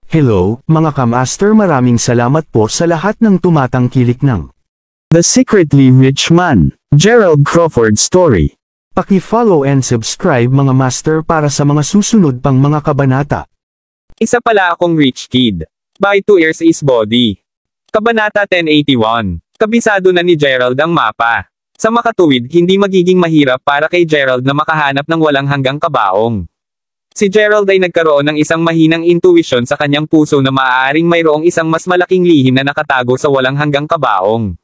Hello, mga kamaster, maraming salamat po sa lahat ng tumatangkilik ng The Secretly Rich Man, Gerald Crawford Story. Paki-follow and subscribe mga master para sa mga susunod pang mga kabanata. Isa pala akong rich kid. By 2 years is body. Kabanata 1081. Kabisado na ni Gerald ang mapa. Sa makatuwid, hindi magiging mahirap para kay Gerald na makahanap ng walang hanggang kabaong. Si Gerald ay nagkaroon ng isang mahinang intuition sa kanyang puso na maaaring mayroong isang mas malaking lihim na nakatago sa walang hanggang kabaong.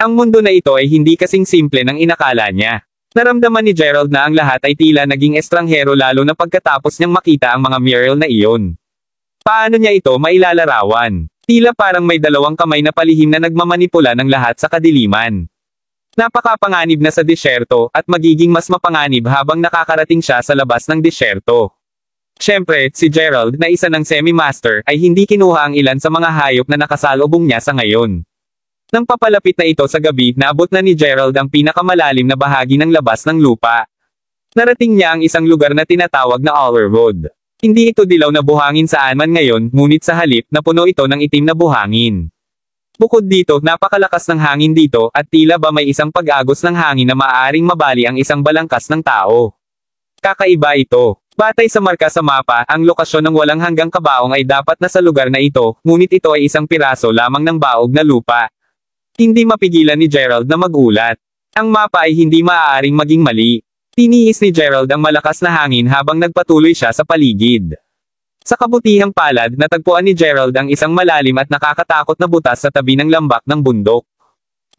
Ang mundo na ito ay hindi kasing simple ng inakala niya. Naramdaman ni Gerald na ang lahat ay tila naging estranghero lalo na pagkatapos niyang makita ang mga mural na iyon. Paano niya ito mailalarawan? Tila parang may dalawang kamay na palihim na nagmamanipula ng lahat sa kadiliman. Napakapanganib na sa disyerto, at magiging mas mapanganib habang nakakarating siya sa labas ng disyerto. Siyempre, si Gerald na isa ng semi-master ay hindi kinuha ang ilan sa mga hayop na nakasalubong niya sa ngayon. Nang papalapit na ito sa gabi, naabot na ni Gerald ang pinakamalalim na bahagi ng labas ng lupa. Narating niya ang isang lugar na tinatawag na Aller Road. Hindi ito dilaw na buhangin saan man ngayon, ngunit sa halip na puno ito ng itim na buhangin. Bukod dito, napakalakas ng hangin dito, at tila ba may isang pag-agos ng hangin na maaaring mabali ang isang balangkas ng tao. Kakaiba ito. Batay sa marka sa mapa, ang lokasyon ng walang hanggang kabaong ay dapat na sa lugar na ito, ngunit ito ay isang piraso lamang ng baog na lupa. Hindi mapigilan ni Gerald na magulat. Ang mapa ay hindi maaaring maging mali. Tiniis ni Gerald ang malakas na hangin habang nagpatuloy siya sa paligid. Sa kabutihang palad, natagpuan ni Gerald ang isang malalim at nakakatakot na butas sa tabi ng lambak ng bundok.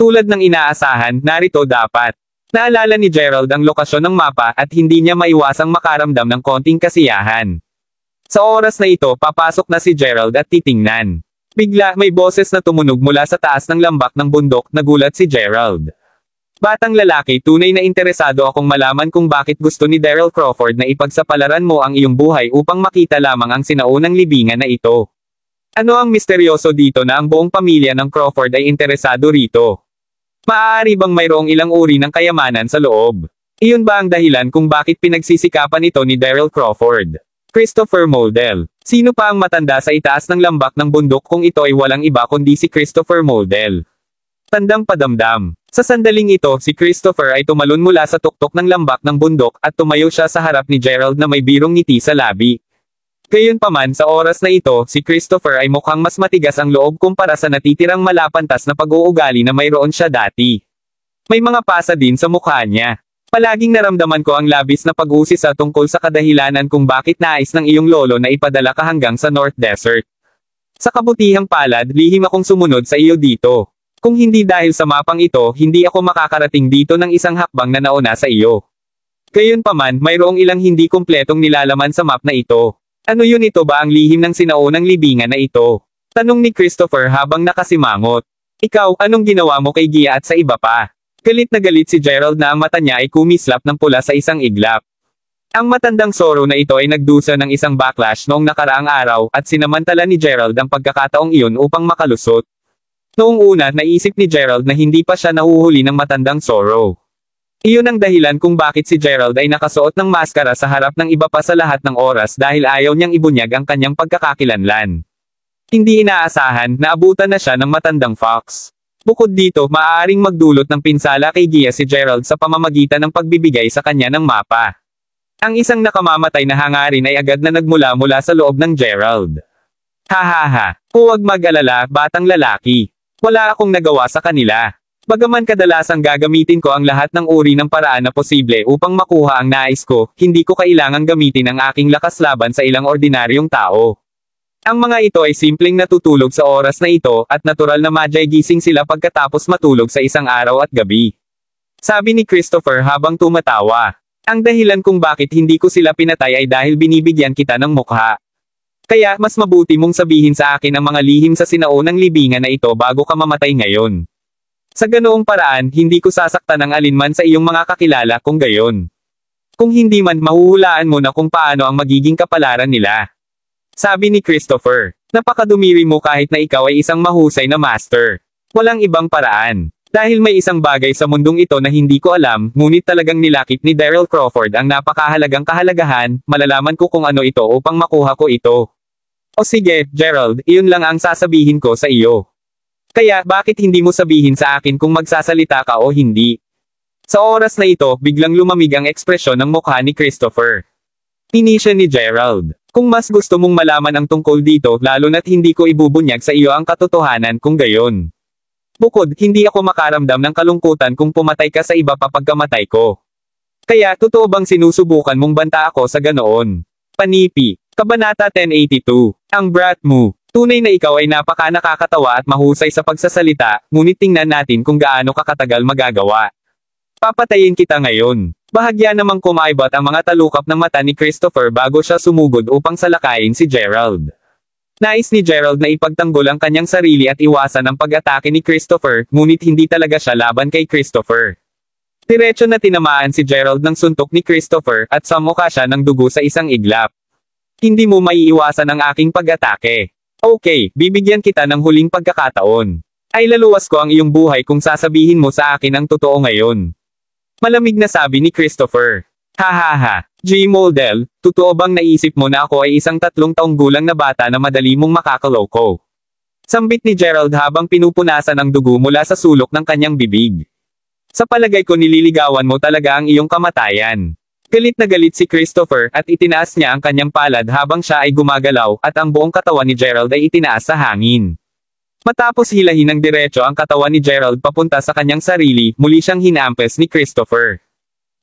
Tulad ng inaasahan, narito dapat. Naalala ni Gerald ang lokasyon ng mapa at hindi niya maiwasang makaramdam ng konting kasiyahan. Sa oras na ito, papasok na si Gerald at titingnan. Bigla, may boses na tumunog mula sa taas ng lambak ng bundok, nagulat si Gerald. Batang lalaki, tunay na interesado akong malaman kung bakit gusto ni Daryl Crawford na ipagsapalaran mo ang iyong buhay upang makita lamang ang sinaunang libingan na ito. Ano ang misteryoso dito na ang buong pamilya ng Crawford ay interesado rito? Maaari bang mayroong ilang uri ng kayamanan sa loob? Iyon ba ang dahilan kung bakit pinagsisikapan ito ni Daryl Crawford? Christopher Moldel. Sino pa ang matanda sa itaas ng lambak ng bundok kung ito ay walang iba kundi si Christopher Moldel? Tandang padamdam. Sa sandaling ito, si Christopher ay tumalon mula sa tuktok ng lambak ng bundok at tumayo siya sa harap ni Gerald na may birong ngiti sa labi. Gayunpaman, sa oras na ito, si Christopher ay mukhang mas matigas ang loob kumpara sa natitirang malapantas na pag-uugali na mayroon siya dati. May mga pasa din sa mukha niya. Palaging naramdaman ko ang labis na pag-usisa tungkol sa kadahilanan kung bakit nais ng iyong lolo na ipadala ka hanggang sa North Desert. Sa kabutihang palad, lihim akong sumunod sa iyo dito. Kung hindi dahil sa mapang ito, hindi ako makakarating dito ng isang hakbang na nauna sa iyo. Gayunpaman, mayroong ilang hindi kumpletong nilalaman sa map na ito. Ano yun, ito ba ang lihim ng sinaunang libingan na ito? Tanong ni Christopher habang nakasimangot. Ikaw, anong ginawa mo kay Gia at sa iba pa? Galit na galit si Gerald na ang mata niya ay kumislap ng pula sa isang iglap. Ang matandang Zorro na ito ay nagdusa ng isang backlash noong nakaraang araw at sinamantala ni Gerald ang pagkakataong iyon upang makalusot. Noong una, naisip ni Gerald na hindi pa siya nahuhuli ng matandang Zorro. Iyon ang dahilan kung bakit si Gerald ay nakasuot ng maskara sa harap ng iba pa sa lahat ng oras dahil ayaw niyang ibunyag ang kanyang pagkakakilanlan. Hindi inaasahan, naabutan na siya ng matandang Fox. Bukod dito, maaaring magdulot ng pinsala kay Gia si Gerald sa pamamagitan ng pagbibigay sa kanya ng mapa. Ang isang nakamamatay na hangarin ay agad na nagmula-mula sa loob ng Gerald. Hahaha, huwag mag-alala, batang lalaki. Wala akong nagawa sa kanila. Bagaman kadalasang gagamitin ko ang lahat ng uri ng paraan na posible upang makuha ang nais ko, hindi ko kailangang gamitin ang aking lakas laban sa ilang ordinaryong tao. Ang mga ito ay simpleng natutulog sa oras na ito at natural na gising sila pagkatapos matulog sa isang araw at gabi. Sabi ni Christopher habang tumatawa. Ang dahilan kung bakit hindi ko sila pinatay ay dahil binibigyan kita ng mukha. Kaya, mas mabuti mong sabihin sa akin ang mga lihim sa sinaunang libingan na ito bago ka mamatay ngayon. Sa ganoong paraan, hindi ko sasaktan ng alinman sa iyong mga kakilala kung gayon. Kung hindi man, mahuhulaan mo na kung paano ang magiging kapalaran nila. Sabi ni Christopher, napakadumiri mo kahit na ikaw ay isang mahusay na master. Walang ibang paraan. Dahil may isang bagay sa mundong ito na hindi ko alam, ngunit talagang nilakip ni Daryl Crawford ang napakahalagang kahalagahan, malalaman ko kung ano ito upang makuha ko ito. O sige, Gerald, iyon lang ang sasabihin ko sa iyo. Kaya, bakit hindi mo sabihin sa akin kung magsasalita ka o hindi? Sa oras na ito, biglang lumamig ang ekspresyon ng mukha ni Christopher. Hini siya ni Gerald. Kung mas gusto mong malaman ang tungkol dito, lalo na't hindi ko ibubunyag sa iyo ang katotohanan kung gayon. Bukod, hindi ako makaramdam ng kalungkutan kung pumatay ka sa iba pa pagkamatay ko. Kaya, totoo bang sinusubukan mong banta ako sa ganoon? Panipi. Kabanata 1082. Ang brat mo. Tunay na ikaw ay napaka nakakatawa at mahusay sa pagsasalita, ngunit tingnan natin kung gaano kakatagal magagawa. Papatayin kita ngayon. Bahagya namang kumaibot ang mga talukap ng mata ni Christopher bago siya sumugod upang salakayin si Gerald. Nais ni Gerald na ipagtanggol ang kanyang sarili at iwasan ang pag-atake ni Christopher, ngunit hindi talaga siya laban kay Christopher. Diretso na tinamaan si Gerald ng suntok ni Christopher at samukha siya ng dugo sa isang iglap. Hindi mo maiiwasan ang aking pag-atake. Okay, bibigyan kita ng huling pagkakataon. Ay laluwas ko ang iyong buhay kung sasabihin mo sa akin ang totoo ngayon. Malamig na sabi ni Christopher. Hahaha. G. Moldel, totoo bang naisip mo na ako ay isang 3 taong gulang na bata na madali mong makakaloko? Sambit ni Gerald habang pinupunasan ang dugo mula sa sulok ng kanyang bibig. Sa palagay ko nililigawan mo talaga ang iyong kamatayan. Galit na galit si Christopher at itinaas niya ang kanyang palad habang siya ay gumagalaw at ang buong katawan ni Gerald ay itinaas sa hangin. Matapos hilahin ng diretso ang katawan ni Gerald papunta sa kanyang sarili, muli siyang hinampes ni Christopher.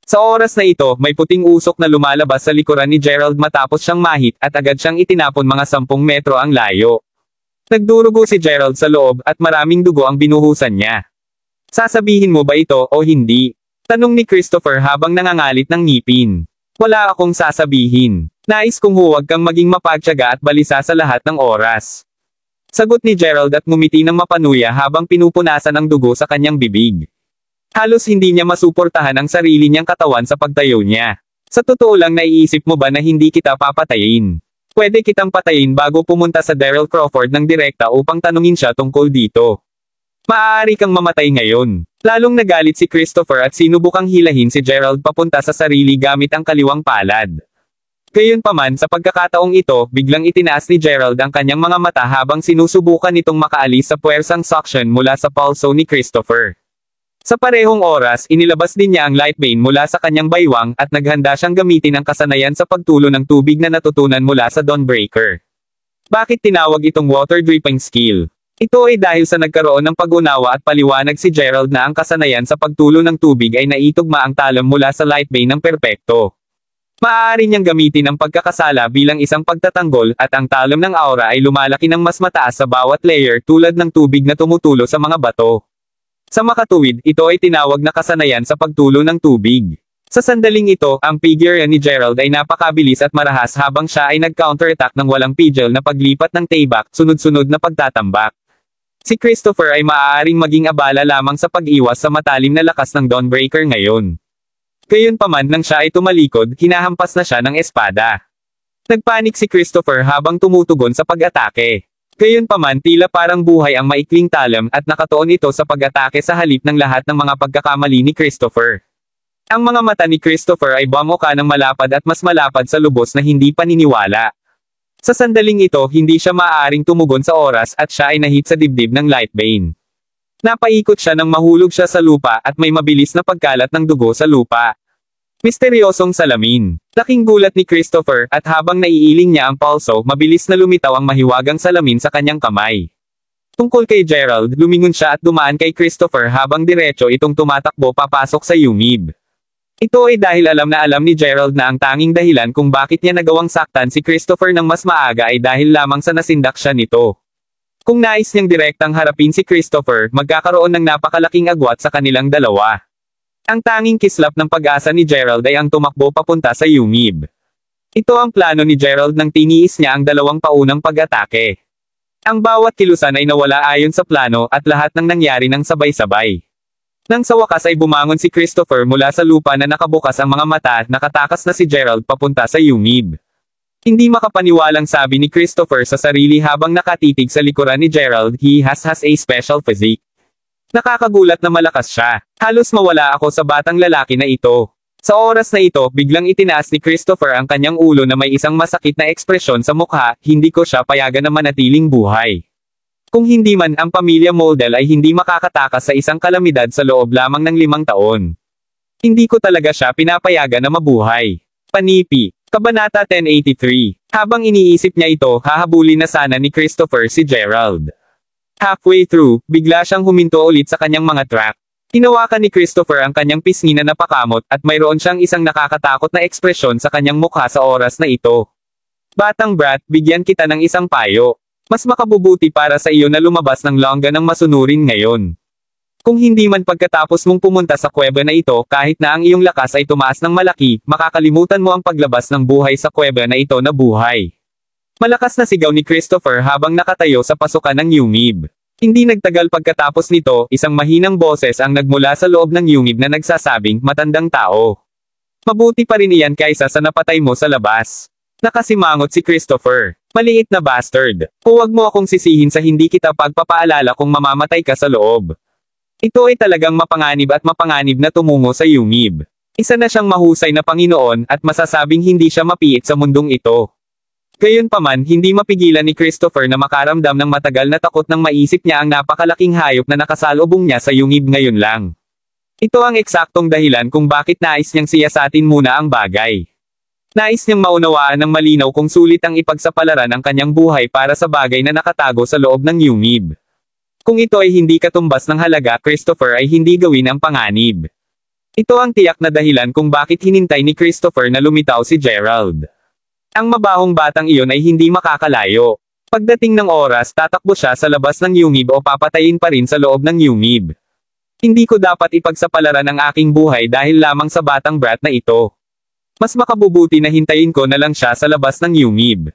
Sa oras na ito, may puting usok na lumalabas sa likuran ni Gerald matapos siyang mahit at agad siyang itinapon mga 10 metro ang layo. Nagdurugo si Gerald sa loob at maraming dugo ang binuhusan niya. Sasabihin mo ba ito o hindi? Tanong ni Christopher habang nangangalit ng ngipin. Wala akong sasabihin. Nais kong huwag kang maging mapagtiyaga at balisa sa lahat ng oras. Sagot ni Gerald at ngumiti ng mapanuya habang pinupunasan ang dugo sa kanyang bibig. Halos hindi niya masuportahan ang sarili niyang katawan sa pagtayo niya. Sa totoo lang naiisip mo ba na hindi kita papatayin? Pwede kitang patayin bago pumunta sa Daryl Crawford ng direkta upang tanungin siya tungkol dito. Maaari kang mamatay ngayon. Lalong nagalit si Christopher at sinubukang hilahin si Gerald papunta sa sarili gamit ang kaliwang palad. Gayunpaman sa pagkakataong ito, biglang itinaas ni Gerald ang kanyang mga mata habang sinusubukan nitong makaalis sa puwersang suction mula sa pulso ni Christopher. Sa parehong oras, inilabas din niya ang light vein mula sa kanyang baywang at naghanda siyang gamitin ang kasanayan sa pagtulo ng tubig na natutunan mula sa Dawnbreaker. Bakit tinawag itong water dripping skill? Ito ay dahil sa nagkaroon ng pag-unawa at paliwanag si Gerald na ang kasanayan sa pagtulo ng tubig ay naitugma ang talam mula sa light vein ng perpekto. Maaari niyang gamitin ang pagkakasala bilang isang pagtatanggol at ang talam ng aura ay lumalaki ng mas mataas sa bawat layer tulad ng tubig na tumutulo sa mga bato. Sa makatuwid, ito ay tinawag na kasanayan sa pagtulo ng tubig. Sa sandaling ito, ang figure ni Gerald ay napakabilis at marahas habang siya ay nag-counterattack ng walang pigil na paglipat ng tayback, sunod-sunod na pagtatambak. Si Christopher ay maaaring maging abala lamang sa pag-iwas sa matalim na lakas ng Dawnbreaker ngayon. Gayunpaman nang siya ay tumalikod, hinahampas na siya ng espada. Nagpanik si Christopher habang tumutugon sa pag-atake. Gayunpaman tila parang buhay ang maikling talam at nakatuon ito sa pag-atake sa halip ng lahat ng mga pagkakamali ni Christopher. Ang mga mata ni Christopher ay bumuka ng malapad at mas malapad sa lubos na hindi paniniwala. Sa sandaling ito, hindi siya maaaring tumugon sa oras at siya ay nahit sa dibdib ng light vein. Napaikot siya nang mahulog siya sa lupa at may mabilis na pagkalat ng dugo sa lupa. Misteryosong salamin. Laking gulat ni Christopher at habang naiiling niya ang pulso, mabilis na lumitaw ang mahiwagang salamin sa kanyang kamay. Tungkol kay Gerald, lumingon siya at dumaan kay Christopher habang diretso itong tumatakbo papasok sa yungib. Ito ay dahil alam ni Gerald na ang tanging dahilan kung bakit niya nagawang saktan si Christopher ng mas maaga ay dahil lamang sa nasindak siya nito. Kung nais niyang direktang harapin si Christopher, magkakaroon ng napakalaking agwat sa kanilang dalawa. Ang tanging kislap ng pag-asa ni Gerald ay ang tumakbo papunta sa yungib. Ito ang plano ni Gerald nang tiniis niya ang dalawang paunang pag-atake. Ang bawat kilusan ay nawala ayon sa plano at lahat ng nangyari ng sabay-sabay. Nang sa wakas ay bumangon si Christopher mula sa lupa na nakabukas ang mga mata at nakatakas na si Gerald papunta sa yungib. Hindi makapaniwalang sabi ni Christopher sa sarili habang nakatitig sa likuran ni Gerald, he has a special physique. Nakakagulat na malakas siya. Halos mawala ako sa batang lalaki na ito. Sa oras na ito, biglang itinaas ni Christopher ang kanyang ulo na may isang masakit na ekspresyon sa mukha, hindi ko siya payagan na manatiling buhay. Kung hindi man ang pamilya Moldel ay hindi makakatakas sa isang kalamidad sa loob lamang ng 5 taon. Hindi ko talaga siya pinapayagan na mabuhay. Panipi. Kabanata 1083. Habang iniisip niya ito, hahabulin na sana ni Christopher si Gerald. Halfway through, bigla siyang huminto ulit sa kanyang mga track. Hinawakan ni Christopher ang kanyang pisngi na napakamot at mayroon siyang isang nakakatakot na ekspresyon sa kanyang mukha sa oras na ito. Batang brat, bigyan kita ng isang payo. Mas makabubuti para sa iyo na lumabas ng longga ng masunurin ngayon. Kung hindi man pagkatapos mong pumunta sa kuweba na ito, kahit na ang iyong lakas ay tumaas ng malaki, makakalimutan mo ang paglabas ng buhay sa kuweba na ito na buhay. Malakas na sigaw ni Christopher habang nakatayo sa pasukan ng yungib. Hindi nagtagal pagkatapos nito, isang mahinang boses ang nagmula sa loob ng yungib na nagsasabing, matandang tao. Mabuti pa rin iyan kaysa sa napatay mo sa labas. Nakasimangot si Christopher. Maliit na bastard. Huwag mo akong sisihin sa hindi kita pagpapaalala kung mamamatay ka sa loob. Ito ay talagang mapanganib na tumungo sa yungib. Isa na siyang mahusay na Panginoon at masasabing hindi siya mapiit sa mundong ito. Gayunpaman, hindi mapigilan ni Christopher na makaramdam ng matagal na takot nang maisip niya ang napakalaking hayop na nakasalubong niya sa yungib ngayon lang. Ito ang eksaktong dahilan kung bakit nais niyang siyasatin muna ang bagay. Nais niyang maunawaan ng malinaw kung sulit ang ipagsapalaran ang kanyang buhay para sa bagay na nakatago sa loob ng yungib. Kung ito ay hindi katumbas ng halaga, Christopher ay hindi gawin ang panganib. Ito ang tiyak na dahilan kung bakit hinintay ni Christopher na lumitaw si Gerald. Ang mabahong batang iyon ay hindi makakalayo. Pagdating ng oras, tatakbo siya sa labas ng yungib o papatayin pa rin sa loob ng yungib. Hindi ko dapat ipagsapalaran ang aking buhay dahil lamang sa batang brat na ito. Mas makabubuti na hintayin ko na lang siya sa labas ng yungib.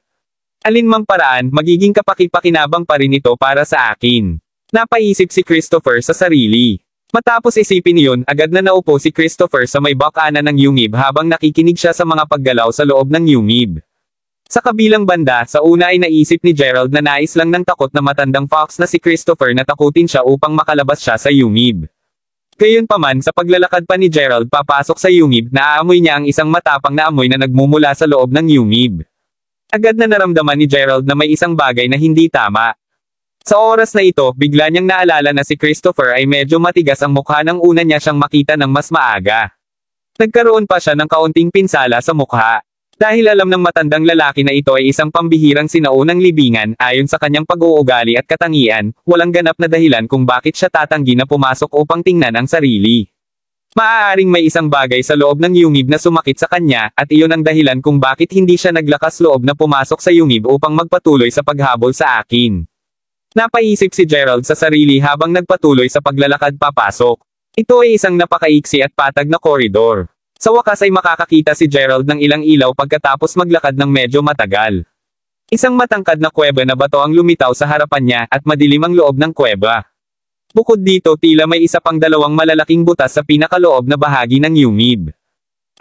Alinmang paraan, magiging kapaki-pakinabang pa rin ito para sa akin. Napaisip si Christopher sa sarili. Matapos isipin iyon, agad na naupo si Christopher sa may bakana ng yungib habang nakikinig siya sa mga paggalaw sa loob ng yungib. Sa kabilang banda, sa una ay naisip ni Gerald na nais lang ng takot na matandang fox na si Christopher na takutin siya upang makalabas siya sa yungib. Gayunpaman, sa paglalakad pa ni Gerald papasok sa yungib, naaamoy niya ang isang matapang na amoy na nagmumula sa loob ng yungib. Agad na naramdaman ni Gerald na may isang bagay na hindi tama. Sa oras na ito, bigla niyang naalala na si Christopher ay medyo matigas ang mukha nang una niya siyang makita ng mas maaga. Nagkaroon pa siya ng kaunting pinsala sa mukha. Dahil alam ng matandang lalaki na ito ay isang pambihirang sinaunang libingan, ayon sa kanyang pag-uugali at katangian, walang ganap na dahilan kung bakit siya tatanggi na pumasok upang tingnan ang sarili. Maaaring may isang bagay sa loob ng yungib na sumakit sa kanya, at iyon ang dahilan kung bakit hindi siya naglakas loob na pumasok sa yungib upang magpatuloy sa paghabol sa akin. Napaisip si Gerald sa sarili habang nagpatuloy sa paglalakad papasok. Ito ay isang napakaiksi at patag na koridor. Sa wakas ay makakakita si Gerald ng ilang ilaw pagkatapos maglakad ng medyo matagal. Isang matangkad na kuweba na bato ang lumitaw sa harapan niya at madilim ang loob ng kuweba. Bukod dito, tila may isa pang dalawang malalaking butas sa pinakaloob na bahagi ng yungib.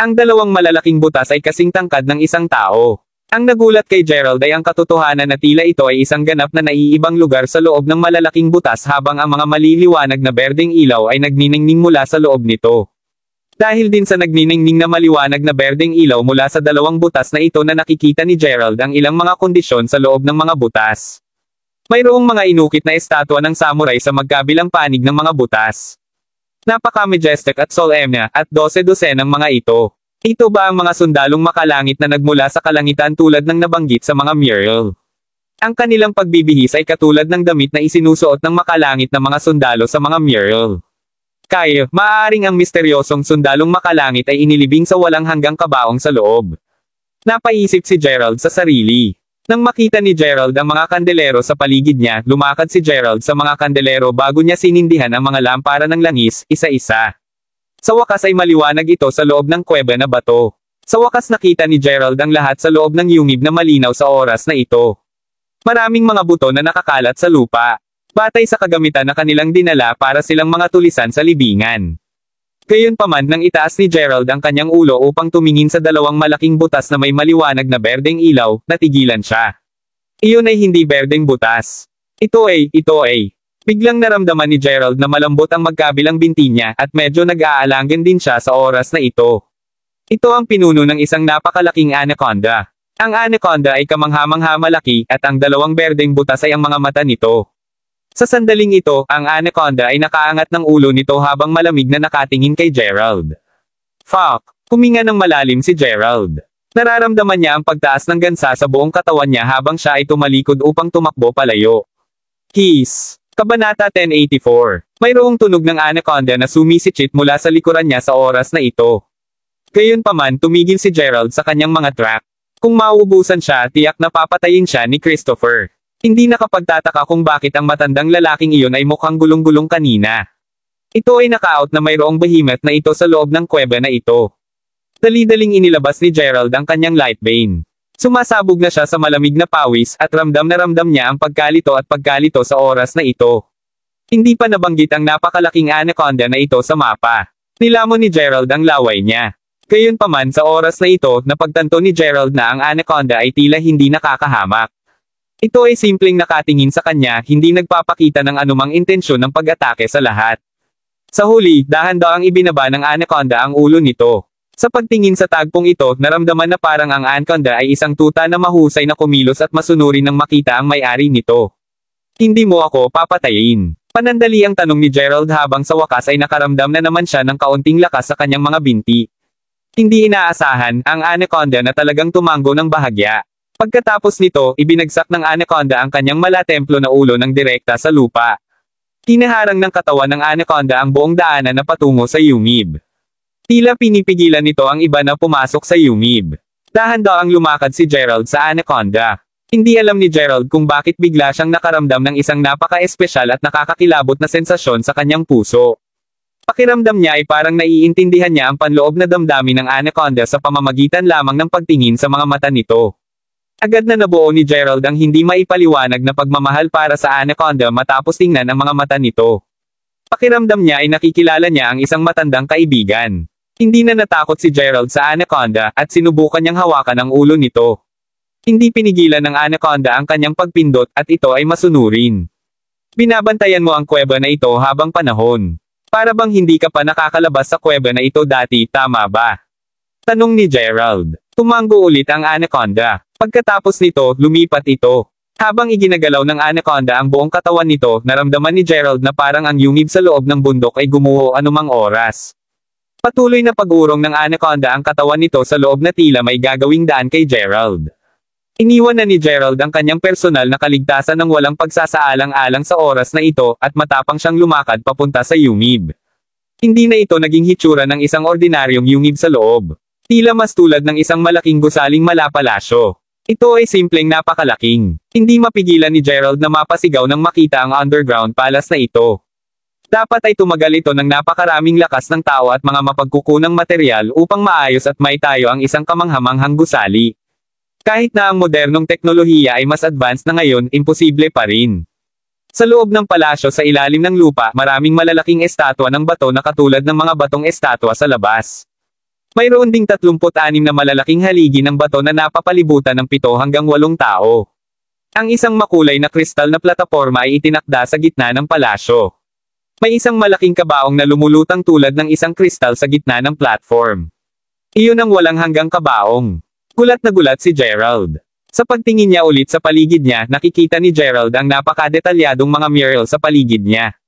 Ang dalawang malalaking butas ay kasing tangkad ng isang tao. Ang nagulat kay Gerald ay ang katotohanan na tila ito ay isang ganap na naiibang lugar sa loob ng malalaking butas habang ang mga maliliwanag na berdeng ilaw ay nagniningning mula sa loob nito. Dahil din sa nagniningning na maliwanag na berdeng ilaw mula sa dalawang butas na ito na nakikita ni Gerald ang ilang mga kondisyon sa loob ng mga butas. Mayroong mga inukit na estatwa ng samurai sa magkabilang panig ng mga butas. Napaka-majestic at solemne, at 12-12 ng mga ito. Ito ba ang mga sundalong makalangit na nagmula sa kalangitan tulad ng nabanggit sa mga mural? Ang kanilang pagbibihis ay katulad ng damit na isinusuot ng makalangit na mga sundalo sa mga mural. Kaya, maaaring ang misteryosong sundalong makalangit ay inilibing sa walang hanggang kabaong sa loob. Napaisip si Gerald sa sarili. Nang makita ni Gerald ang mga kandelero sa paligid niya, lumakad si Gerald sa mga kandelero bago niya sinindihan ang mga lampara ng langis, isa-isa. Sa wakas ay maliwanag ito sa loob ng kuweba na bato. Sa wakas nakita ni Gerald ang lahat sa loob ng yungib na malinaw sa oras na ito. Maraming mga buto na nakakalat sa lupa. Batay sa kagamitan na kanilang dinala para silang mga tulisan sa libingan. Gayunpaman nang itaas ni Gerald ang kanyang ulo upang tumingin sa dalawang malaking butas na may maliwanag na berdeng ilaw, natigilan siya. Iyon ay hindi berdeng butas. Ito ay. Biglang naramdaman ni Gerald na malambot ang magkabilang binti niya at medyo nag-aalangan din siya sa oras na ito. Ito ang pinuno ng isang napakalaking anaconda. Ang anaconda ay kamangha-mangha malaki at ang dalawang berdeng butas ay ang mga mata nito. Sa sandaling ito, ang anaconda ay nakaangat ng ulo nito habang malamig na nakatingin kay Gerald. Fuck! Huminga ng malalim si Gerald. Nararamdaman niya ang pagtaas ng gansa sa buong katawan niya habang siya ay tumalikod upang tumakbo palayo. Keys. Kabanata 1084. Mayroong tunog ng anaconda na sumisikip mula sa likuran niya sa oras na ito. Gayunpaman tumigil si Gerald sa kanyang mga track. Kung mauubusan siya, tiyak na papatayin siya ni Christopher. Hindi nakapagtataka kung bakit ang matandang lalaking iyon ay mukhang gulong-gulong kanina. Ito ay naka-out na mayroong behemoth na ito sa loob ng kuweba na ito. Dali-daling inilabas ni Gerald ang kanyang light bane. Sumasabog na siya sa malamig na pawis at ramdam na ramdam niya ang pagkalito sa oras na ito. Hindi pa nabanggit ang napakalaking anaconda na ito sa mapa. Nilamon ni Gerald ang laway niya. Gayunpaman sa oras na ito, napagtanto ni Gerald na ang anaconda ay tila hindi nakakahamak. Ito ay simpleng nakatingin sa kanya, hindi nagpapakita ng anumang intensyon ng pag-atake sa lahat. Sa huli, dahan-dahang ibinaba ng anaconda ang ulo nito. Sa pagtingin sa tagpong ito, naramdaman na parang ang anaconda ay isang tuta na mahusay na kumilos at masunurin nang makita ang may-ari nito. Hindi mo ako papatayin. Panandali ang tanong ni Gerald habang sa wakas ay nakaramdam na naman siya ng kaunting lakas sa kanyang mga binti. Hindi inaasahan, ang anaconda na talagang tumango ng bahagya. Pagkatapos nito, ibinagsak ng anaconda ang kanyang malatemplo na ulo ng direkta sa lupa. Tinaharang ng katawan ng anaconda ang buong daanan na patungo sa yungib. Tila pinipigilan nito ang iba na pumasok sa yungib. Dahan-dahang lumakad si Gerald sa anaconda. Hindi alam ni Gerald kung bakit bigla siyang nakaramdam ng isang napaka-espesyal at nakakakilabot na sensasyon sa kanyang puso. Pakiramdam niya ay parang naiintindihan niya ang panloob na damdamin ng anaconda sa pamamagitan lamang ng pagtingin sa mga mata nito. Agad na nabuo ni Gerald ang hindi maipaliwanag na pagmamahal para sa anaconda matapos tingnan ang mga mata nito. Pakiramdam niya ay nakikilala niya ang isang matandang kaibigan. Hindi na natakot si Gerald sa anaconda at sinubukan niyang hawakan ang ulo nito. Hindi pinigilan ng anaconda ang kanyang pagpindot at ito ay masunurin. Binabantayan mo ang kuweba na ito habang panahon. Para bang hindi ka pa nakakalabas sa kuweba na ito dati, tama ba? Tanong ni Gerald. Tumango ulit ang anaconda. Pagkatapos nito, lumipat ito. Habang iginagalaw ng anaconda ang buong katawan nito, naramdaman ni Gerald na parang ang yungib sa loob ng bundok ay gumuho anumang oras. Patuloy na pag-urong ng anaconda ang katawan nito sa loob na tila may gagawing daan kay Gerald. Iniwan na ni Gerald ang kanyang personal na kaligtasan ng walang pagsasaalang-alang sa oras na ito at matapang siyang lumakad papunta sa yungib. Hindi na ito naging hitsura ng isang ordinaryong yungib sa loob. Tila mas tulad ng isang malaking gusaling malapalasyo. Ito ay simpleng napakalaking. Hindi mapigilan ni Gerald na mapasigaw nang makita ang underground palace na ito. Dapat ay tumagal ito ng napakaraming lakas ng tao at mga mapagkukunang material upang maayos at maitayo ang isang kamanghamanghang gusali. Kahit na ang modernong teknolohiya ay mas advanced na ngayon, imposible pa rin. Sa loob ng palasyo sa ilalim ng lupa, maraming malalaking estatwa ng bato na katulad ng mga batong estatwa sa labas. Mayroon ding 36 na malalaking haligi ng bato na napapalibutan ng 7 hanggang 8 tao. Ang isang makulay na kristal na plataporma ay itinakda sa gitna ng palasyo. May isang malaking kabaong na lumulutang tulad ng isang kristal sa gitna ng platform. Iyon ang walang hanggang kabaong. Gulat na gulat si Gerald. Sa pagtingin niya ulit sa paligid niya, nakikita ni Gerald ang napakadetalyadong mga mural sa paligid niya.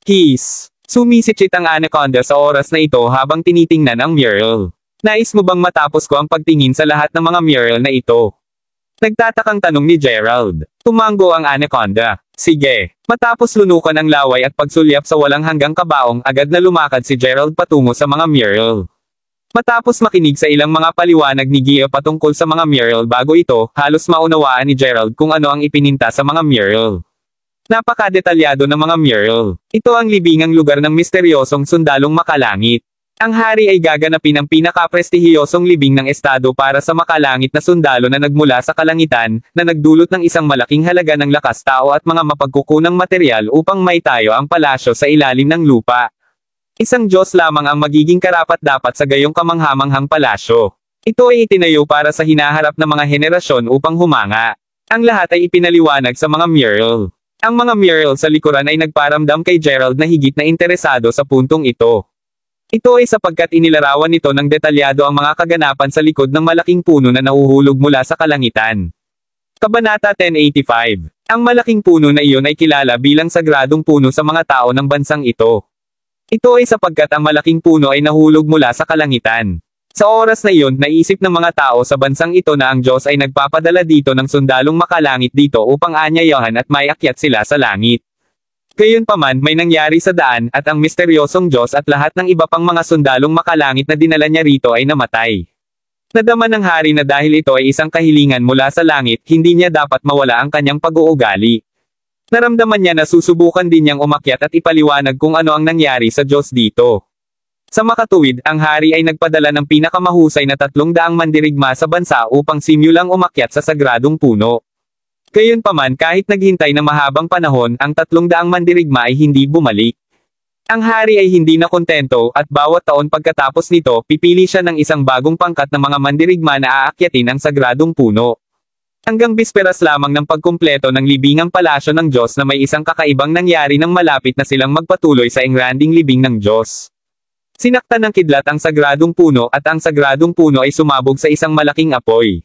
Keys. Sumisikip ang anaconda sa oras na ito habang tinitingnan ang mural. Nais mo bang matapos ko ang pagtingin sa lahat ng mga mural na ito? Nagtatakang tanong ni Gerald. Tumango ang anaconda. Sige. Matapos lunukan ang laway at pagsulyap sa walang hanggang kabaong, agad na lumakad si Gerald patungo sa mga mural. Matapos makinig sa ilang mga paliwanag ni Gia patungkol sa mga mural bago ito, halos maunawaan ni Gerald kung ano ang ipininta sa mga mural. Napakadetalyado ng mga mural. Ito ang libingang lugar ng misteryosong sundalong makalangit. Ang hari ay gaganapin ang pinakaprestihiyosong libing ng estado para sa makalangit na sundalo na nagmula sa kalangitan, na nagdulot ng isang malaking halaga ng lakas tao at mga mapagkukunang material upang maitayo ang palasyo sa ilalim ng lupa. Isang Diyos lamang ang magiging karapat-dapat sa gayong kamanghamanghang palasyo. Ito ay itinayo para sa hinaharap na mga henerasyon upang humanga. Ang lahat ay ipinaliwanag sa mga mural. Ang mga mural sa likuran ay nagparamdam kay Gerald na higit na interesado sa puntong ito. Ito ay sapagkat inilarawan nito ng detalyado ang mga kaganapan sa likod ng malaking puno na nahuhulog mula sa kalangitan. Kabanata 1085. Ang malaking puno na iyon ay kilala bilang sagradong puno sa mga tao ng bansang ito. Ito ay sapagkat ang malaking puno ay nahulog mula sa kalangitan. Sa oras na iyon, naisip ng mga tao sa bansang ito na ang Diyos ay nagpapadala dito ng sundalong makalangit dito upang anyayahan at maiakyat sila sa langit. Gayunpaman, may nangyari sa daan at ang misteryosong Diyos at lahat ng iba pang mga sundalong makalangit na dinala niya rito ay namatay. Nadama ng hari na dahil ito ay isang kahilingan mula sa langit, hindi niya dapat mawala ang kanyang pag-uugali. Naramdaman niya na susubukan din niyang umakyat at ipaliwanag kung ano ang nangyari sa Diyos dito. Sa makatuwid, ang hari ay nagpadala ng pinakamahusay na 300 mandirigma sa bansa upang simulang umakyat sa sagradong puno. Gayunpaman kahit naghintay ng mahabang panahon, ang 300 mandirigma ay hindi bumalik. Ang hari ay hindi na kontento at bawat taon pagkatapos nito, pipili siya ng isang bagong pangkat ng mga mandirigma na aakyatin ang sagradong puno. Hanggang bisperas lamang ng pagkumpleto ng libingang palasyo ng Diyos na may isang kakaibang nangyari nang malapit na silang magpatuloy sa engranding libing ng Diyos. Sinaktan ng kidlat ang sagradong puno at ang sagradong puno ay sumabog sa isang malaking apoy.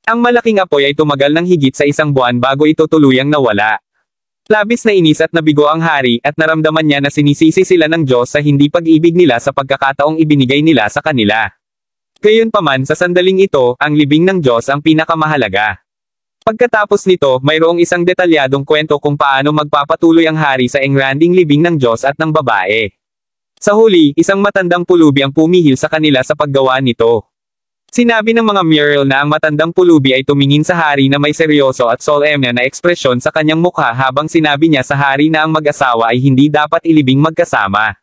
Ang malaking apoy ay tumagal ng higit sa 1 buwan bago ito tuluyang nawala. Labis na inis at nabigo ang hari at naramdaman niya na sinisisi sila ng Diyos sa hindi pag-ibig nila sa pagkakataong ibinigay nila sa kanila. Gayunpaman sa sandaling ito, ang libing ng Diyos ang pinakamahalaga. Pagkatapos nito, mayroong isang detalyadong kwento kung paano magpapatuloy ang hari sa engranding libing ng Diyos at ng babae. Sa huli, isang matandang pulubi ang pumihil sa kanila sa paggawa nito. Sinabi ng mga mural na ang matandang pulubi ay tumingin sa hari na may seryoso at solemne na ekspresyon sa kanyang mukha habang sinabi niya sa hari na ang mag-asawa ay hindi dapat ilibing magkasama.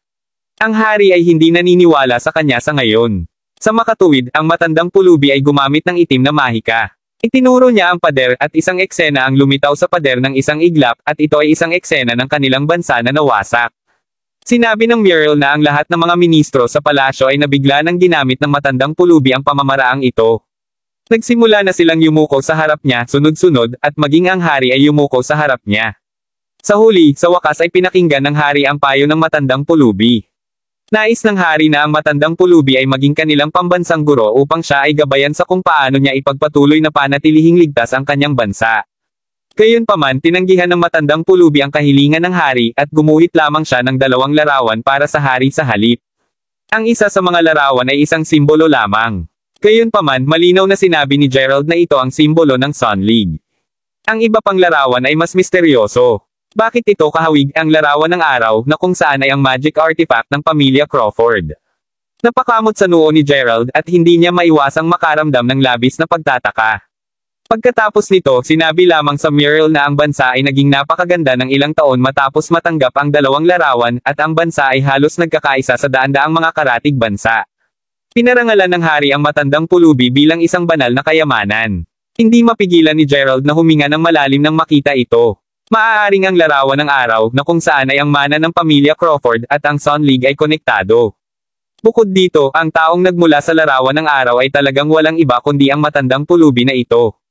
Ang hari ay hindi naniniwala sa kanya sa ngayon. Sa makatuwid, ang matandang pulubi ay gumamit ng itim na mahika. Itinuro niya ang pader at isang eksena ang lumitaw sa pader ng isang iglap at ito ay isang eksena ng kanilang bansa na nawasak. Sinabi ng mural na ang lahat ng mga ministro sa palasyo ay nabigla nang ginamit ng matandang pulubi ang pamamaraang ito. Nagsimula na silang yumuko sa harap niya sunod-sunod at maging ang hari ay yumuko sa harap niya. Sa huli, sa wakas ay pinakinggan ng hari ang payo ng matandang pulubi. Nais ng hari na ang matandang pulubi ay maging kanilang pambansang guro upang siya ay gabayan sa kung paano niya ipagpatuloy na panatilihing ligtas ang kanyang bansa. Gayunpaman, tinanggihan ng matandang pulubi ang kahilingan ng hari at gumuhit lamang siya ng 2 larawan para sa hari sa halip. Ang isa sa mga larawan ay isang simbolo lamang. Gayunpaman, malinaw na sinabi ni Gerald na ito ang simbolo ng Sun League. Ang iba pang larawan ay mas misteryoso. Bakit ito kahawig ang larawan ng araw na kung saan ay ang magic artifact ng pamilya Crawford? Napakamot sa noo ni Gerald at hindi niya maiwasang makaramdam ng labis na pagtataka. Pagkatapos nito, sinabi lamang sa mural na ang bansa ay naging napakaganda ng ilang taon matapos matanggap ang 2 larawan at ang bansa ay halos nagkakaisa sa daan-daang mga karatig bansa. Pinarangalan ng hari ang matandang pulubi bilang isang banal na kayamanan. Hindi mapigilan ni Gerald na huminga ng malalim nang makita ito. Maaaring ang larawan ng araw na kung saan ay ang mana ng pamilya Crawford at ang Sun League ay konektado. Bukod dito, ang taong nagmula sa larawan ng araw ay talagang walang iba kundi ang matandang pulubi na ito.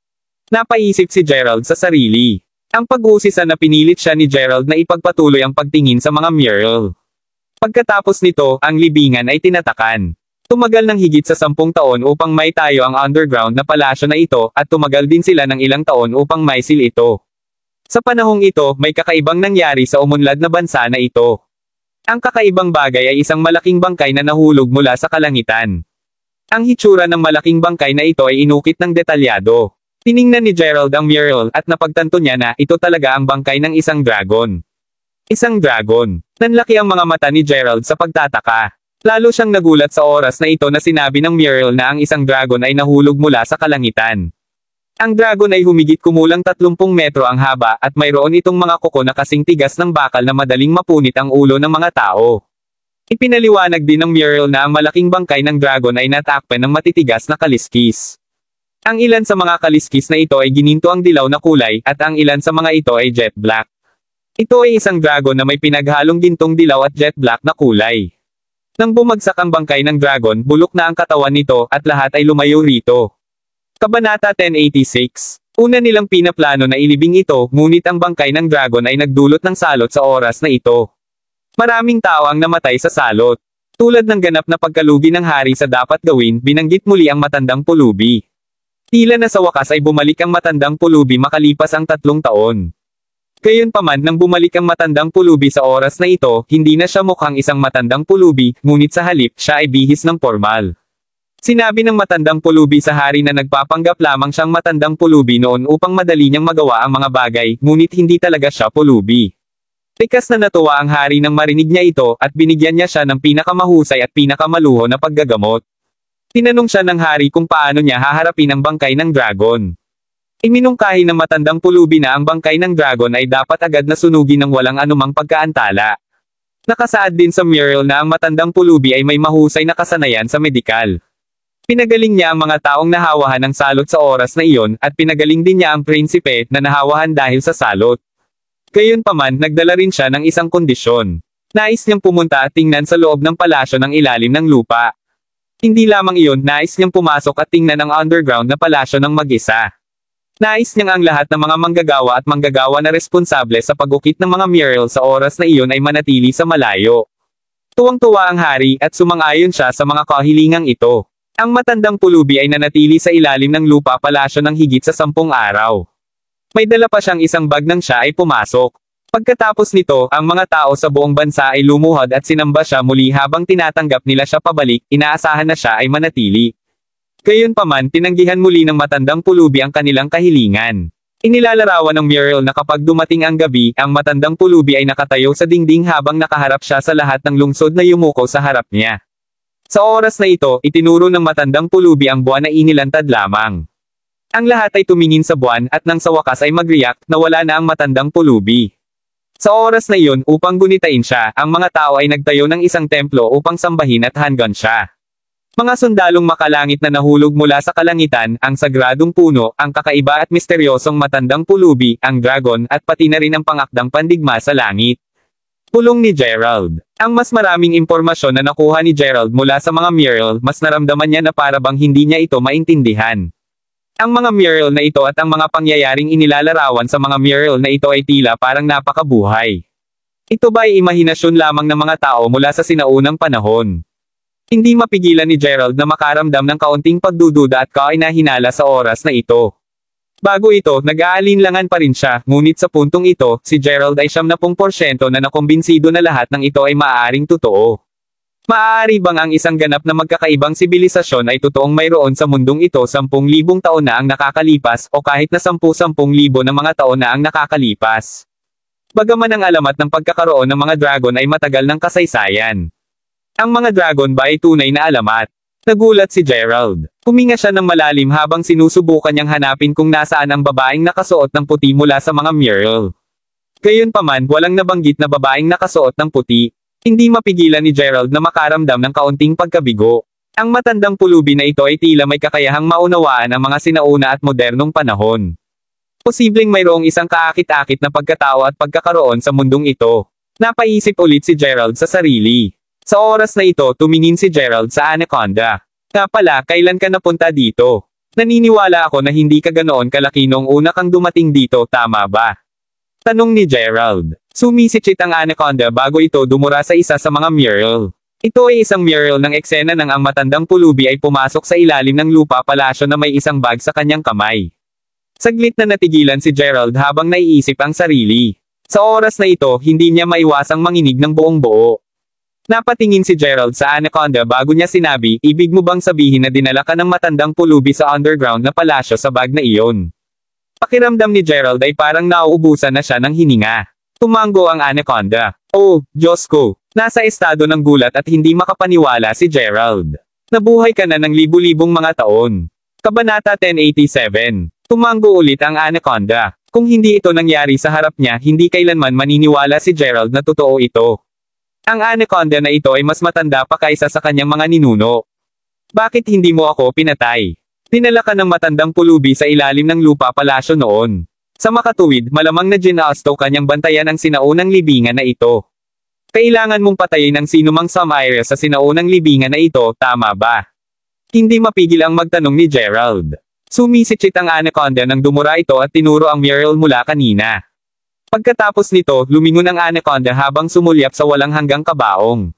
Napaisip si Gerald sa sarili. Ang pag-uusisa na pinilit siya ni Gerald na ipagpatuloy ang pagtingin sa mga mural. Pagkatapos nito, ang libingan ay tinatakan. Tumagal ng higit sa 10 taon upang may tayo ang underground na palasyo na ito at tumagal din sila ng ilang taon upang maisil ito. Sa panahong ito, may kakaibang nangyari sa umunlad na bansa na ito. Ang kakaibang bagay ay isang malaking bangkay na nahulog mula sa kalangitan. Ang hitsura ng malaking bangkay na ito ay inukit ng detalyado. Tiningnan ni Gerald ang mural at napagtanto niya na ito talaga ang bangkay ng isang dragon. Isang dragon. Nanlaki ang mga mata ni Gerald sa pagtataka. Lalo siyang nagulat sa oras na ito na sinabi ng mural na ang isang dragon ay nahulog mula sa kalangitan. Ang dragon ay humigit kumulang 30 metro ang haba at mayroon itong mga kuko na kasing tigas ng bakal na madaling mapunit ang ulo ng mga tao. Ipinaliwanag din ng mural na ang malaking bangkay ng dragon ay natakpan ng matitigas na kaliskis. Ang ilan sa mga kaliskis na ito ay gininto ang dilaw na kulay at ang ilan sa mga ito ay jet black. Ito ay isang dragon na may pinaghalong gintong dilaw at jet black na kulay. Nang bumagsak ang bangkay ng dragon, bulok na ang katawan nito at lahat ay lumayo rito. Kabanata 1086. Una nilang pinaplano na ilibing ito, ngunit ang bangkay ng dragon ay nagdulot ng salot sa oras na ito. Maraming tao ang namatay sa salot. Tulad ng ganap na pagkalugi ng hari sa dapat gawin, binanggit muli ang matandang pulubi. Tila na sa wakas ay bumalik ang matandang pulubi makalipas ang 3 taon. Gayunpaman nang bumalik ang matandang pulubi sa oras na ito, hindi na siya mukhang isang matandang pulubi, ngunit sa halip, siya ay bihis ng formal. Sinabi ng matandang pulubi sa hari na nagpapanggap lamang siyang matandang pulubi noon upang madali niyang magawa ang mga bagay, ngunit hindi talaga siya pulubi. Tikas na natuwa ang hari nang marinig niya ito, at binigyan niya siya ng pinakamahusay at pinakamaluho na paggagamot. Tinanong siya ng hari kung paano niya haharapin ang bangkay ng dragon. Iminungkahi ng matandang pulubi na ang bangkay ng dragon ay dapat agad na sunugin ng walang anumang pagkaantala. Nakasaad din sa mural na ang matandang pulubi ay may mahusay na kasanayan sa medikal. Pinagaling niya ang mga taong nahawahan ng salot sa oras na iyon, at pinagaling din niya ang prinsipe na nahawahan dahil sa salot. Gayunpaman, nagdala rin siya ng isang kondisyon. Nais niyang pumunta at tingnan sa loob ng palasyo ng ilalim ng lupa. Hindi lamang iyon, nais niyang pumasok at tingnan ang underground na palasyo ng mag-isa. Nais niyang ang lahat ng mga manggagawa na responsable sa pag-ukit ng mga mural sa oras na iyon ay manatili sa malayo. Tuwang-tuwa ang hari at sumang-ayon siya sa mga kahilingang ito. Ang matandang pulubi ay nanatili sa ilalim ng lupa palasyo ng higit sa 10 araw. May dala pa siyang isang bag nang siya ay pumasok. Pagkatapos nito, ang mga tao sa buong bansa ay lumuhod at sinamba siya muli habang tinatanggap nila siya pabalik, inaasahan na siya ay manatili. Gayunpaman, tinanggihan muli ng matandang pulubi ang kanilang kahilingan. Inilalarawan ng mural na kapag dumating ang gabi, ang matandang pulubi ay nakatayo sa dingding habang nakaharap siya sa lahat ng lungsod na yumuko sa harap niya. Sa oras na ito, itinuro ng matandang pulubi ang buwan na inilantad lamang. Ang lahat ay tumingin sa buwan at nang sa wakas ay mag-react na wala na ang matandang pulubi. Sa oras na iyon, upang gunitain siya, ang mga tao ay nagtayo ng isang templo upang sambahin at handgan siya. Mga sundalong makalangit na nahulog mula sa kalangitan, ang sagradong puno, ang kakaiba at misteryosong matandang pulubi, ang dragon, at pati na rin ang pangakdang pandigma sa langit. Pulong ni Gerald. Ang mas maraming impormasyon na nakuha ni Gerald mula sa mga mural, mas naramdaman niya na para bang hindi niya ito maintindihan. Ang mga mural na ito at ang mga pangyayaring inilalarawan sa mga mural na ito ay tila parang napakabuhay. Ito ba ay imahinasyon lamang ng mga tao mula sa sinaunang panahon? Hindi mapigilan ni Gerald na makaramdam ng kaunting pagdududa at kainahinala sa oras na ito. Bago ito, nag-aalinlangan pa rin siya, ngunit sa puntong ito, si Gerald ay 70% na nakumbinsido na lahat ng ito ay maaaring totoo. Maaari bang ang isang ganap na magkakaibang sibilisasyon ay totoong mayroon sa mundong ito 10,000 taon na ang nakakalipas o kahit na 10,000 na mga taon na ang nakakalipas? Bagaman ang alamat ng pagkakaroon ng mga dragon ay matagal ng kasaysayan. Ang mga dragon ba ay tunay na alamat? Nagulat si Gerald. Huminga siya ng malalim habang sinusubukan niyang hanapin kung nasaan ang babaeng nakasuot ng puti mula sa mga mural. Gayunpaman, walang nabanggit na babaeng nakasuot ng puti. Hindi mapigilan ni Gerald na makaramdam ng kaunting pagkabigo. Ang matandang pulubi na ito ay tila may kakayahang maunawaan ang mga sinauna at modernong panahon. Posibleng mayroong isang kaakit-akit na pagkatao at pagkakaroon sa mundong ito. Napaisip ulit si Gerald sa sarili. Sa oras na ito, tumingin si Gerald sa anaconda. Nga pala, kailan ka napunta dito? Naniniwala ako na hindi ka ganoon kalaki noong una kang dumating dito, tama ba? Tanong ni Gerald. Sumisikip ang anaconda bago ito dumura sa isa sa mga mural. Ito ay isang mural ng eksena ng ang matandang pulubi ay pumasok sa ilalim ng lupa palasyo na may isang bag sa kanyang kamay. Saglit na natigilan si Gerald habang naiisip ang sarili. Sa oras na ito, hindi niya maiwasang manginig ng buong buo. Napatingin si Gerald sa anaconda bago niya sinabi, ibig mo bang sabihin na dinala ka ng matandang pulubi sa underground na palasyo sa bag na iyon? Pakiramdam ni Gerald ay parang nauubusan na siya ng hininga. Tumango ang anaconda. Oh, Diyos ko! Nasa estado ng gulat at hindi makapaniwala si Gerald. Nabuhay ka na ng libu-libong mga taon. Kabanata 1087. Tumango ulit ang anaconda. Kung hindi ito nangyari sa harap niya, hindi kailanman maniniwala si Gerald na totoo ito. Ang anaconda na ito ay mas matanda pa kaysa sa kanyang mga ninuno. Bakit hindi mo ako pinatay? Dinala ka ng matandang pulubi sa ilalim ng lupa palasyo noon. Sa makatuwid, malamang na ginaasto kanyang bantayan ang sinaunang libingan na ito. Kailangan mong patayin ang sinumang Samaire sa sinaunang libingan na ito, tama ba? Hindi mapigil ang magtanong ni Gerald. Sumisikip ang anaconda nang dumura ito at tinuro ang mural mula kanina. Pagkatapos nito, lumingon ang anaconda habang sumulyap sa walang hanggang kabaong.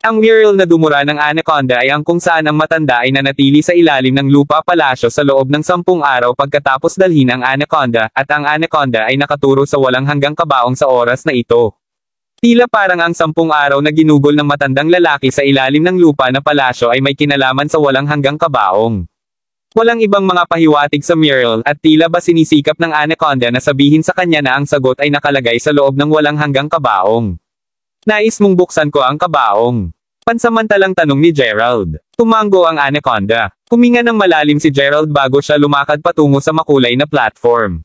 Ang mural na dumura ng Anaconda ay ang kung saan ang matanda ay nanatili sa ilalim ng lupa palasyo sa loob ng 10 araw pagkatapos dalhin ang Anaconda, at ang Anaconda ay nakaturo sa walang hanggang kabaong sa oras na ito. Tila parang ang 10 araw na ginugol ng matandang lalaki sa ilalim ng lupa na palasyo ay may kinalaman sa walang hanggang kabaong. Walang ibang mga pahiwatig sa mural at tila ba sinisikap ng Anaconda na sabihin sa kanya na ang sagot ay nakalagay sa loob ng walang hanggang kabaong. Nais mong buksan ko ang kabaong. Pansamantalang tanong ni Gerald. Tumango ang Anaconda. Huminga ng malalim si Gerald bago siya lumakad patungo sa makulay na platform.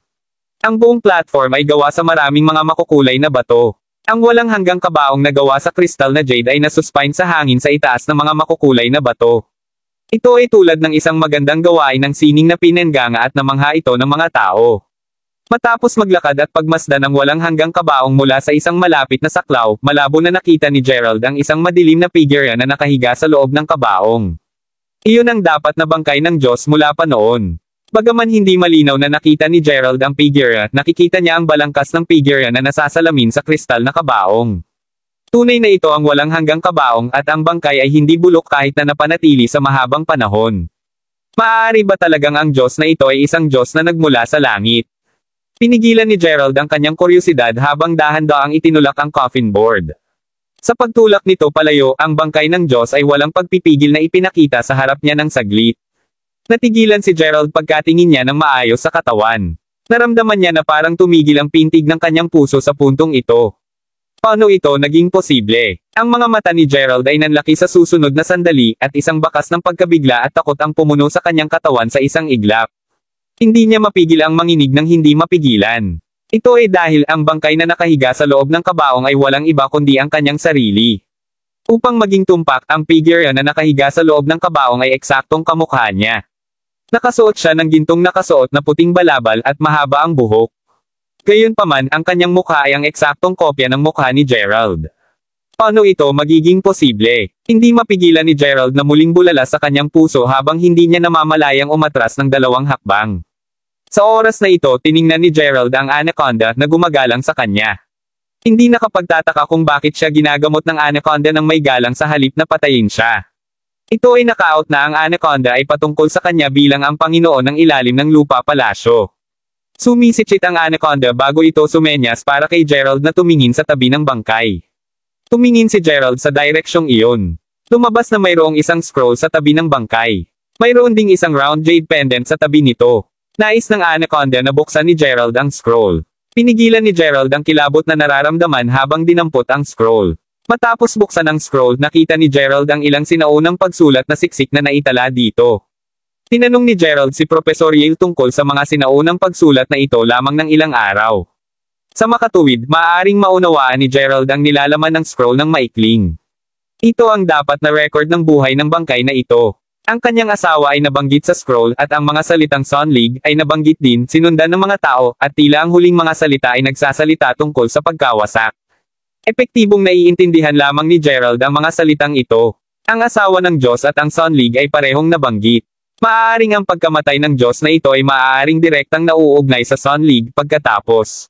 Ang buong platform ay gawa sa maraming mga makukulay na bato. Ang walang hanggang kabaong na gawa sa kristal na jade ay nasuspine sa hangin sa itaas ng mga makukulay na bato. Ito ay tulad ng isang magandang gawain ng sining na pinengganga at namangha ito ng mga tao. Matapos maglakad at pagmasdan ng walang hanggang kabaong mula sa isang malapit na saklaw, malabo na nakita ni Gerald ang isang madilim na figure na nakahiga sa loob ng kabaong. Iyon ang dapat na bangkay ng Diyos mula pa noon. Bagaman hindi malinaw na nakita ni Gerald ang figure, nakikita niya ang balangkas ng figure na nasasalamin sa kristal na kabaong. Tunay na ito ang walang hanggang kabaong at ang bangkay ay hindi bulok kahit na napanatili sa mahabang panahon. Maaari ba talagang ang Diyos na ito ay isang Diyos na nagmula sa langit? Pinigilan ni Gerald ang kanyang kuryosidad habang dahan-daang itinulak ang coffin board. Sa pagtulak nito palayo, ang bangkay ng Diyos ay walang pagpipigil na ipinakita sa harap niya ng saglit. Natigilan si Gerald pagkatingin niya ng maayos sa katawan. Naramdaman niya na parang tumigil ang pintig ng kanyang puso sa puntong ito. Paano ito naging posible? Ang mga mata ni Gerald ay nanlaki sa susunod na sandali, at isang bakas ng pagkabigla at takot ang pumuno sa kanyang katawan sa isang iglap. Hindi niya mapigil ang manginig ng hindi mapigilan. Ito ay dahil ang bangkay na nakahiga sa loob ng kabaong ay walang iba kundi ang kanyang sarili. Upang maging tumpak, ang figure na nakahiga sa loob ng kabaong ay eksaktong kamukha niya. Nakasuot siya ng gintong nakasuot na puting balabal at mahaba ang buhok. Gayunpaman, ang kanyang mukha ay ang eksaktong kopya ng mukha ni Gerald. Paano ito magiging posible? Hindi mapigilan ni Gerald na muling bulala sa kanyang puso habang hindi niya namamalayang umatras ng 2 hakbang. Sa oras na ito, tiningnan ni Gerald ang Anaconda na gumagalang sa kanya. Hindi nakapagtataka kung bakit siya ginagamot ng Anaconda ng may galang sa halip na patayin siya. Ito ay naka-out na ang Anaconda ay patungkol sa kanya bilang ang Panginoon ng ilalim ng lupa palasyo. Sumisikip ang Anaconda bago ito sumenyas para kay Gerald na tumingin sa tabi ng bangkay. Tumingin si Gerald sa direksyong iyon. Lumabas na mayroong isang scroll sa tabi ng bangkay. Mayroon ding isang round jade pendant sa tabi nito. Nais ng Anaconda na buksan ni Gerald ang scroll. Pinigilan ni Gerald ang kilabot na nararamdaman habang dinampot ang scroll. Matapos buksan ang scroll, nakita ni Gerald ang ilang sinaunang pagsulat na siksik na naitala dito. Tinanong ni Gerald si Professor Yale tungkol sa mga sinaunang pagsulat na ito lamang ng ilang araw. Sa makatuwid, maaaring maunawaan ni Gerald ang nilalaman ng scroll ng maikling. Ito ang dapat na record ng buhay ng bangkay na ito. Ang kanyang asawa ay nabanggit sa scroll at ang mga salitang Sun League ay nabanggit din, sinundan ng mga tao, at tila ang huling mga salita ay nagsasalita tungkol sa pagkawasak. Epektibong naiintindihan lamang ni Gerald ang mga salitang ito. Ang asawa ng Diyos at ang Sun League ay parehong nabanggit. Maaaring ang pagkamatay ng Diyos na ito ay maaaring direktang nauugnay sa Sun League pagkatapos.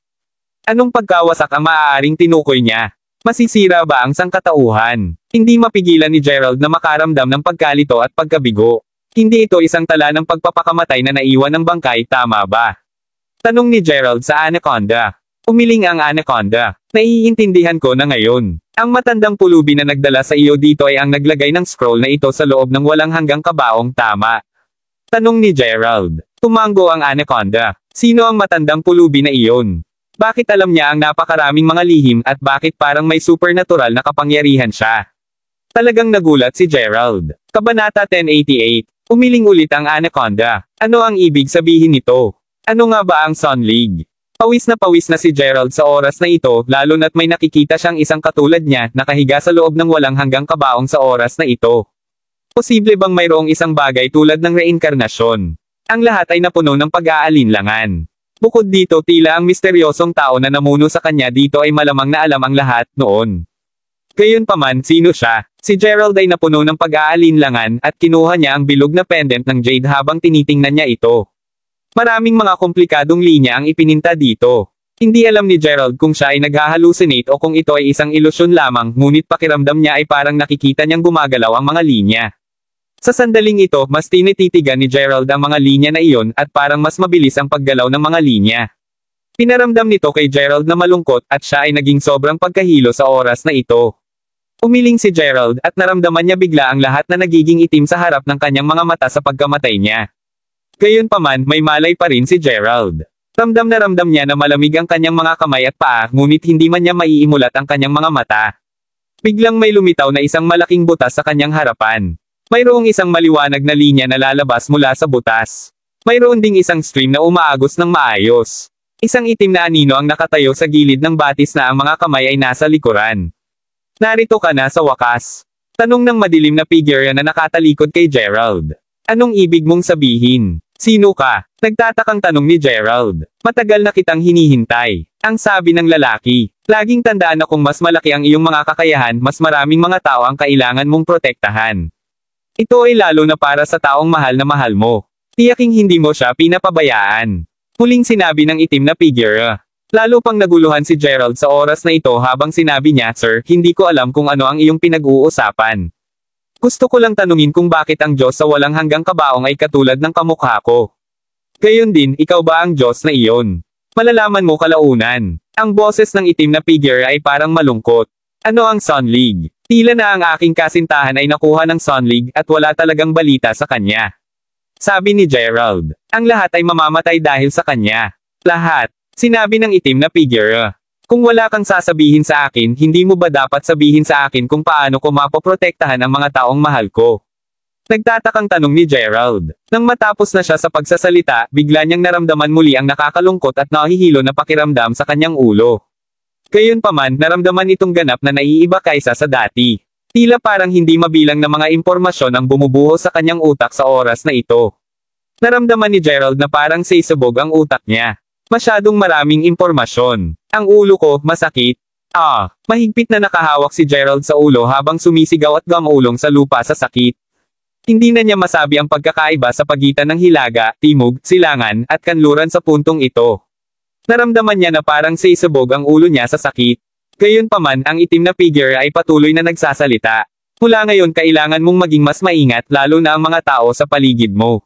Anong pagkawasak ang maaaring tinukoy niya? Masisira ba ang sangkatauhan? Hindi mapigilan ni Gerald na makaramdam ng pagkalito at pagkabigo. Hindi ito isang tala ng pagpapakamatay na naiwan ng bangkay, tama ba? Tanong ni Gerald sa Anaconda. Umiling ang Anaconda. Naiintindihan ko na ngayon. Ang matandang pulubi na nagdala sa iyo dito ay ang naglagay ng scroll na ito sa loob ng walang hanggang kabaong, tama? Tanong ni Gerald. Tumango ang Anaconda. Sino ang matandang pulubi na iyon? Bakit alam niya ang napakaraming mga lihim at bakit parang may supernatural na kapangyarihan siya? Talagang nagulat si Gerald. Kabanata 1088. Umiling ulit ang Anaconda. Ano ang ibig sabihin nito? Ano nga ba ang Sun League? Pawis na si Gerald sa oras na ito, lalo na't may nakikita siyang isang katulad niya, nakahiga sa loob ng walang hanggang kabaong sa oras na ito. Posible bang mayroong isang bagay tulad ng reinkarnasyon? Ang lahat ay napuno ng pag-aalinlangan. Bukod dito, tila ang misteryosong tao na namuno sa kanya dito ay malamang na alam ang lahat noon. Gayunpaman, sino siya? Si Gerald ay napuno ng pag-aalinlangan at kinuha niya ang bilog na pendant ng jade habang tinitingnan niya ito. Maraming mga komplikadong linya ang ipininta dito. Hindi alam ni Gerald kung siya ay naghahalucinate o kung ito ay isang ilusyon lamang, ngunit pakiramdam niya ay parang nakikita niyang gumagalaw ang mga linya. Sa sandaling ito, mas tinititigan ni Gerald ang mga linya na iyon at parang mas mabilis ang paggalaw ng mga linya. Pinaramdam nito kay Gerald na malungkot at siya ay naging sobrang pagkahilo sa oras na ito. Umiling si Gerald at naramdaman niya bigla ang lahat na nagiging itim sa harap ng kanyang mga mata sa pagkamatay niya. Gayunpaman, may malay pa rin si Gerald. Ramdam niya na malamig ang kanyang mga kamay at paa, ngunit hindi man niya maiimulat ang kanyang mga mata. Biglang may lumitaw na isang malaking butas sa kanyang harapan. Mayroong isang maliwanag na linya na lalabas mula sa butas. Mayroon ding isang stream na umaagos ng maayos. Isang itim na anino ang nakatayo sa gilid ng batis na ang mga kamay ay nasa likuran. Narito ka na sa wakas. Tanong ng madilim na figure na nakatalikod kay Gerald. Anong ibig mong sabihin? Sino ka? Nagtatakang tanong ni Gerald. Matagal na kitang hinihintay. Ang sabi ng lalaki. Laging tandaan na kung mas malaki ang iyong mga kakayahan, mas maraming mga tao ang kailangan mong protektahan. Ito ay lalo na para sa taong mahal na mahal mo. Tiyaking hindi mo siya pinapabayaan. Muling sinabi ng itim na figure. Lalo pang naguluhan si Gerald sa oras na ito habang sinabi niya, Sir, hindi ko alam kung ano ang iyong pinag-uusapan. Gusto ko lang tanungin kung bakit ang Diyos sa walang hanggang kabaong ay katulad ng kamukha ko. Gayon din, ikaw ba ang Diyos na iyon? Malalaman mo kalaunan. Ang boses ng itim na figure ay parang malungkot. Ano ang Sun League? Tila na ang aking kasintahan ay nakuha ng Sun League at wala talagang balita sa kanya. Sabi ni Gerald. Ang lahat ay mamamatay dahil sa kanya. Lahat. Sinabi ng itim na figure. Kung wala kang sasabihin sa akin, hindi mo ba dapat sabihin sa akin kung paano ko mapoprotektahan ang mga taong mahal ko? Nagtatakang tanong ni Gerald. Nang matapos na siya sa pagsasalita, bigla niyang naramdaman muli ang nakakalungkot at nahihilo na pakiramdam sa kanyang ulo. Gayunpaman, naramdaman itong ganap na naiiba kaysa sa dati. Tila parang hindi mabilang na mga impormasyon ang bumubuho sa kanyang utak sa oras na ito. Naramdaman ni Gerald na parang sisabog ang utak niya. Masyadong maraming impormasyon. Ang ulo ko, masakit. Mahigpit na nakahawak si Gerald sa ulo habang sumisigaw at gumulong sa lupa sa sakit. Hindi na niya masabi ang pagkakaiba sa pagitan ng hilaga, timog, silangan, at kanluran sa puntong ito. Naramdaman niya na parang sisabog ang ulo niya sa sakit. Gayunpaman, ang itim na figure ay patuloy na nagsasalita. Mula ngayon kailangan mong maging mas maingat lalo na ang mga tao sa paligid mo.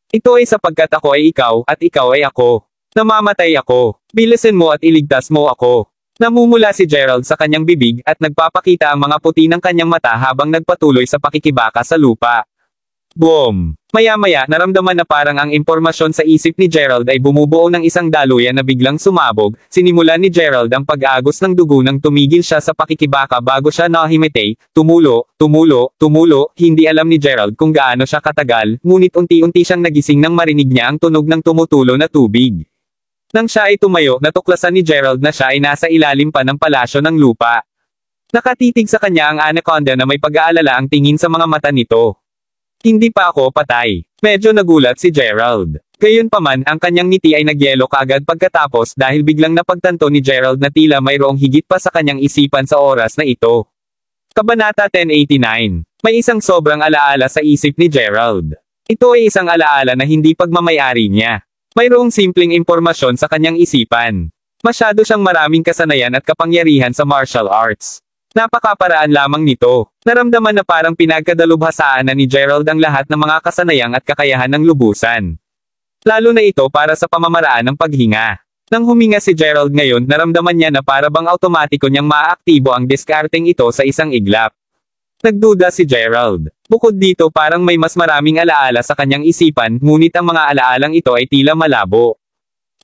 Ito ay sapagkat ako ay ikaw, at ikaw ay ako. Namamatay ako. Bilisin mo at iligtas mo ako. Namumula si Gerald sa kanyang bibig at nagpapakita ang mga puti ng kanyang mata habang nagpatuloy sa pakikibaka sa lupa. Boom! Maya-maya, naramdaman na parang ang impormasyon sa isip ni Gerald ay bumubuo ng isang daluyan na biglang sumabog. Sinimulan ni Gerald ang pag-agos ng dugo nang tumigil siya sa pakikibaka bago siya nahimatay. Tumulo. Hindi alam ni Gerald kung gaano siya katagal, ngunit unti-unti siyang nagising nang marinig niya ang tunog ng tumutulo na tubig. Nang siya ay tumayo, natuklasan ni Gerald na siya ay nasa ilalim pa ng palasyo ng lupa. Nakatitig sa kanya ang anaconda na may pag-aalala ang tingin sa mga mata nito. Hindi pa ako patay. Medyo nagulat si Gerald. Gayunpaman, ang kanyang ngiti ay nagyelo kaagad pagkatapos dahil biglang napagtanto ni Gerald na tila mayroong higit pa sa kanyang isipan sa oras na ito. Kabanata 1089. May isang sobrang alaala sa isip ni Gerald. Ito ay isang alaala na hindi pagmamayari niya. Mayroong simpleng impormasyon sa kanyang isipan. Masyado siyang maraming kasanayan at kapangyarihan sa martial arts. Napakaparaan lamang nito. Naramdaman na parang pinagkadalubhasaan na ni Gerald ang lahat ng mga kasanayang at kakayahan ng lubusan. Lalo na ito para sa pamamaraan ng paghinga. Nang huminga si Gerald ngayon, naramdaman niya na para bang automatiko niyang maaaktibo ang diskarteng ito sa isang iglap. Nagduda si Gerald. Bukod dito parang may mas maraming alaala sa kanyang isipan, ngunit ang mga alaalang ito ay tila malabo.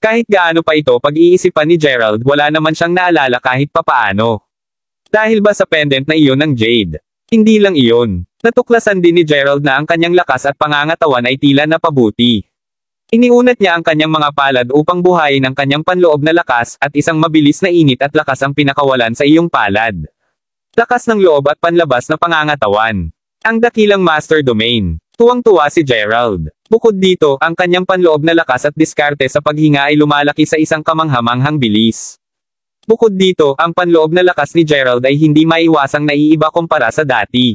Kahit gaano pa ito pag-iisipan ni Gerald, wala naman siyang naalala kahit papaano. Dahil ba sa pendant na iyon ng Jade? Hindi lang iyon. Natuklasan din ni Gerald na ang kanyang lakas at pangangatawan ay tila napabuti. Iniunat niya ang kanyang mga palad upang buhayin ang kanyang panloob na lakas, at isang mabilis na init at lakas ang pinakawalan sa iyong palad. Lakas ng loob at panlabas na pangangatawan. Ang dakilang master domain. Tuwang-tuwa si Gerald. Bukod dito, ang kanyang panloob na lakas at diskarte sa paghinga ay lumalaki sa isang kamanghamanghang bilis. Bukod dito, ang panloob na lakas ni Gerald ay hindi maiwasang naiiba kumpara sa dati.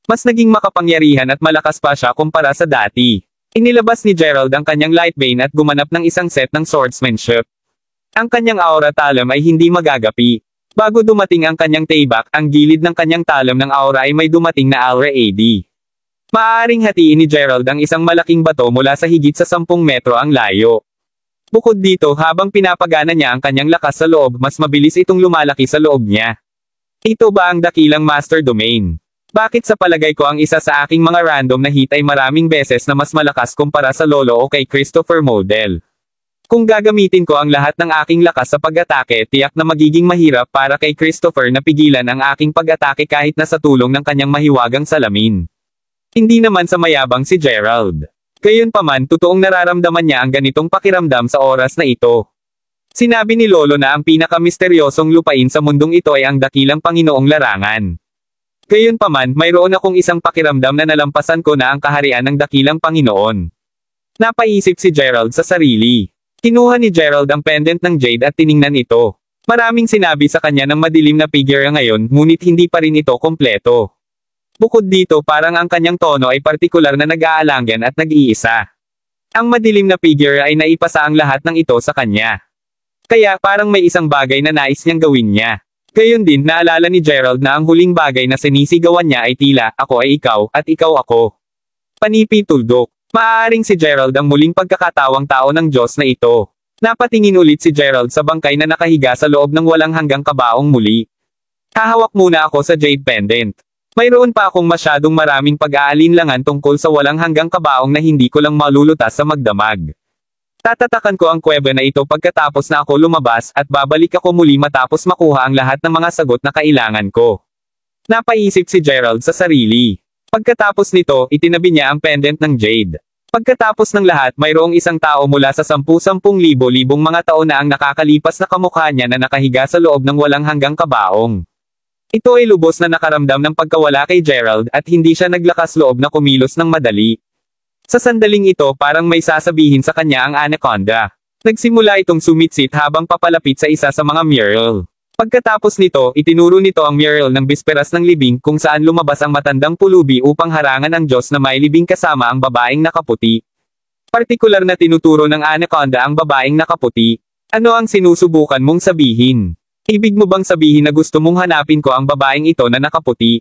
Mas naging makapangyarihan at malakas pa siya kumpara sa dati. Inilabas ni Gerald ang kanyang light bane at gumanap ng isang set ng swordsmanship. Ang kanyang aura talum ay hindi magagapi. Bago dumating ang kanyang taybak, ang gilid ng kanyang talum ng aura ay may dumating na aura AD. Maaaring hatiin ni Gerald ang isang malaking bato mula sa higit sa 10 metro ang layo. Bukod dito, habang pinapagana niya ang kanyang lakas sa loob, mas mabilis itong lumalaki sa loob niya. Ito ba ang dakilang master domain? Bakit sa palagay ko ang isa sa aking mga random na hit ay maraming beses na mas malakas kumpara sa lolo o kay Christopher Model? Kung gagamitin ko ang lahat ng aking lakas sa pag-atake, tiyak na magiging mahirap para kay Christopher na pigilan ang aking pag-atake kahit na sa tulong ng kanyang mahiwagang salamin. Hindi naman sa mayabang si Gerald. Gayunpaman, totoong nararamdaman niya ang ganitong pakiramdam sa oras na ito. Sinabi ni Lolo na ang pinakamisteryosong lupain sa mundong ito ay ang dakilang Panginoong Larangan. Gayunpaman, mayroon akong isang pakiramdam na nalampasan ko na ang kaharian ng dakilang Panginoon. Napaisip si Gerald sa sarili. Kinuha ni Gerald ang pendant ng jade at tiningnan ito. Maraming sinabi sa kanya ng madilim na figure ngayon, ngunit hindi pa rin ito kompleto. Bukod dito, parang ang kanyang tono ay partikular na nag-aalangan at nag-iisa. Ang madilim na figure ay naipasa ang lahat ng ito sa kanya. Kaya, parang may isang bagay na nais niyang gawin niya. Gayon din, naalala ni Gerald na ang huling bagay na sinisigawan niya ay tila, ako ay ikaw, at ikaw ako. Panipi tuldok. Maaaring si Gerald ang muling pagkakatawang tao ng Diyos na ito. Napatingin ulit si Gerald sa bangkay na nakahiga sa loob ng walang hanggang kabaong muli. Hahawak muna ako sa jade pendant. Mayroon pa akong masyadong maraming pag-aalinlangan tungkol sa walang hanggang kabaong na hindi ko lang malulutas sa magdamag. Tatatakan ko ang kuweba na ito pagkatapos na ako lumabas at babalik ako muli matapos makuha ang lahat ng mga sagot na kailangan ko. Napaisip si Gerald sa sarili. Pagkatapos nito, itinabi niya ang pendant ng jade. Pagkatapos ng lahat, mayroong isang tao mula sa 10,000 libong mga taon na ang nakakalipas na kamukha niya na nakahiga sa loob ng walang hanggang kabaong. Ito ay lubos na nakaramdam ng pagkawala kay Gerald at hindi siya naglakas loob na kumilos ng madali. Sa sandaling ito, parang may sasabihin sa kanya ang anaconda. Nagsimula itong sumitsit habang papalapit sa isa sa mga mural. Pagkatapos nito, itinuro nito ang mural ng bisperas ng libing kung saan lumabas ang matandang pulubi upang harangan ang Diyos na may libing kasama ang babaeng nakaputi. Partikular na tinuturo ng anaconda ang babaeng nakaputi. Ano ang sinusubukan mong sabihin? Ibig mo bang sabihin na gusto mong hanapin ko ang babaeng ito na nakaputi?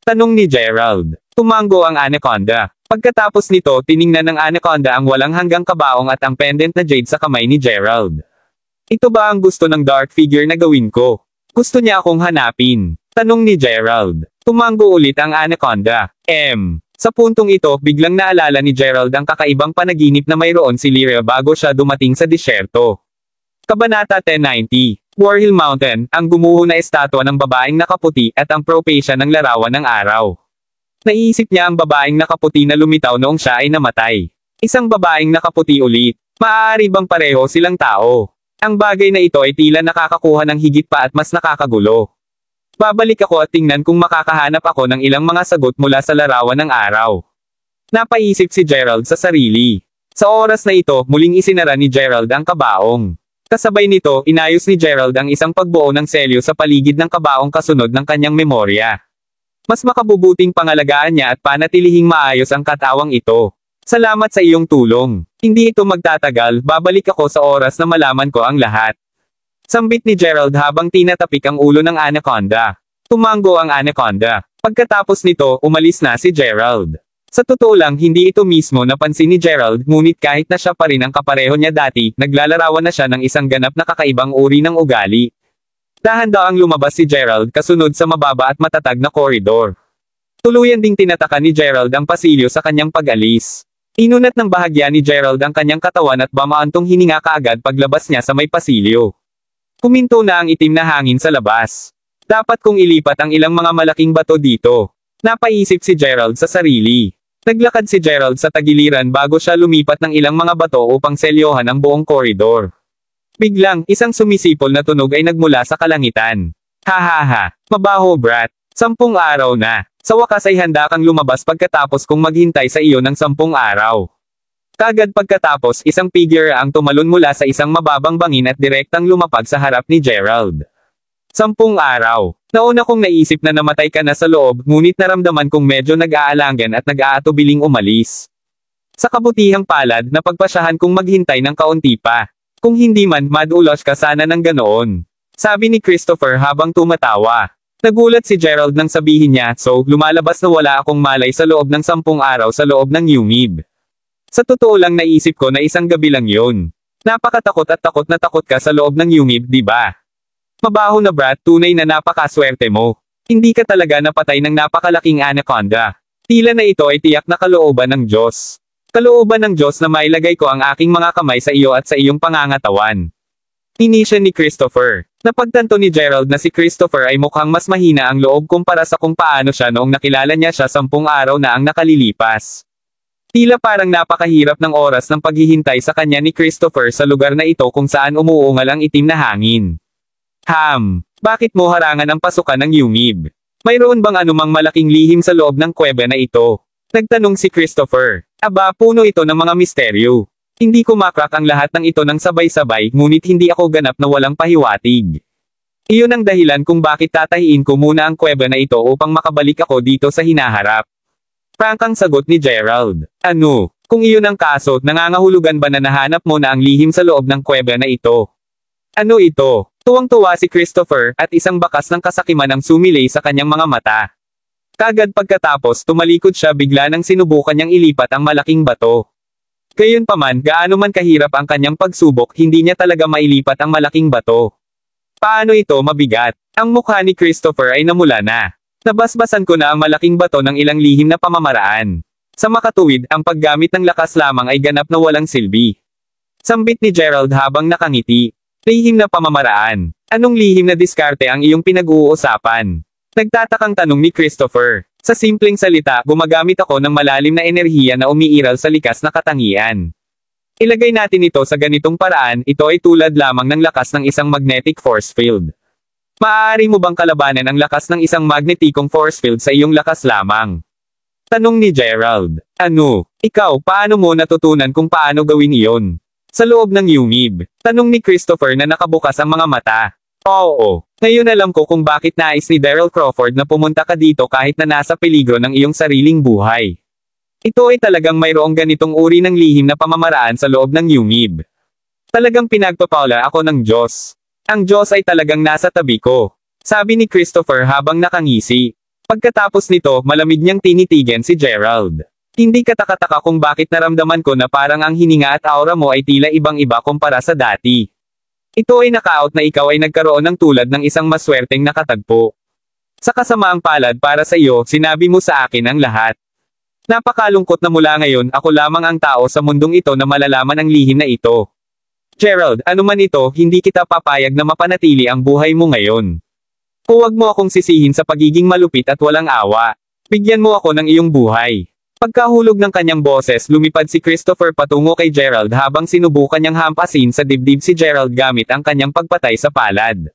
Tanong ni Gerald. Tumango ang anaconda. Pagkatapos nito, tiningnan ng anaconda ang walang hanggang kabaong at ang pendant na jade sa kamay ni Gerald. Ito ba ang gusto ng dark figure na gawin ko? Gusto niya akong hanapin? Tanong ni Gerald. Tumango ulit ang anaconda. Sa puntong ito, biglang naalala ni Gerald ang kakaibang panaginip na mayroon si Lyra bago siya dumating sa disyerto. Kabanata 1090. Warhill Mountain, ang gumuho na estatwa ng babaeng nakaputi at ang propesya ng larawan ng araw. Naisip niya ang babaeng nakaputi na lumitaw noong siya ay namatay. Isang babaeng nakaputi ulit. Maaari bang pareho silang tao? Ang bagay na ito ay tila nakakakuha ng higit pa at mas nakakagulo. Babalik ako at tingnan kung makakahanap ako ng ilang mga sagot mula sa larawan ng araw. Napaisip si Gerald sa sarili. Sa oras na ito, muling isinara ni Gerald ang kabaong. Kasabay nito, inayos ni Gerald ang isang pagbuo ng selyo sa paligid ng kabaong kasunod ng kanyang memorya. Mas makabubuting pangalagaan niya at panatilihing maayos ang katawang ito. Salamat sa iyong tulong. Hindi ito magtatagal, babalik ako sa oras na malaman ko ang lahat. Sambit ni Gerald habang tinatapik ang ulo ng anaconda. Tumango ang anaconda. Pagkatapos nito, umalis na si Gerald. Sa totoo lang, hindi ito mismo napansin ni Gerald, ngunit kahit na siya pa rin ang kapareho niya dati, naglalarawan na siya ng isang ganap na kakaibang uri ng ugali. Dahan-daang lumabas si Gerald kasunod sa mababa at matatag na koridor. Tuluyan ding tinataka ni Gerald ang pasilyo sa kanyang pag-alis. Inunat ng bahagya ni Gerald ang kanyang katawan at bamaantong hininga kaagad paglabas niya sa may pasilyo. Kuminto na ang itim na hangin sa labas. Dapat kong ilipat ang ilang mga malaking bato dito. Napaisip si Gerald sa sarili. Naglakad si Gerald sa tagiliran bago siya lumipat ng ilang mga bato upang selyohan ang buong koridor. Biglang, isang sumisipol na tunog ay nagmula sa kalangitan. Hahaha, mabaho brat. 10 araw na. Sa wakas ay handa kang lumabas pagkatapos kong maghintay sa iyo ng 10 araw. Kagad pagkatapos, isang figure ang tumalon mula sa isang mababang bangin at direktang lumapag sa harap ni Gerald. 10 araw. Nauna kong naisip na namatay ka na sa loob, ngunit naramdaman kong medyo nag-aalangan at nag-aatubiling umalis. Sa kabutihang palad, napagpasyahan kong maghintay ng kaunti pa. Kung hindi man, madulas ka sana ng ganoon. Sabi ni Christopher habang tumatawa. Nagulat si Gerald nang sabihin niya, so, lumalabas na wala akong malay sa loob ng 10 araw sa loob ng UMIB. Sa totoo lang naisip ko na isang gabi lang yun. Napakatakot at takot na takot ka sa loob ng UMIB, di ba? Mabaho na brat, tunay na napakaswerte mo. Hindi ka talaga napatay ng napakalaking anaconda. Tila na ito ay tiyak na kalooban ng Diyos. Kalooban ng Diyos na mailagay ko ang aking mga kamay sa iyo at sa iyong pangangatawan. Inisya ni Christopher. Napagtanto ni Gerald na si Christopher ay mukhang mas mahina ang loob kumpara sa kung paano siya noong nakilala niya siya 10 araw na ang nakalilipas. Tila parang napakahirap ng oras ng paghihintay sa kanya ni Christopher sa lugar na ito kung saan umuungal ang itim na hangin. Bakit mo harangan ang pasukan ng UMIB? Mayroon bang anumang malaking lihim sa loob ng kuweba na ito? Nagtanong si Christopher. Aba, puno ito ng mga misteryo. Hindi ko makrak ang lahat ng ito ng sabay-sabay, ngunit hindi ako ganap na walang pahiwatig. Iyon ang dahilan kung bakit tatahiin ko muna ang kuweba na ito upang makabalik ako dito sa hinaharap. Prangkang sagot ni Gerald. Ano? Kung iyon ang kaso, nangangahulugan ba na nahanap mo na ang lihim sa loob ng kuweba na ito? Ano ito? Tuwang-tuwa si Christopher, at isang bakas ng kasakiman ang sumilay sa kanyang mga mata. Kagad pagkatapos tumalikod siya bigla nang sinubukan niyang ilipat ang malaking bato. Gayunpaman, gaano man kahirap ang kanyang pagsubok, hindi niya talaga mailipat ang malaking bato. Paano ito mabigat? Ang mukha ni Christopher ay namula na. Nabasbasan ko na ang malaking bato ng ilang lihim na pamamaraan. Sa makatuwid, ang paggamit ng lakas lamang ay ganap na walang silbi. Sambit ni Gerald habang nakangiti. Lihim na pamamaraan. Anong lihim na diskarte ang iyong pinag-uusapan? Nagtatakang tanong ni Christopher. Sa simpleng salita, gumagamit ako ng malalim na enerhiya na umiiral sa likas na katangian. Ilagay natin ito sa ganitong paraan, ito ay tulad lamang ng lakas ng isang magnetic force field. Maaari mo bang kalabanan ang lakas ng isang magnetikong force field sa iyong lakas lamang? Tanong ni Gerald. Ano? Ikaw, paano mo natutunan kung paano gawin iyon? Sa loob ng UMIB. Tanong ni Christopher na nakabukas ang mga mata. Oo. Ngayon alam ko kung bakit nais ni Daryl Crawford na pumunta ka dito kahit na nasa peligro ng iyong sariling buhay. Ito ay talagang mayroong ganitong uri ng lihim na pamamaraan sa loob ng UMIB. Talagang pinagpapala ako ng Diyos. Ang Diyos ay talagang nasa tabi ko. Sabi ni Christopher habang nakangisi. Pagkatapos nito, malamig niyang tinitigan si Gerald. Hindi katakataka kung bakit naramdaman ko na parang ang hininga at aura mo ay tila ibang-iba kumpara sa dati. Ito ay naka-out na ikaw ay nagkaroon ng tulad ng isang maswerteng nakatagpo. Sa kasamaang palad para sa iyo, sinabi mo sa akin ang lahat. Napakalungkot na mula ngayon ako lamang ang tao sa mundong ito na malalaman ang lihim na ito. Gerald, ano man ito, hindi kita papayag na mapanatili ang buhay mo ngayon. Huwag mo akong sisihin sa pagiging malupit at walang awa. Bigyan mo ako ng iyong buhay. Pagkahulog ng kanyang boses, lumipad si Christopher patungo kay Gerald habang sinubukan niyang hampasin sa dibdib si Gerald gamit ang kanyang pagpatay sa palad.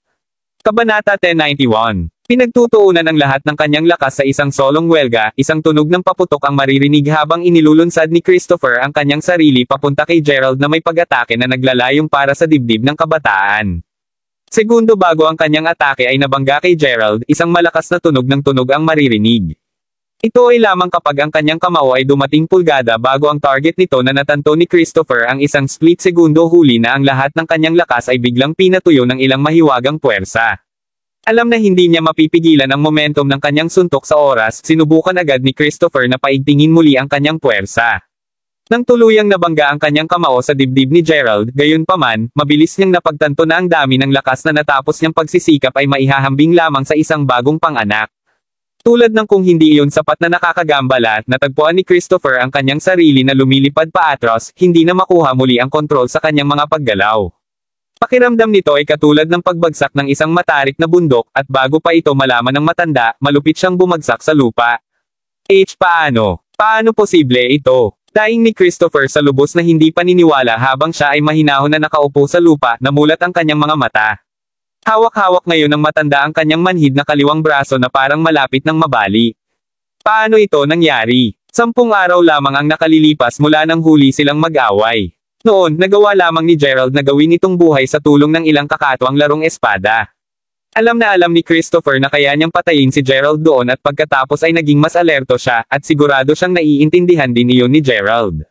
Kabanata 1091. Pinagtutuunan ang lahat ng kanyang lakas sa isang solong welga, isang tunog ng paputok ang maririnig habang inilulunsad ni Christopher ang kanyang sarili papunta kay Gerald na may pag-atake na naglalayong para sa dibdib ng kabataan. Segundo bago ang kanyang atake ay nabangga kay Gerald, isang malakas na tunog ng tunog ang maririnig. Ito ay lamang kapag ang kanyang kamao ay dumating pulgada bago ang target nito na natanto ni Christopher ang isang split segundo huli na ang lahat ng kanyang lakas ay biglang pinatuyo ng ilang mahiwagang puwersa. Alam na hindi niya mapipigilan ang momentum ng kanyang suntok sa oras, sinubukan agad ni Christopher na paigtingin muli ang kanyang puwersa. Nang tuluyang nabangga ang kanyang kamao sa dibdib ni Gerald, gayunpaman, mabilis niyang napagtanto na ang dami ng lakas na natapos niyang pagsisikap ay maihahambing lamang sa isang bagong panganak. Tulad ng kung hindi iyon sapat na nakakagambala, natagpuan ni Christopher ang kanyang sarili na lumilipad paatras, hindi na makuha muli ang kontrol sa kanyang mga paggalaw. Pakiramdam nito ay katulad ng pagbagsak ng isang matarik na bundok, at bago pa ito malaman ng matanda, malupit siyang bumagsak sa lupa. Paano? Paano posible ito? Daing ni Christopher sa lubos na hindi paniniwala habang siya ay mahinahon na nakaupo sa lupa, namulat ang kanyang mga mata. Hawak-hawak ngayon ng matanda ang kanyang manhid na kaliwang braso na parang malapit ng mabali. Paano ito nangyari? 10 araw lamang ang nakalilipas mula nang huli silang mag-away. Noon, nagawa lamang ni Gerald na gawin itong buhay sa tulong ng ilang kakatwang larong espada. Alam na alam ni Christopher na kaya niyang patayin si Gerald doon at pagkatapos ay naging mas alerto siya, at sigurado siyang naiintindihan din iyon ni Gerald.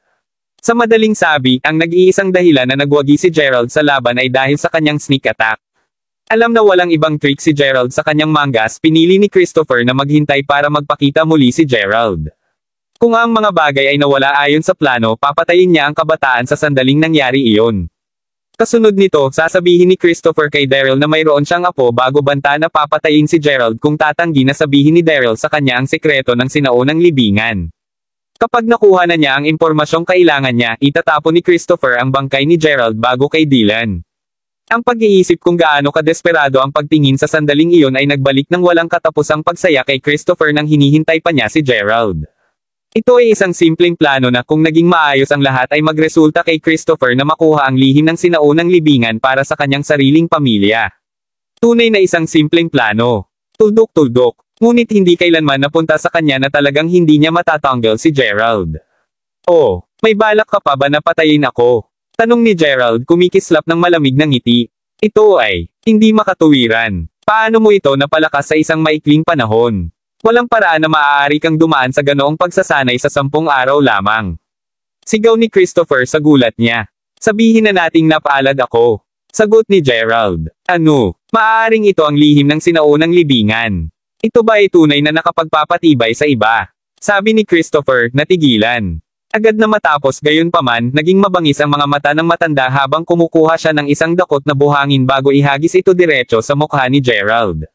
Sa madaling sabi, ang nag-iisang dahilan na nagwagi si Gerald sa laban ay dahil sa kanyang sneak attack. Alam na walang ibang trick si Gerald sa kanyang mangas, pinili ni Christopher na maghintay para magpakita muli si Gerald. Kung ang mga bagay ay nawala ayon sa plano, papatayin niya ang kabataan sa sandaling nangyari iyon. Kasunod nito, sasabihin ni Christopher kay Daryl na mayroon siyang apo bago banta na papatayin si Gerald kung tatanggi na sabihin ni Daryl sa kanya ang sekreto ng sinaunang libingan. Kapag nakuha na niya ang impormasyong kailangan niya, itatapon ni Christopher ang bangkay ni Gerald bago kay Dylan. Ang pag-iisip kung gaano kadesperado ang pagtingin sa sandaling iyon ay nagbalik ng walang katapusang pagsaya kay Christopher nang hinihintay pa niya si Gerald. Ito ay isang simpleng plano na kung naging maayos ang lahat ay magresulta kay Christopher na makuha ang lihim ng sinaunang libingan para sa kanyang sariling pamilya. Tunay na isang simpleng plano. Tuldok-tuldok. Ngunit hindi kailanman napunta sa kanya na talagang hindi niya matatanggal si Gerald. Oh, may balak ka pa ba na patayin ako? Tanong ni Gerald kumikislap ng malamig na ngiti. Ito ay hindi makatuwiran. Paano mo ito napalakas sa isang maikling panahon? Walang paraan na maaari kang dumaan sa ganoong pagsasanay sa 10 araw lamang. Sigaw ni Christopher sa gulat niya. Sabihin na nating napaalad ako. Sagot ni Gerald. Ano? Maaaring ito ang lihim ng sinaunang libingan. Ito ba ay tunay na nakapagpapatibay sa iba? Sabi ni Christopher, natigilan. Agad na matapos gayunpaman, naging mabangis ang mga mata ng matanda habang kumukuha siya ng isang dakot na buhangin bago ihagis ito diretso sa mukha ni Gerald.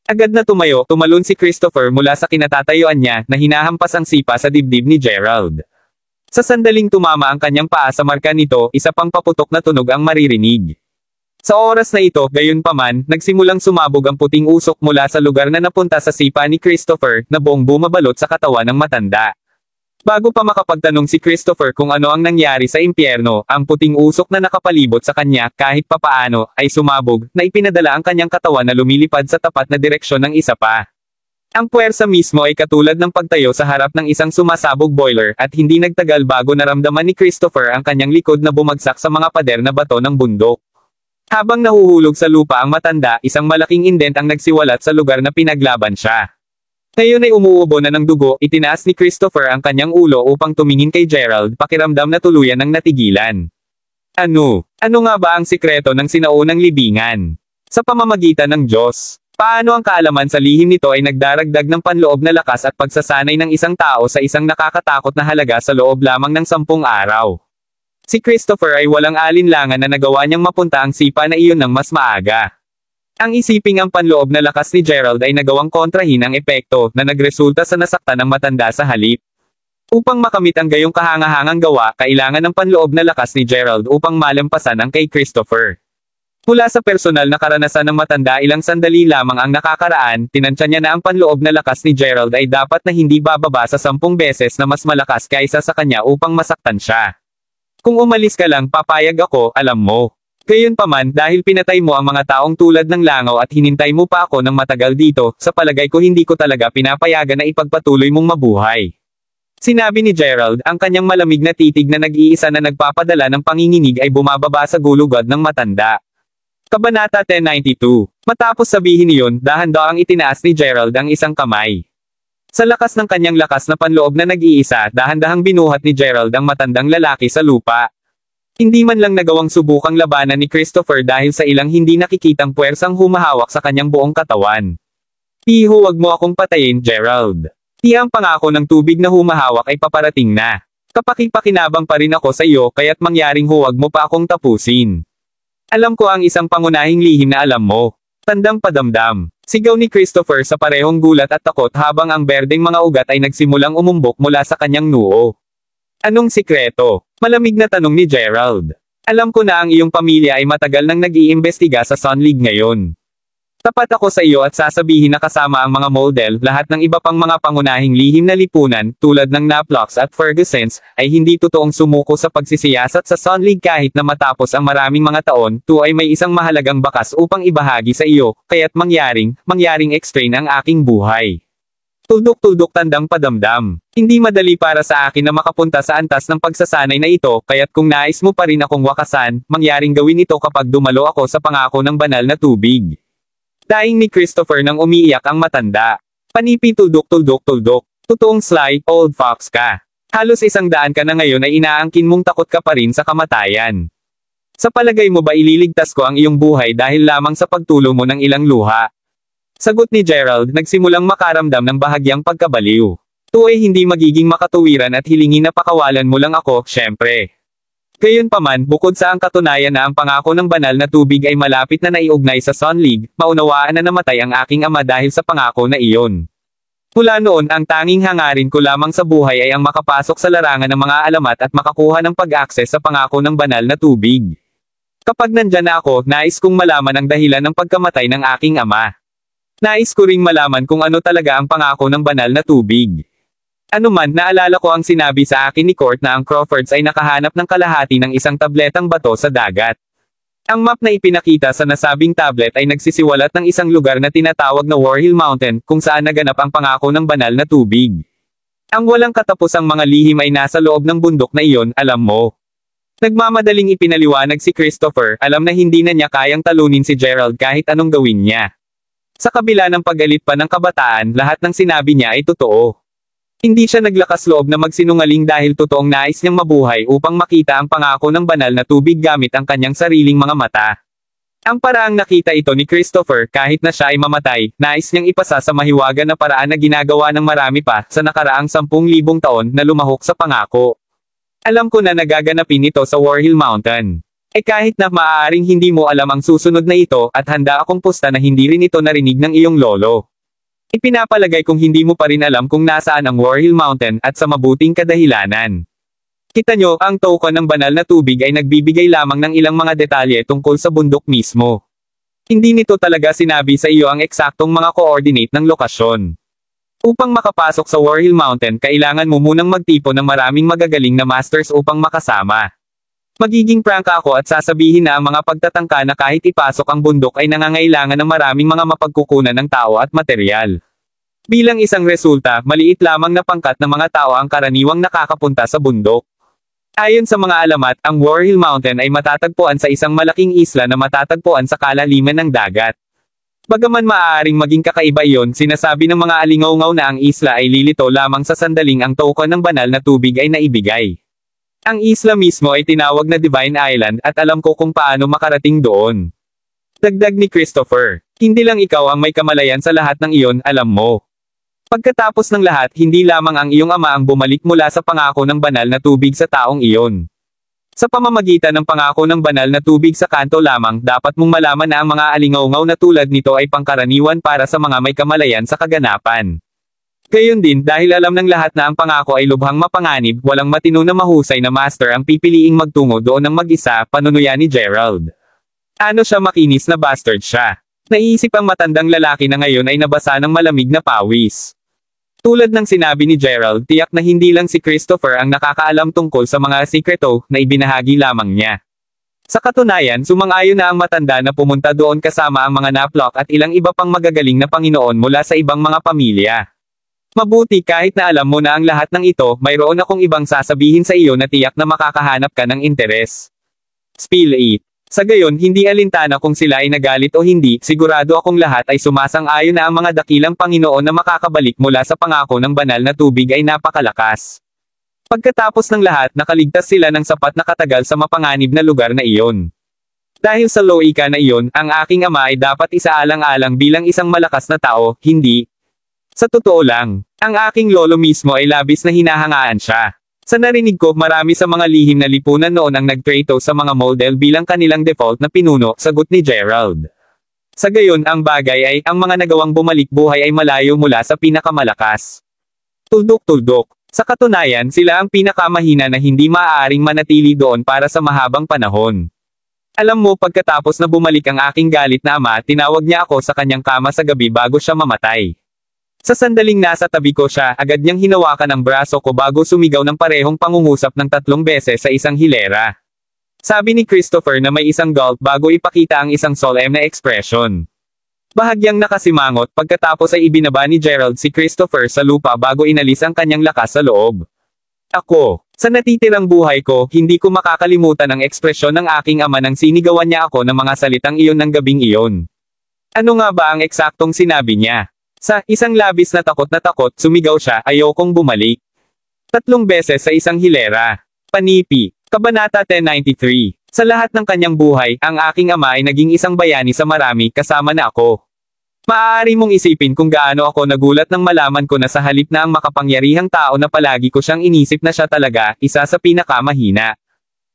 Agad na tumalon si Christopher mula sa kinatatayuan niya na hinahampas ang sipa sa dibdib ni Gerald. Sa sandaling tumama ang kanyang paa sa marka nito, isa pang paputok na tunog ang maririnig. Sa oras na ito, gayunpaman, nagsimulang sumabog ang puting usok mula sa lugar na napunta sa sipa ni Christopher na buong bumabalot sa katawan ng matanda. Bago pa makapagtanong si Christopher kung ano ang nangyari sa impyerno, ang puting usok na nakapalibot sa kanya kahit papaano ay sumabog na ipinadala ang kanyang katawan na lumilipad sa tapat na direksyon ng isa pa. Ang puwersa mismo ay katulad ng pagtayo sa harap ng isang sumasabog boiler at hindi nagtagal bago naramdaman ni Christopher ang kanyang likod na bumagsak sa mga pader na bato ng bundok. Habang nahuhulog sa lupa ang matanda, isang malaking indent ang nagsiwalat sa lugar na pinaglaban siya. Ngayon ay umuubo na ng dugo, itinaas ni Christopher ang kanyang ulo upang tumingin kay Gerald, pakiramdam na tuluyan ng natigilan. Ano nga ba ang sikreto ng sinaunang libingan? Sa pamamagitan ng Diyos. Paano ang kaalaman sa lihim nito ay nagdaragdag ng panloob na lakas at pagsasanay ng isang tao sa isang nakakatakot na halaga sa loob lamang ng 10 araw? Si Christopher ay walang alinlangan na nagawa niyang mapunta ang sipa na iyon ng mas maaga. Ang isiping ang panloob na lakas ni Gerald ay nagawang kontrahin ang epekto na nagresulta sa nasaktan ng matanda sa halip. Upang makamit ang gayong kahangahangang gawa, kailangan ng panloob na lakas ni Gerald upang malampasan ang kay Christopher. Mula sa personal na karanasan ng matanda, ilang sandali lamang ang nakakaraan, tinansya niya na ang panloob na lakas ni Gerald ay dapat na hindi bababa sa 10 beses na mas malakas kaysa sa kanya upang masaktan siya. Kung umalis ka lang, papayag ako, alam mo. Gayunpaman, dahil pinatay mo ang mga taong tulad ng langaw at hinintay mo pa ako ng matagal dito, sa palagay ko hindi ko talaga pinapayagan na ipagpatuloy mong mabuhay. Sinabi ni Gerald, ang kanyang malamig na titig na nag-iisa na nagpapadala ng panginginig ay bumababa sa gulugod ng matanda. Kabanata 1092. Matapos sabihin iyon, dahan-daang itinaas ni Gerald ang isang kamay. Sa lakas ng kanyang lakas na panloob na nag-iisa, dahan-dahang binuhat ni Gerald ang matandang lalaki sa lupa. Hindi man lang nagawang subukang labanan ni Christopher dahil sa ilang hindi nakikitang puwersang humahawak sa kanyang buong katawan. Iho, wag mo akong patayin, Gerald. Tiyang pangako ng tubig na humahawak ay paparating na. Kapakipakinabang pa rin ako sa iyo kaya't mangyaring huwag mo pa akong tapusin. Alam ko ang isang pangunahing lihim na alam mo. Tandang padamdam. Sigaw ni Christopher sa parehong gulat at takot habang ang berdeng mga ugat ay nagsimulang umumbok mula sa kanyang noo. Anong sikreto? Malamig na tanong ni Gerald. Alam ko na ang iyong pamilya ay matagal nang nag-iimbestiga sa Sun League ngayon. Tapat ako sa iyo at sasabihin na kasama ang mga model, lahat ng iba pang mga pangunahing lihim na lipunan, tulad ng Naplocks at Fergusons, ay hindi totoong sumuko sa pagsisiyasat sa Sun League kahit na matapos ang maraming mga taon, ay may isang mahalagang bakas upang ibahagi sa iyo, kaya't mangyaring extrain ang aking buhay. Tuldok-tuldok tandang padamdam. Hindi madali para sa akin na makapunta sa antas ng pagsasanay na ito, kaya't kung nais mo pa rin akong wakasan, mangyaring gawin ito kapag dumalo ako sa pangako ng banal na tubig. Daing ni Christopher nang umiiyak ang matanda. Panipi tuldok-tuldok-tuldok. Totoong sly, old fox ka. Halos 100 ka na ngayon ay inaangkin mong takot ka pa rin sa kamatayan. Sa palagay mo ba ililigtas ko ang iyong buhay dahil lamang sa pagtulo mo ng ilang luha? Sagot ni Gerald, nagsimulang makaramdam ng bahagyang pagkabaliw. "To ay hindi magiging makatuwiran at hilingin na pakawalan mo lang ako, syempre. Gayunpaman, bukod sa ang katunayan na ang pangako ng banal na tubig ay malapit na naiugnay sa Sun League, maunawaan na namatay ang aking ama dahil sa pangako na iyon. Mula noon ang tanging hangarin ko lamang sa buhay ay ang makapasok sa larangan ng mga alamat at makakuha ng pag-access sa pangako ng banal na tubig. Kapag nandyan na ako, nais kong malaman ang dahilan ng pagkamatay ng aking ama. Nais ko ring malaman kung ano talaga ang pangako ng banal na tubig. Ano man, naalala ko ang sinabi sa akin ni Court na ang Crawfords ay nakahanap ng kalahati ng isang tabletang bato sa dagat. Ang map na ipinakita sa nasabing tablet ay nagsisiwalat ng isang lugar na tinatawag na Warhill Mountain, kung saan naganap ang pangako ng banal na tubig. Ang walang katapusang mga lihim ay nasa loob ng bundok na iyon, alam mo. Nagmamadaling ipinaliwanag si Christopher, alam na hindi na niya kayang talunin si Gerald kahit anong gawin niya. Sa kabila ng paggalit pa ng kabataan, lahat ng sinabi niya ay totoo. Hindi siya naglakas loob na magsinungaling dahil totoong nais niyang mabuhay upang makita ang pangako ng banal na tubig gamit ang kanyang sariling mga mata. Ang paraang nakita ito ni Christopher, kahit na siya ay mamatay, nais niyang ipasa sa mahiwaga na paraan na ginagawa ng marami pa sa nakaraang 10,000 taon na lumahok sa pangako. Alam ko na nagaganapin ito sa Warhill Mountain. Kahit na maaaring hindi mo alam ang susunod na ito, at handa akong pusta na hindi rin ito narinig ng iyong lolo. Ipinapalagay kung hindi mo pa rin alam kung nasaan ang Warhill Mountain at sa mabuting kadahilanan. Kita nyo, ang token ng banal na tubig ay nagbibigay lamang ng ilang mga detalye tungkol sa bundok mismo. Hindi nito talaga sinabi sa iyo ang eksaktong mga coordinate ng lokasyon. Upang makapasok sa Warhill Mountain, kailangan mo munang magtipon ng maraming magagaling na masters upang makasama. Magiging prangka ako at sasabihin na ang mga pagtatangka na kahit ipasok ang bundok ay nangangailangan ng maraming mga mapagkukunan ng tao at materyal. Bilang isang resulta, maliit lamang na pangkat ng mga tao ang karaniwang nakakapunta sa bundok. Ayon sa mga alamat, ang Warhill Mountain ay matatagpuan sa isang malaking isla na matatagpuan sa kalaliman ng dagat. Bagaman maaaring maging kakaiba iyon, sinasabi ng mga alingaw-ngaw na ang isla ay lilito lamang sa sandaling ang token ng banal na tubig ay naibigay. Ang isla mismo ay tinawag na Divine Island at alam ko kung paano makarating doon. Dagdag ni Christopher, hindi lang ikaw ang may kamalayan sa lahat ng iyon, alam mo. Pagkatapos ng lahat, hindi lamang ang iyong ama ang bumalik mula sa pangako ng banal na tubig sa taong iyon. Sa pamamagitan ng pangako ng banal na tubig sa kanto lamang, dapat mong malaman na ang mga alingaw-ngaw na tulad nito ay pangkaraniwan para sa mga may kamalayan sa kaganapan. Gayon din, dahil alam ng lahat na ang pangako ay lubhang mapanganib, walang matino na mahusay na master ang pipiliing magtungo doon ng mag-isa, panunuya ni Gerald. Ano siya, makinis na bastard siya. Naiisip ang matandang lalaki na ngayon ay nabasa ng malamig na pawis. Tulad ng sinabi ni Gerald, tiyak na hindi lang si Christopher ang nakakaalam tungkol sa mga sikreto na ibinahagi lamang niya. Sa katunayan, sumang-ayon na ang matanda na pumunta doon kasama ang mga naplok at ilang iba pang magagaling na Panginoon mula sa ibang mga pamilya. Mabuti, kahit na alam mo na ang lahat ng ito, mayroon akong ibang sasabihin sa iyo na tiyak na makakahanap ka ng interes. Spill it. Sa gayon, hindi alintana kung sila ay nagalit o hindi, sigurado akong lahat ay sumasang-ayon na ang mga dakilang Panginoon na makakabalik mula sa pangako ng banal na tubig ay napakalakas. Pagkatapos ng lahat, nakaligtas sila ng sapat na katagal sa mapanganib na lugar na iyon. Dahil sa loika na iyon, ang aking ama ay dapat isaalang-alang bilang isang malakas na tao, hindi. Sa totoo lang, ang aking lolo mismo ay labis na hinahangaan siya. Sa narinig ko, marami sa mga lihim na lipunan noon ang nagtrato sa mga model bilang kanilang default na pinuno, sagot ni Gerald. Sa gayon, ang bagay ay, ang mga nagawang bumalik buhay ay malayo mula sa pinakamalakas. Tuldok-tuldok. Sa katunayan, sila ang pinakamahina na hindi maaaring manatili doon para sa mahabang panahon. Alam mo, pagkatapos na bumalik ang aking galit na ama, tinawag niya ako sa kanyang kama sa gabi bago siya mamatay. Sa sandaling nasa tabi ko siya, agad niyang hinawakan ang braso ko bago sumigaw ng parehong pangungusap ng 3 beses sa isang hilera. Sabi ni Christopher na may isang gulp bago ipakita ang isang solemn na ekspresyon. Bahagyang nakasimangot, pagkatapos ay ibinaba ni Gerald si Christopher sa lupa bago inalis ang kanyang lakas sa loob. Ako, sa natitirang buhay ko, hindi ko makakalimutan ang ekspresyon ng aking ama nang sinigawan niya ako ng mga salitang iyon ng gabing iyon. Ano nga ba ang eksaktong sinabi niya? Sa isang labis na takot, sumigaw siya, ayokong bumalik. 3 beses sa isang hilera. Panipi. Kabanata 1093. Sa lahat ng kanyang buhay, ang aking ama ay naging isang bayani sa marami kasama na ako. Maaari mong isipin kung gaano ako nagulat nang malaman ko na sa halip na ang makapangyarihang tao na palagi ko siyang inisip na siya talaga, isa sa pinakamahina.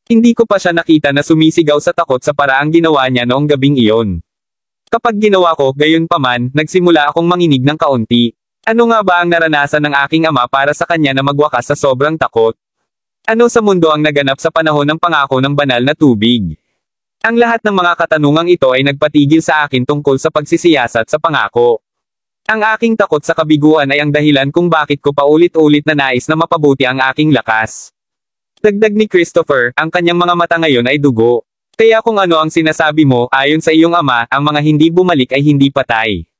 Hindi ko pa siya nakita na sumisigaw sa takot sa paraang ginawa niya noong gabing iyon. Kapag ginawa ko, gayon paman, nagsimula akong manginig ng kaunti. Ano nga ba ang naranasan ng aking ama para sa kanya na magwakas sa sobrang takot? Ano sa mundo ang naganap sa panahon ng pangako ng banal na tubig? Ang lahat ng mga katanungang ito ay nagpatigil sa akin tungkol sa pagsisiyasat sa pangako. Ang aking takot sa kabiguan ay ang dahilan kung bakit ko paulit-ulit na nais na mapabuti ang aking lakas. Dagdag ni Christopher, ang kanyang mga mata ngayon ay dugo. Kaya kung ano ang sinasabi mo, ayon sa iyong ama, ang mga hindi bumalik ay hindi patay.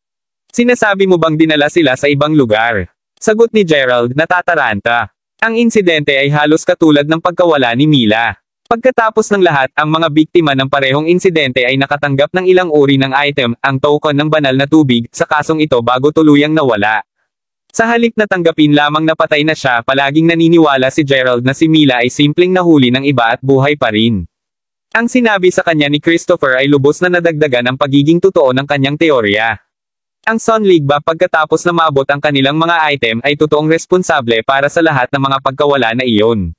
Sinasabi mo bang dinala sila sa ibang lugar? Sagot ni Gerald, natataranta. Ang insidente ay halos katulad ng pagkawala ni Mila. Pagkatapos ng lahat, ang mga biktima ng parehong insidente ay nakatanggap ng ilang uri ng item, ang token ng banal na tubig, sa kasong ito bago tuluyang nawala. Sa halip na tanggapin lamang na patay na siya, palaging naniniwala si Gerald na si Mila ay simpleng nahuli ng iba at buhay pa rin. Ang sinabi sa kanya ni Christopher ay lubos na nadagdagan ang pagiging totoo ng kanyang teorya. Ang Sun League ba pagkatapos na maabot ang kanilang mga item ay totoong responsable para sa lahat ng mga pagkawala na iyon.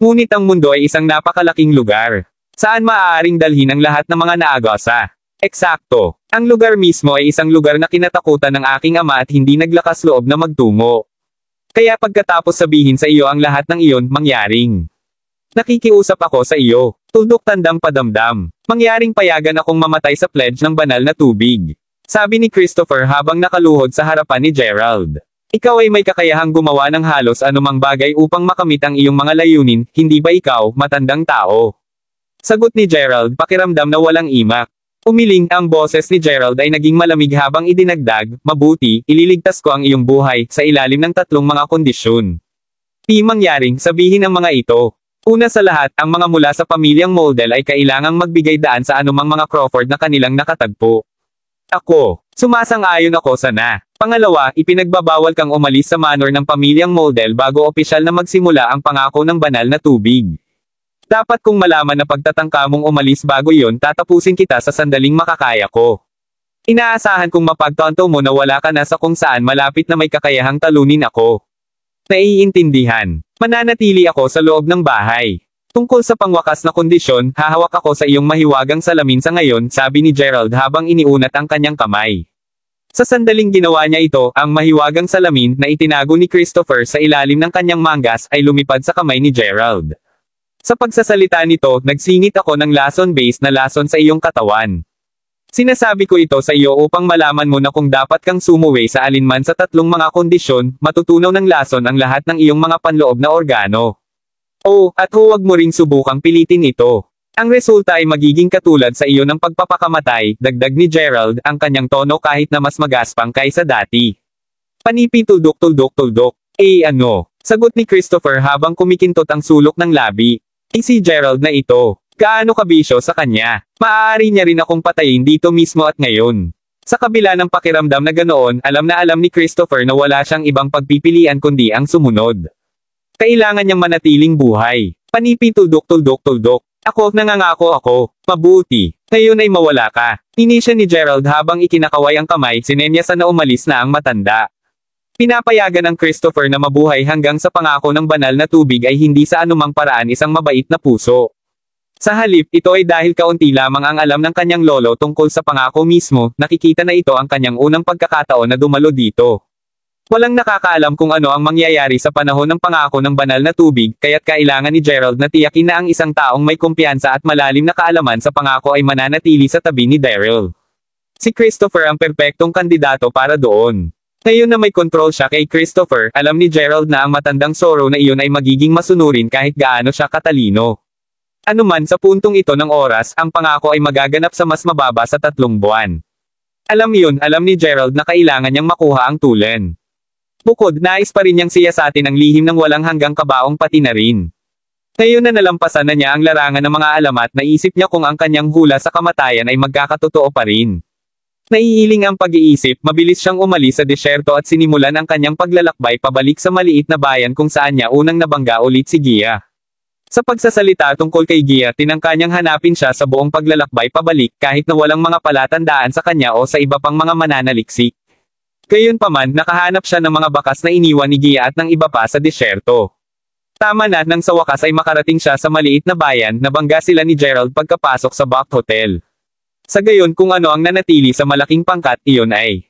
Ngunit ang mundo ay isang napakalaking lugar. Saan maaaring dalhin ang lahat ng mga naagasa? Eksakto. Ang lugar mismo ay isang lugar na kinatakutan ng aking ama at hindi naglakas loob na magtungo. Kaya pagkatapos sabihin sa iyo ang lahat ng iyon, mangyaring. Nakikiusap ako sa iyo. Tuldok tandang padamdam. Mangyaring payagan akong mamatay sa pledge ng banal na tubig. Sabi ni Christopher habang nakaluhod sa harapan ni Gerald. Ikaw ay may kakayahang gumawa ng halos anumang bagay upang makamit ang iyong mga layunin, hindi ba ikaw, matandang tao? Sagot ni Gerald, pakiramdam na walang imak. Umiling, ang boses ni Gerald ay naging malamig habang idinagdag, mabuti, ililigtas ko ang iyong buhay, sa ilalim ng 3 mga kondisyon. Di mangyaring, sabihin ang mga ito. Una sa lahat, ang mga mula sa pamilyang Moldel ay kailangang magbigay daan sa anumang mga Crawford na kanilang nakatagpo. Ako, sumasang-ayon ako sana. Pangalawa, ipinagbabawal kang umalis sa manor ng pamilyang Moldel bago opisyal na magsimula ang pangako ng banal na tubig. Dapat kong malaman na pagtatangka mong umalis bago iyon, tatapusin kita sa sandaling makakaya ko. Inaasahan kong mapagtanto mo na wala ka na sa kung saan malapit na may kakayahang talunin ako. Naiintindihan. Mananatili ako sa loob ng bahay. Tungkol sa pangwakas na kondisyon, hahawak ako sa iyong mahiwagang salamin sa ngayon, sabi ni Gerald habang iniunat ang kanyang kamay. Sa sandaling ginawa niya ito, ang mahiwagang salamin na itinago ni Christopher sa ilalim ng kanyang mangas ay lumipad sa kamay ni Gerald. Sa pagsasalita nito, nagsingit ako ng lason-based na lason sa iyong katawan. Sinasabi ko ito sa iyo upang malaman mo na kung dapat kang sumuway sa alinman sa 3 mga kondisyon, matutunaw ng lason ang lahat ng iyong mga panloob na organo. Oh, at huwag mo ring subukang pilitin ito. Ang resulta ay magiging katulad sa iyo ng pagpapakamatay, dagdag ni Gerald, ang kanyang tono kahit na mas magaspang kaysa dati. Panipi tuldok. Ano? Sagot ni Christopher habang kumikintot ang sulok ng labi. Si Gerald na ito. Gaano kabisyo sa kanya? Maaari niya rin akong patayin dito mismo at ngayon. Sa kabila ng pakiramdam na ganoon, alam ni Christopher na wala siyang ibang pagpipilian kundi ang sumunod. Kailangan niyang manatiling buhay. Panipi tuldok. Ako, nangangako ako. Mabuti. Ngayon ay mawala ka. Inisya ni Gerald habang ikinakaway ang kamay, sinenyasan na umalis na ang matanda. Pinapayagan ng Christopher na mabuhay hanggang sa pangako ng banal na tubig ay hindi sa anumang paraan isang mabait na puso. Sa halip, ito ay dahil kaunti lamang ang alam ng kanyang lolo tungkol sa pangako mismo, nakikita na ito ang kanyang unang pagkakataon na dumalo dito. Walang nakakaalam kung ano ang mangyayari sa panahon ng pangako ng banal na tubig, kaya't kailangan ni Gerald na tiyakin na ang isang taong may kumpiyansa at malalim na kaalaman sa pangako ay mananatili sa tabi ni Daryl. Si Christopher ang perpektong kandidato para doon. Ngayon na may control siya kay Christopher, alam ni Gerald na ang matandang Zorro na iyon ay magiging masunurin kahit gaano siya katalino. Anuman sa puntong ito ng oras, ang pangako ay magaganap sa mas mababa sa 3 buwan. Alam ni Gerald na kailangan niyang makuha ang tulen. Bukod, nais pa rin niyang siyasatin ang lihim ng walang hanggang kabaong pati na rin. Ngayon na nalampasan na niya ang larangan ng mga alamat, naisip niya kung ang kanyang hula sa kamatayan ay magkakatotoo pa rin. Naiiling ang pag-iisip, mabilis siyang umalis sa disyerto at sinimulan ang kanyang paglalakbay pabalik sa maliit na bayan kung saan niya unang nabangga ulit si Gia. Sa pagsasalita tungkol kay Gia, tinangka niyang hanapin siya sa buong paglalakbay pabalik kahit na walang mga palatandaan sa kanya o sa iba pang mga mananaliksik. Gayunpaman, nakahanap siya ng mga bakas na iniwan ni Gia at ng iba pa sa disyerto. Tama na, nang sa wakas ay makarating siya sa maliit na bayan, nabangga sila ni Gerald pagkapasok sa Buck Hotel. Sa gayon, kung ano ang nanatili sa malaking pangkat, iyon ay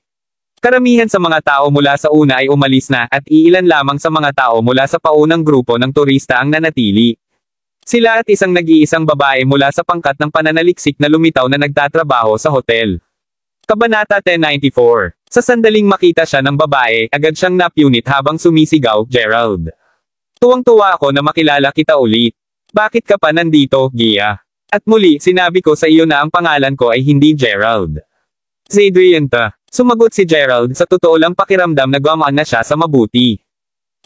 karamihan sa mga tao mula sa una ay umalis na at iilan lamang sa mga tao mula sa paunang grupo ng turista ang nanatili. Sila at isang nag-iisang babae mula sa pangkat ng pananaliksik na lumitaw na nagtatrabaho sa hotel. Kabanata 1094. Sa sandaling makita siya ng babae, agad siyang napunit habang sumisigaw, "Gerald! Tuwang-tuwa ako na makilala kita ulit. Bakit ka pa nandito, Gia?" At muli, sinabi ko sa iyo na ang pangalan ko ay hindi Gerald. Zadrianta. Sumagot si Gerald, sa totoo lang pakiramdam na gumaan na siya sa mabuti.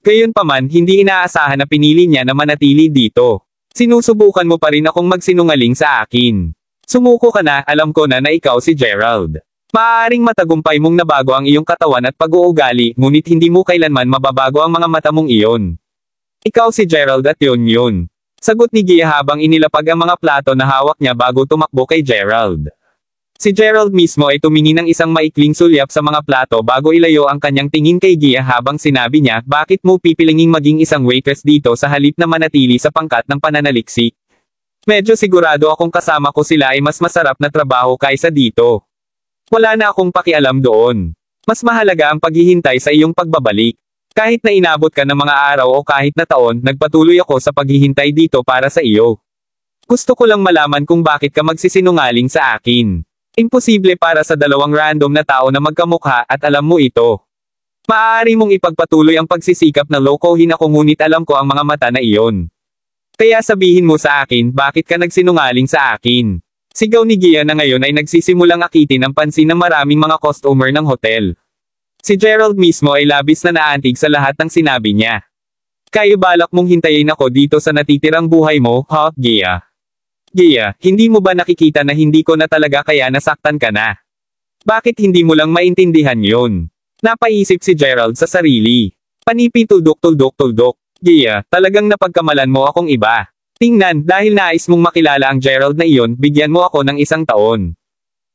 Gayunpaman, hindi inaasahan na pinili niya na manatili dito. Sinusubukan mo pa rin akong magsinungaling sa akin. Sumuko ka na, alam ko na ikaw si Gerald. Maaaring matagumpay mong nabago ang iyong katawan at pag-uugali, ngunit hindi mo kailanman mababago ang mga mata mong iyon. Ikaw si Gerald at yun. Sagot ni Gia habang inilapag ang mga plato na hawak niya bago tumakbo kay Gerald. Si Gerald mismo ay tumingin ng isang maikling sulyap sa mga plato bago ilayo ang kanyang tingin kay Gia habang sinabi niya, "Bakit mo pipilinging maging isang waitress dito sa halip na manatili sa pangkat ng pananaliksik? Medyo sigurado akong kasama ko sila ay mas masarap na trabaho kaysa dito. Wala na akong pakialam doon. Mas mahalaga ang paghihintay sa iyong pagbabalik. Kahit na inabot ka ng mga araw o kahit na taon, nagpatuloy ako sa paghihintay dito para sa iyo. Gusto ko lang malaman kung bakit ka magsisinungaling sa akin. Imposible para sa dalawang random na tao na magkamukha at alam mo ito. Maaari mong ipagpatuloy ang pagsisikap na lokohin ako ngunit alam ko ang mga mata na iyon. Kaya sabihin mo sa akin bakit ka nagsinungaling sa akin." Sigaw ni Gia na ngayon ay nagsisimulang akitin ang pansin ng maraming mga customer ng hotel. Si Gerald mismo ay labis na naantig sa lahat ng sinabi niya. "Kaya balak mong hintayin ako dito sa natitirang buhay mo, ha, Gia? Gia, hindi mo ba nakikita na hindi ko na talaga kaya nasaktan ka na? Bakit hindi mo lang maintindihan yun?" Napaisip si Gerald sa sarili. Panipi tuldok. "Gia, talagang napagkamalan mo akong iba. Tingnan, dahil nais mong makilala ang Gerald na iyon, bigyan mo ako ng 1 taon.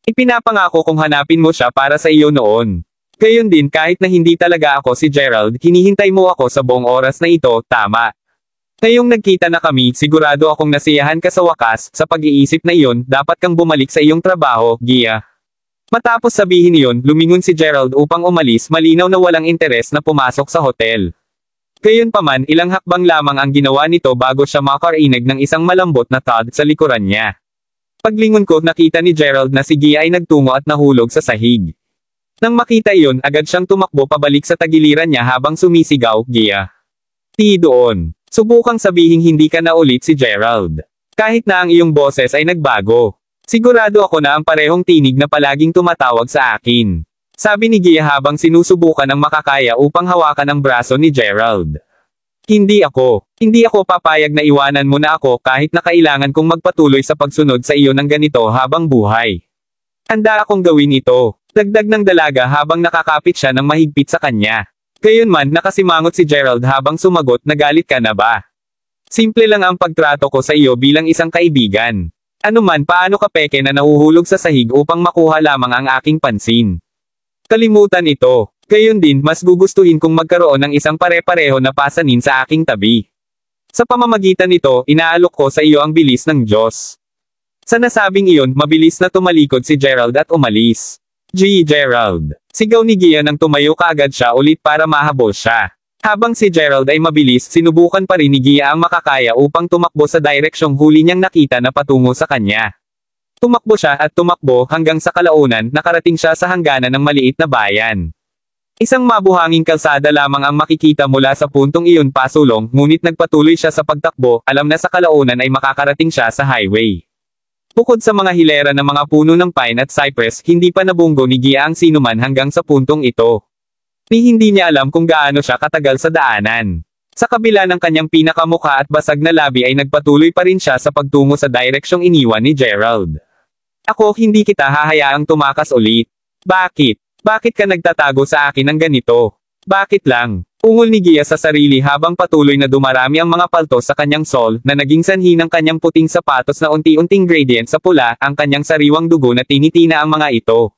Ipinapangako kong hanapin mo siya para sa iyo noon. Gayon din kahit na hindi talaga ako si Gerald, hinihintay mo ako sa buong oras na ito, tama? Ngayong nagkita na kami, sigurado akong nasiyahan ka sa wakas, sa pag-iisip na iyon, dapat kang bumalik sa iyong trabaho, Gia." Matapos sabihin iyon, lumingon si Gerald upang umalis, malinaw na walang interes na pumasok sa hotel. Gayunpaman, ilang hakbang lamang ang ginawa nito bago siya makarinig ng isang malambot na thud sa likuran niya. Paglingon ko, nakita ni Gerald na si Gia ay nagtungo at nahulog sa sahig. Nang makita iyon, agad siyang tumakbo pabalik sa tagiliran niya habang sumisigaw, "Gia! Ti doon. Subukang sabihing hindi ka na ulit si Gerald. Kahit na ang iyong boses ay nagbago. Sigurado ako na ang parehong tinig na palaging tumatawag sa akin." Sabi ni Gia habang sinusubukan ang makakaya upang hawakan ang braso ni Gerald. Hindi ako papayag na iwanan mo na ako kahit na kailangan kong magpatuloy sa pagsunod sa iyo ng ganito habang buhay. Handa akong gawin ito. Dagdag ng dalaga habang nakakapit siya ng mahigpit sa kanya. Gayunman, nakasimangot si Gerald habang sumagot na, "Galit ka na ba? Simple lang ang pagtrato ko sa iyo bilang isang kaibigan. Ano man, paano ka peke na nahuhulog sa sahig upang makuha lamang ang aking pansin? Kalimutan ito. Gayon din, mas gugustuhin kong magkaroon ng isang pare-pareho na pasanin sa aking tabi. Sa pamamagitan nito, inaalok ko sa iyo ang bilis ng Diyos." Sa nasabing iyon, mabilis na tumalikod si Gerald at umalis. Gerald! Sigaw ni Gia nang tumayo kaagad siya ulit para mahabol siya. Habang si Gerald ay mabilis, sinubukan pa rin ni Gia ang makakaya upang tumakbo sa direksyong huli niyang nakita na patungo sa kanya. Tumakbo siya at tumakbo hanggang sa kalaunan, nakarating siya sa hangganan ng maliit na bayan. Isang mabuhanging kalsada lamang ang makikita mula sa puntong iyon pasulong, ngunit nagpatuloy siya sa pagtakbo, alam na sa kalaunan ay makakarating siya sa highway. Bukod sa mga hilera ng mga puno ng pine at cypress, hindi pa nabunggo ni Gia ang sinuman hanggang sa puntong ito. Hindi niya alam kung gaano siya katagal sa daanan. Sa kabila ng kanyang pinakamukha at basag na labi ay nagpatuloy pa rin siya sa pagtungo sa direksyong iniwan ni Gerald. "Ako, hindi kita hahayaang tumakas ulit. Bakit? Bakit ka nagtatago sa akin ng ganito? Bakit lang? Ungol ni Gia sa sarili habang patuloy na dumarami ang mga palto sa kanyang sol, na naging sanhi ng kanyang puting sapatos na unti-unting gradient sa pula, ang kanyang sariwang dugo na tinitina ang mga ito.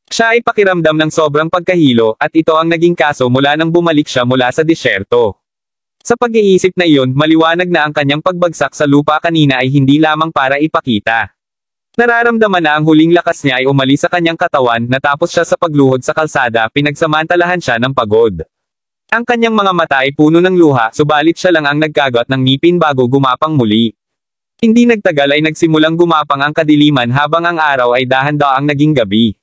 Siya ay pakiramdam ng sobrang pagkahilo, at ito ang naging kaso mula nang bumalik siya mula sa disyerto. Sa pag-iisip na iyon, maliwanag na ang kanyang pagbagsak sa lupa kanina ay hindi lamang para ipakita. Nararamdaman na ang huling lakas niya ay umalis sa kanyang katawan, natapos siya sa pagluhod sa kalsada, pinagsamantalahan siya ng pagod. Ang kanyang mga mata ay puno ng luha, subalit siya lang ang nagkagat ng ngipin bago gumapang muli. Hindi nagtagal ay nagsimulang gumapang ang kadiliman habang ang araw ay dahan-daang naging gabi.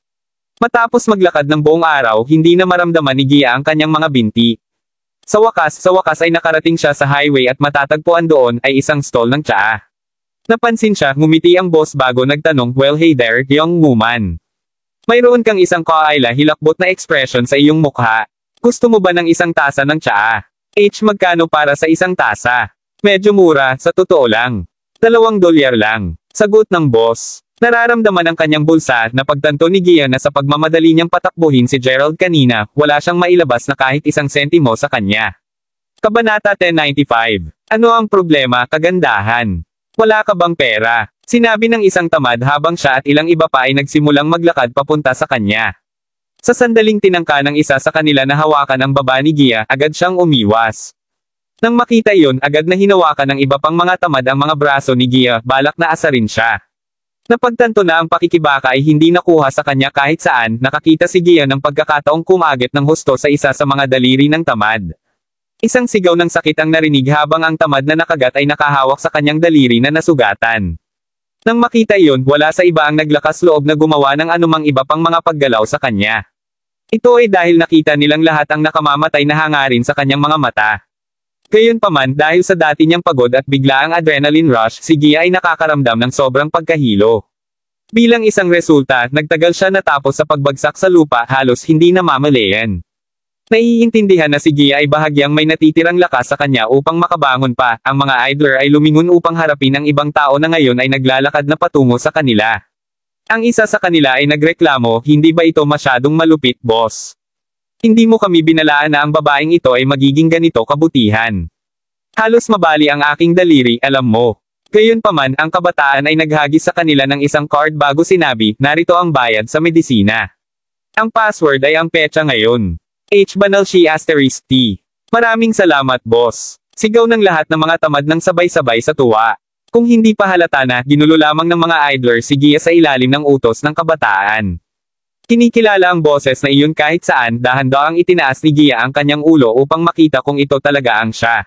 Matapos maglakad ng buong araw, hindi na maramdaman ni Gia ang kanyang mga binti. Sa wakas ay nakarating siya sa highway at matatagpuan doon ay isang stall ng tsaa. Napansin siya, ngumiti ang boss bago nagtanong, "Well hey there, young woman. Mayroon kang isang kaayla hilakbot na expression sa iyong mukha. Gusto mo ba ng isang tasa ng tsaa? Magkano para sa isang tasa? Medyo mura, sa totoo lang. $2 lang. Sagot ng boss. Nararamdaman ang kanyang bulsa na pagtanto ni Gia na sa pagmamadali niyang patakbuhin si Gerald kanina, wala siyang mailabas na kahit isang sentimo sa kanya. Kabanata 1095. Ano ang problema, kagandahan? Wala ka bang pera? Sinabi ng isang tamad habang siya at ilang iba pa ay nagsimulang maglakad papunta sa kanya. Sa sandaling tinangka ng isa sa kanila na hawakan ang baba ni Gia, agad siyang umiwas. Nang makita iyon, agad na hinawakan ng iba pang mga tamad ang mga braso ni Gia, balak na asarin siya. Napagtanto na ang pakikibaka ay hindi nakuha sa kanya kahit saan, nakakita si Gia ng pagkakataong kumagit ng husto sa isa sa mga daliri ng tamad. Isang sigaw ng sakit ang narinig habang ang tamad na nakagat ay nakahawak sa kanyang daliri na nasugatan. Nang makita iyon, wala sa iba ang naglakas loob na gumawa ng anumang iba pang mga paggalaw sa kanya. Ito ay dahil nakita nilang lahat ang nakamamatay na hangarin sa kanyang mga mata. Gayunpaman, dahil sa dati niyang pagod at biglaang adrenaline rush, si Gia ay nakakaramdam ng sobrang pagkahilo. Bilang isang resulta, nagtagal siya natapos sa pagbagsak sa lupa, halos hindi na mamalayan. Naiintindihan na si Gia ay bahagyang may natitirang lakas sa kanya upang makabangon pa, ang mga idler ay lumingon upang harapin ang ibang tao na ngayon ay naglalakad na patungo sa kanila. Ang isa sa kanila ay nagreklamo, "Hindi ba ito masyadong malupit, boss? Hindi mo kami binalaan na ang babaeng ito ay magiging ganito kabutihan. Halos mabali ang aking daliri, alam mo." Gayunpaman, ang kabataan ay naghagis sa kanila ng isang card bago sinabi, "Narito ang bayad sa medisina. Ang password ay ang petsa ngayon. Banalshi *T. Maraming salamat, boss." Sigaw ng lahat ng mga tamad ng sabay-sabay sa tuwa. Kung hindi pa halata na, ginulo lamang ng mga idler si Gia sa ilalim ng utos ng kabataan. Kinikilala ang boses na iyon kahit saan, dahan-daang itinaas ni Gia ang kanyang ulo upang makita kung ito talaga ang siya.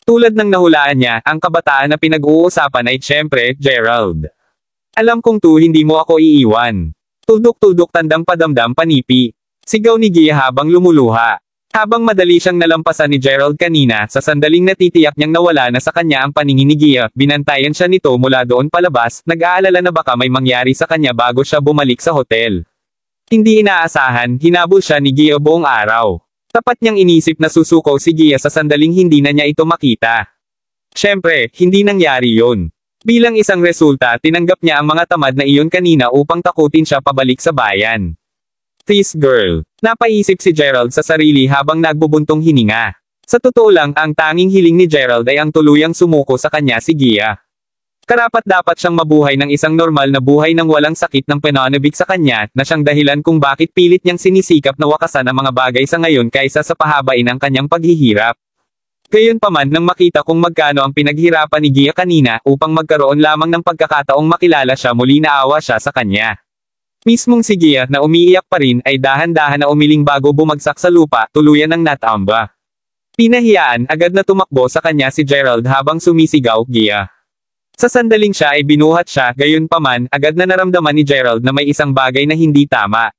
Tulad ng nahulaan niya, ang kabataan na pinag-uusapan ay siyempre, Gerald. "Alam kong hindi mo ako iiwan. Tuldok-tuldok tandang padamdam panipi." Sigaw ni Gia habang lumuluha. Habang madali siyang nalampasan ni Gerald kanina, sa sandaling natitiyak niyang nawala na sa kanya ang paningin ni Gia, binantayan siya nito mula doon palabas, nag-aalala na baka may mangyari sa kanya bago siya bumalik sa hotel. Hindi inaasahan, hinabol siya ni Gia buong araw. Tapat niyang inisip na susuko si Gia sa sandaling hindi na niya ito makita. Siyempre, hindi nangyari yun. Bilang isang resulta, tinanggap niya ang mga tamad na iyon kanina upang takutin siya pabalik sa bayan. "This girl." Napaisip si Gerald sa sarili habang nagbubuntong hininga. Sa totoo lang, ang tanging hiling ni Gerald ay ang tuluyang sumuko sa kanya si Gia. Karapat-dapat siyang mabuhay ng isang normal na buhay nang walang sakit ng pananabik sa kanya, na siyang dahilan kung bakit pilit niyang sinisikap na wakasan ang mga bagay sa ngayon kaysa sa pahabain ang kanyang paghihirap. Gayunpaman, nang makita kung magkano ang pinaghirapan ni Gia kanina upang magkaroon lamang ng pagkakataong makilala siya, muli naawa siya sa kanya. Mismong si Gia, na umiiyak pa rin, ay dahan-dahan na umiling bago bumagsak sa lupa, tuluyan ng natamba. Pinahiyaan, agad na tumakbo sa kanya si Gerald habang sumisigaw, "Gia." Sa sandaling siya ay binuhat siya, gayunpaman, agad na naramdaman ni Gerald na may isang bagay na hindi tama.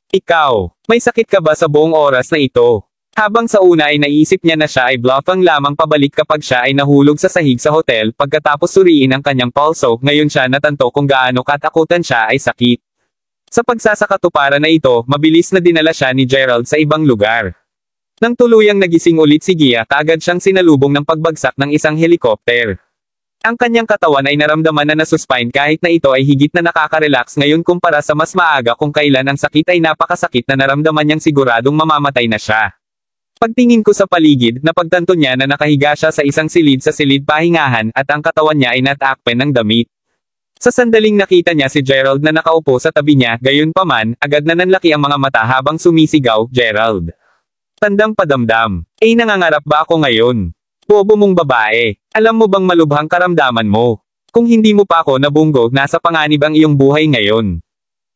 Ikaw, may sakit ka ba sa buong oras na ito?" Habang sa una ay naisip niya na siya ay bluffang lamang pabalik kapag siya ay nahulog sa sahig sa hotel, pagkatapos suriin ang kanyang pulso, ngayon siya natanto kung gaano katakutan siya ay sakit. Sa pagsasakatuparan na ito, mabilis na dinala siya ni Gerald sa ibang lugar. Nang tuluyang nagising ulit si Gia, kaagad siyang sinalubong ng pagbagsak ng isang helikopter. Ang kanyang katawan ay naramdaman na nasuspine kahit na ito ay higit na nakaka-relax ngayon kumpara sa mas maaga kung kailan ang sakit ay napakasakit na naramdaman niyang siguradong mamamatay na siya. Pagtingin ko sa paligid, napagtanto niya na nakahiga siya sa isang silid sa silid pahingahan at ang katawan niya ay natakpen ng damit. Sa sandaling nakita niya si Gerald na nakaupo sa tabi niya, gayunpaman, agad na nanlaki ang mga mata habang sumisigaw, "Gerald! Tandang padamdam! Nangangarap ba ako ngayon? Bobo mong babae! Alam mo bang malubhang karamdaman mo? Kung hindi mo pa ako nabunggo, nasa panganib ang iyong buhay ngayon."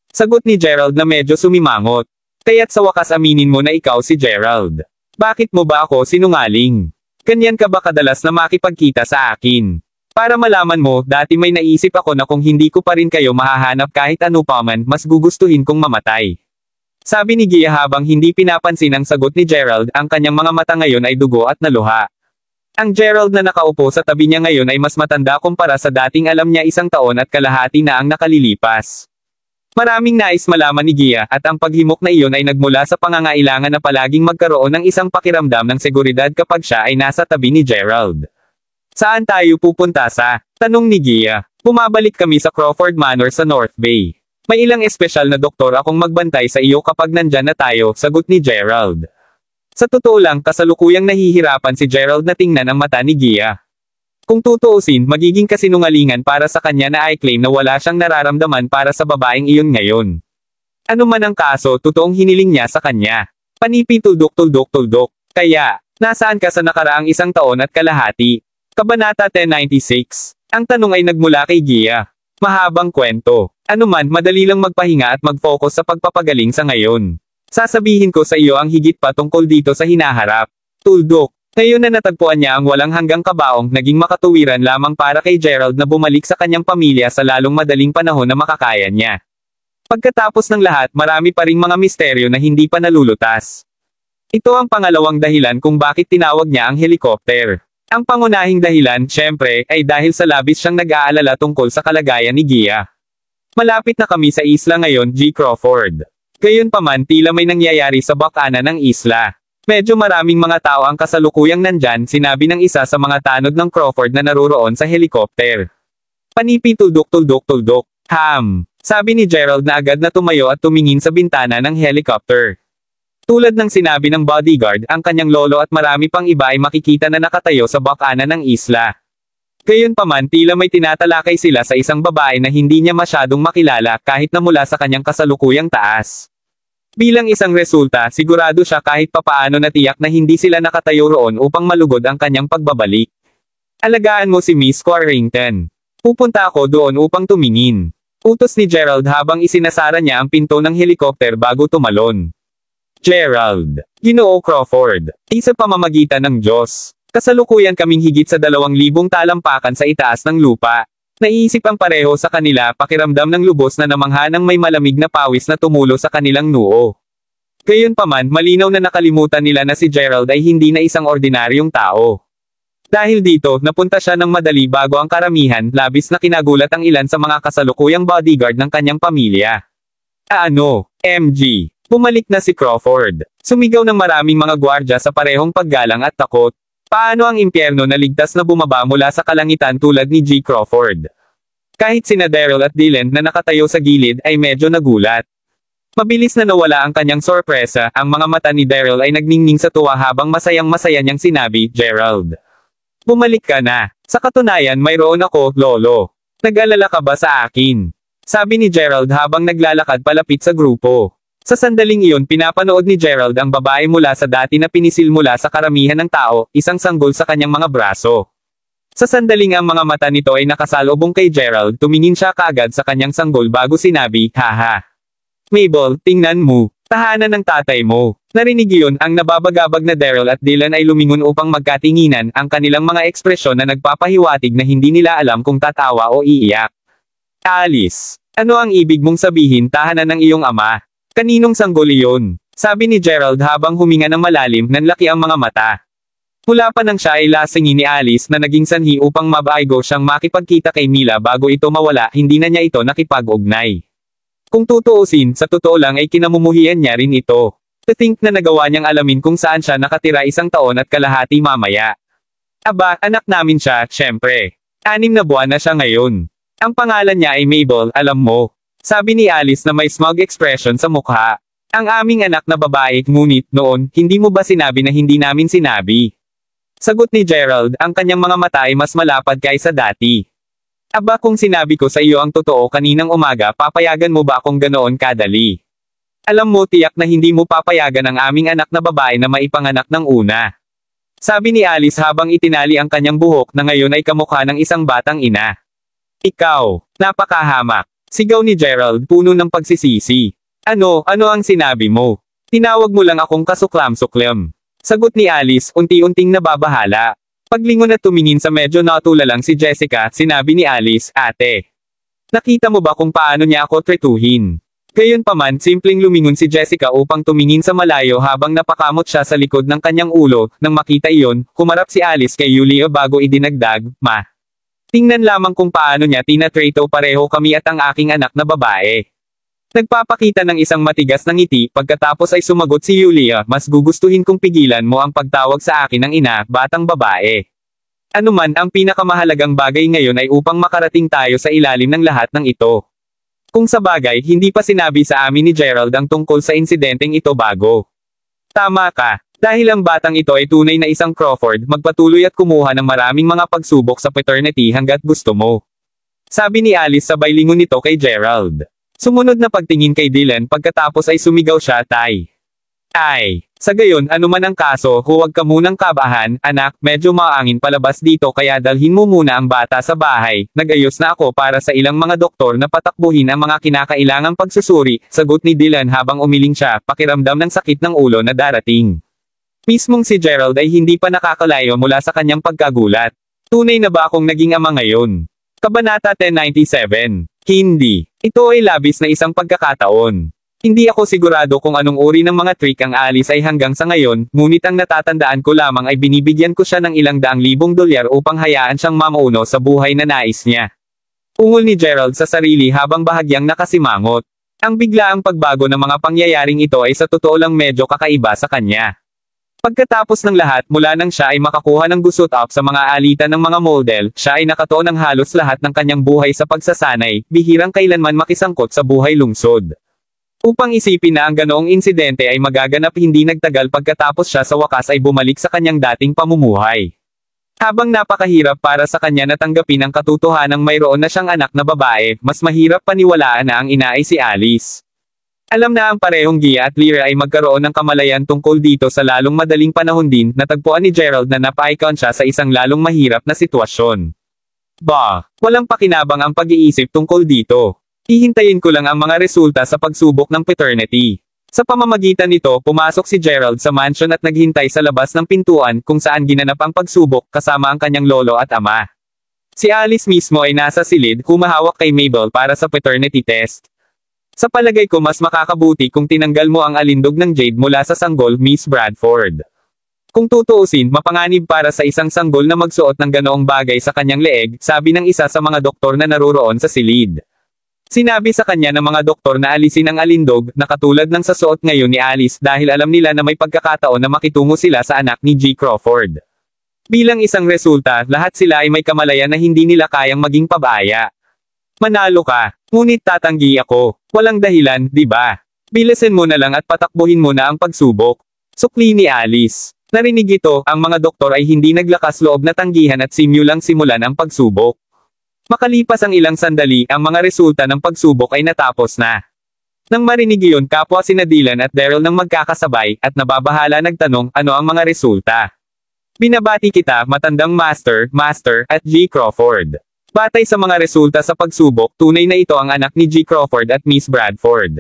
Sagot ni Gerald na medyo sumimangot. "Kaya't sa wakas aminin mo na ikaw si Gerald. Bakit mo ba ako sinungaling? Ganyan ka ba kadalas na makipagkita sa akin? Para malaman mo, dati may naisip ako na kung hindi ko pa rin kayo mahahanap kahit ano pa man, mas gugustuhin kong mamatay." Sabi ni Gia habang hindi pinapansin ang sagot ni Gerald, ang kanyang mga mata ngayon ay dugo at naluha. Ang Gerald na nakaupo sa tabi niya ngayon ay mas matanda kumpara sa dating alam niya 1 taon at kalahati na ang nakalilipas. Maraming nais malaman ni Gia at ang paghimok na iyon ay nagmula sa pangangailangan na palaging magkaroon ng isang pakiramdam ng seguridad kapag siya ay nasa tabi ni Gerald. "Saan tayo pupunta sa?" tanong ni Gia. "Bumabalik kami sa Crawford Manor sa North Bay. May ilang espesyal na doktor akong magbantay sa iyo kapag nandyan na tayo," sagot ni Gerald. Sa totoo lang, kasalukuyang nahihirapan si Gerald na tingnan ang mata ni Gia. Kung tutuusin, magiging kasinungalingan para sa kanya na i-claim na wala siyang nararamdaman para sa babaeng iyon ngayon. Ano man ang kaso, totoong hiniling niya sa kanya. Panipi tuldok. "Kaya, nasaan ka sa nakaraang 1 taon at kalahati?" Kabanata 1096. Ang tanong ay nagmula kay Gia. Mahabang kwento. Ano man, madali lang magpahinga at mag-focus sa pagpapagaling sa ngayon. Sasabihin ko sa iyo ang higit pa tungkol dito sa hinaharap. Tuldok. Ngayon na natagpuan niya ang walang hanggang kabaong, naging makatuwiran lamang para kay Gerald na bumalik sa kanyang pamilya sa lalong madaling panahon na makakaya niya. Pagkatapos ng lahat, marami pa ring mga misteryo na hindi pa nalulutas. Ito ang pangalawang dahilan kung bakit tinawag niya ang helicopter. Ang pangunahing dahilan, syempre, ay dahil sa labis siyang nag-aalala tungkol sa kalagayan ni Gia. "Malapit na kami sa isla ngayon, G. Crawford. Gayunpaman, tila may nangyayari sa bakana ng isla. Medyo maraming mga tao ang kasalukuyang nandyan," sinabi ng isa sa mga tanod ng Crawford na naroroon sa helicopter. Panipi tuldok. Sabi ni Gerald na agad na tumayo at tumingin sa bintana ng helicopter. Tulad ng sinabi ng bodyguard, ang kanyang lolo at marami pang iba ay makikita na nakatayo sa bakana ng isla. Gayunpaman, tila may tinatalakay sila sa isang babae na hindi niya masyadong makilala kahit na mula sa kanyang kasalukuyang taas. Bilang isang resulta, sigurado siya kahit papaano na tiyak na hindi sila nakatayo roon upang malugod ang kanyang pagbabalik. "Alagaan mo si Miss Quarrington. Pupunta ako doon upang tumingin." Utos ni Gerald habang isinasara niya ang pinto ng helicopter bago tumalon. Gerald. Ginoo Crawford. Sa pamamagitan ng Diyos. Kasalukuyan kaming higit sa 2,000 talampakan sa itaas ng lupa. Naiisip ang pareho sa kanila, pakiramdam ng lubos na namangha ng may malamig na pawis na tumulo sa kanilang noo. Gayunpaman, malinaw na nakalimutan nila na si Gerald ay hindi na isang ordinaryong tao. Dahil dito, napunta siya ng madali bago ang karamihan, labis na kinagulat ang ilan sa mga kasalukuyang bodyguard ng kanyang pamilya. MG. Bumalik na si Crawford. Sumigaw ng maraming mga gwardya sa parehong paggalang at takot. Paano ang impyerno na ligtas na bumaba mula sa kalangitan tulad ni G. Crawford? Kahit sina Daryl at Dylan na nakatayo sa gilid ay medyo nagulat. Mabilis na nawala ang kanyang sorpresa, ang mga mata ni Daryl ay nagningning sa tuwa habang masayang-masaya niyang sinabi, "Gerald. Bumalik ka na. Sa katunayan mayroon ako, lolo. Nag-alala ka ba sa akin?" Sabi ni Gerald habang naglalakad palapit sa grupo. Sa sandaling iyon, pinapanood ni Gerald ang babae mula sa dati na pinisil mula sa karamihan ng tao, isang sanggol sa kanyang mga braso. Sa sandaling ang mga mata nito ay nakasalubong kay Gerald, tumingin siya kaagad sa kanyang sanggol bago sinabi, "Haha. Mabel, tingnan mo. Tahanan ng tatay mo." Narinig iyon, ang nababagabag na Daryl at Dylan ay lumingon upang magkatinginan, ang kanilang mga ekspresyon na nagpapahiwatig na hindi nila alam kung tatawa o iiyak. "Alice, ano ang ibig mong sabihin, tahanan ng iyong ama? Kaninong sanggol iyon?" Sabi ni Gerald habang huminga ng malalim, nanlaki ang mga mata. Mula pa nang siya ay lasingin ni Alice na naging sanhi upang mabaigo siyang makipagkita kay Mila bago ito mawala, hindi na niya ito nakipag-ugnay. Kung tutuusin, sa totoo lang ay kinamumuhian niya rin ito. To think na nagawa niyang alamin kung saan siya nakatira 1 taon at kalahati mamaya. Aba, anak namin siya, syempre. 6 na buwan na siya ngayon. Ang pangalan niya ay Mabel, alam mo. Sabi ni Alice na may smug expression sa mukha. Ang aming anak na babae, ngunit noon, hindi mo ba sinabi na hindi namin sinabi? Sagot ni Gerald, ang kanyang mga mata ay mas malapad kaysa dati. Aba kung sinabi ko sa iyo ang totoo kaninang umaga, papayagan mo ba akong ganoon kadali? Alam mo tiyak na hindi mo papayagan ang aming anak na babae na maipanganak ng una. Sabi ni Alice habang itinali ang kanyang buhok na ngayon ay kamukha ng isang batang ina. Ikaw, napakahamak. Sigaw ni Gerald, puno ng pagsisisi. Ano ang sinabi mo? Tinawag mo lang akong kasuklam-suklam. Sagot ni Alice, unti-unting nababahala. Paglingon at tumingin sa medyo natulalang si Jessica, sinabi ni Alice, ate. Nakita mo ba kung paano niya ako tretuhin? Gayunpaman, simpleng lumingon si Jessica upang tumingin sa malayo habang napakamot siya sa likod ng kanyang ulo. Nang makita iyon, kumarap si Alice kay Yulia bago idinagdag, Ma. Tingnan lamang kung paano niya tinatreto pareho kami at ang aking anak na babae. Nagpapakita ng isang matigas na ngiti, pagkatapos ay sumagot si Yulia, mas gugustuhin kong pigilan mo ang pagtawag sa akin ng ina, batang babae. Anuman ang pinakamahalagang bagay ngayon ay upang makarating tayo sa ilalim ng lahat ng ito. Kung sa bagay, hindi pa sinabi sa amin ni Gerald ang tungkol sa insidenteng ito bago. Tama ka. Dahil ang batang ito ay tunay na isang Crawford, magpatuloy at kumuha ng maraming mga pagsubok sa paternity hanggat gusto mo. Sabi ni Alice sabay lingon nito kay Gerald. Sumunod na pagtingin kay Dylan pagkatapos ay sumigaw siya, Tay. Ay, sa gayon anuman ang kaso, huwag ka munang kabahan, anak, medyo maangin palabas dito kaya dalhin mo muna ang bata sa bahay. Nagayos na ako para sa ilang mga doktor na patakbuhin ang mga kinakailangang pagsusuri, sagot ni Dylan habang umiling siya, pakiramdam ng sakit ng ulo na darating. Mismong si Gerald ay hindi pa nakakalayo mula sa kanyang pagkagulat. Tunay na ba akong naging ama ngayon? Kabanata 1097. Hindi. Ito ay labis na isang pagkakataon. Hindi ako sigurado kung anong uri ng mga trick ang Alice ay hanggang sa ngayon, ngunit ang natatandaan ko lamang ay binibigyan ko siya ng ilang daang libong dolyar upang hayaan siyang mamauno sa buhay na nais niya. Ungol ni Gerald sa sarili habang bahagyang nakasimangot. Ang biglaang pagbago ng mga pangyayaring ito ay sa totoo lang medyo kakaiba sa kanya. Pagkatapos ng lahat, mula nang siya ay makakuha ng gusot up sa mga alitan ng mga model, siya ay nakatuon ng halos lahat ng kanyang buhay sa pagsasanay, bihirang kailanman makisangkot sa buhay lungsod. Upang isipin na ang ganoong insidente ay magaganap hindi nagtagal pagkatapos siya sa wakas ay bumalik sa kanyang dating pamumuhay. Habang napakahirap para sa kanya na tanggapin ang katotohanang mayroon na siyang anak na babae, mas mahirap paniwalaan na ang ina ay si Alice. Alam na ang parehong Gia at Lyra ay magkaroon ng kamalayan tungkol dito sa lalong madaling panahon din, natagpuan ni Gerald na napaikon siya sa isang lalong mahirap na sitwasyon. Walang pakinabang ang pag-iisip tungkol dito. Hihintayin ko lang ang mga resulta sa pagsubok ng paternity. Sa pamamagitan nito, pumasok si Gerald sa mansion at naghintay sa labas ng pintuan kung saan ginanap ang pagsubok kasama ang kanyang lolo at ama. Si Alice mismo ay nasa silid, humahawak kay Mabel para sa paternity test. Sa palagay ko mas makakabuti kung tinanggal mo ang alindog ng jade mula sa sanggol, Miss Bradford. Kung tutuusin, mapanganib para sa isang sanggol na magsuot ng ganoong bagay sa kanyang leeg, sabi ng isa sa mga doktor na naruroon sa silid. Sinabi sa kanya ng mga doktor na alisin ang alindog, na katulad ng sa suot ngayon ni Alice dahil alam nila na may pagkakataon na makitungo sila sa anak ni G. Crawford. Bilang isang resulta, lahat sila ay may kamalayan na hindi nila kayang maging pabaya. Manalo ka, ngunit tatanggi ako. Walang dahilan, di ba? Bilisin mo na lang at patakbuhin mo na ang pagsubok. Sukli ni Alice. Narinig ito, ang mga doktor ay hindi naglakas loob na tanggihan at simulang simulan ang pagsubok. Makalipas ang ilang sandali, ang mga resulta ng pagsubok ay natapos na. Nang marinig iyon, kapwa sina Dylan at Daryl nang magkakasabay, at nababahala nagtanong, ano ang mga resulta? Binabati kita, matandang Master, at G. Crawford. Batay sa mga resulta sa pagsubok, tunay na ito ang anak ni G. Crawford at Miss Bradford.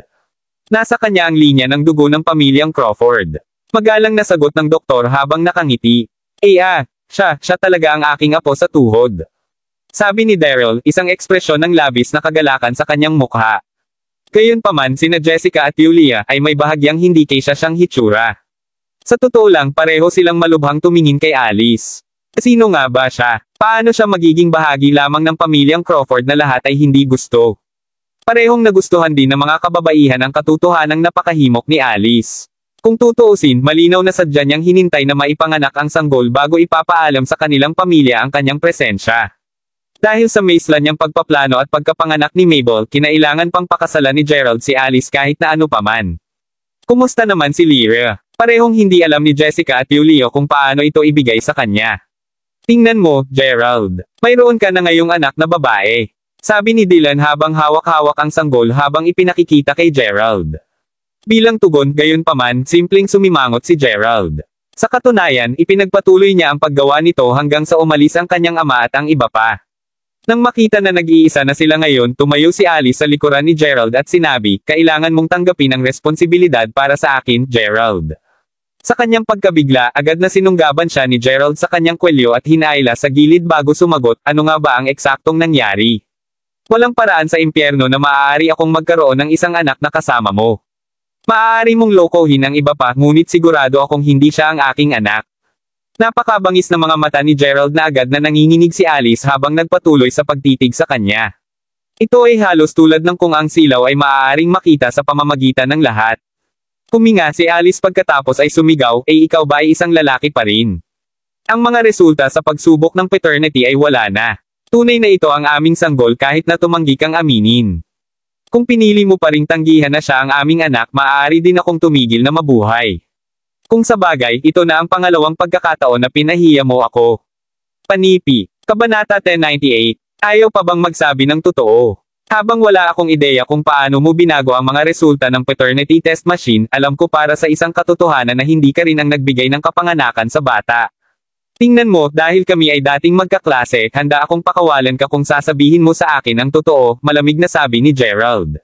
Nasa kanya ang linya ng dugo ng pamilyang Crawford. Magalang na sagot ng doktor habang nakangiti. Siya talaga ang aking apo sa tuhod. Sabi ni Daryl, isang ekspresyon ng labis na kagalakan sa kanyang mukha. Gayunpaman, sina Jessica at Yulia ay may bahagyang hindi kaysa siyang hitsura. Sa totoo lang, pareho silang malubhang tumingin kay Alice. Sino nga ba siya? Paano siya magiging bahagi lamang ng pamilyang Crawford na lahat ay hindi gusto? Parehong nagustuhan din ng mga kababaihan ang katotohanang napakahimok ni Alice. Kung tutuusin, malinaw na sadya niyang hinintay na maipanganak ang sanggol bago ipapaalam sa kanilang pamilya ang kanyang presensya. Dahil sa maisla niyang pagpaplano at pagkapanganak ni Mabel, kinailangan pang pakasalan ni Gerald si Alice kahit na ano paman. Kumusta naman si Lyra? Parehong hindi alam ni Jessica at Julio kung paano ito ibigay sa kanya. Tingnan mo, Gerald. Mayroon ka na ngayong anak na babae. Sabi ni Dylan habang hawak-hawak ang sanggol habang ipinakikita kay Gerald. Bilang tugon, gayon paman, simpleng sumimangot si Gerald. Sa katunayan, ipinagpatuloy niya ang paggawa nito hanggang sa umalis ang kanyang ama at ang iba pa. Nang makita na nag-iisa na sila ngayon, tumayo si Alice sa likuran ni Gerald at sinabi, kailangan mong tanggapin ang responsibilidad para sa akin, Gerald. Sa kanyang pagkabigla, agad na sinunggaban siya ni Gerald sa kanyang kwelyo at hinaila sa gilid bago sumagot, ano nga ba ang eksaktong nangyari? Walang paraan sa impyerno na maaari akong magkaroon ng isang anak na kasama mo. Maaari mong lokohin ang iba pa, ngunit sigurado akong hindi siya ang aking anak. Napakabangis ng mga mata ni Gerald na agad na nanginginig si Alice habang nagpatuloy sa pagtitig sa kanya. Ito ay halos tulad ng kung ang silaw ay maaaring makita sa pamamagitan ng lahat. Huminga si Alice pagkatapos ay sumigaw, ikaw ba ay isang lalaki pa rin? Ang mga resulta sa pagsubok ng paternity ay wala na. Tunay na ito ang aming sanggol kahit na tumanggi kang aminin. Kung pinili mo pa ring tanggihan na siya ang aming anak, maaari din akong tumigil na mabuhay. Kung sa bagay, ito na ang pangalawang pagkakataon na pinahiya mo ako. Panipi. Kabanata 1098. Ayaw pa bang magsabi ng totoo? Habang wala akong ideya kung paano mo binago ang mga resulta ng paternity test machine, alam ko para sa isang katotohanan na hindi ka rin ang nagbigay ng kapanganakan sa bata. Tingnan mo, dahil kami ay dating magkaklase, handa akong pakawalan ka kung sasabihin mo sa akin ang totoo, malamig na sabi ni Gerald.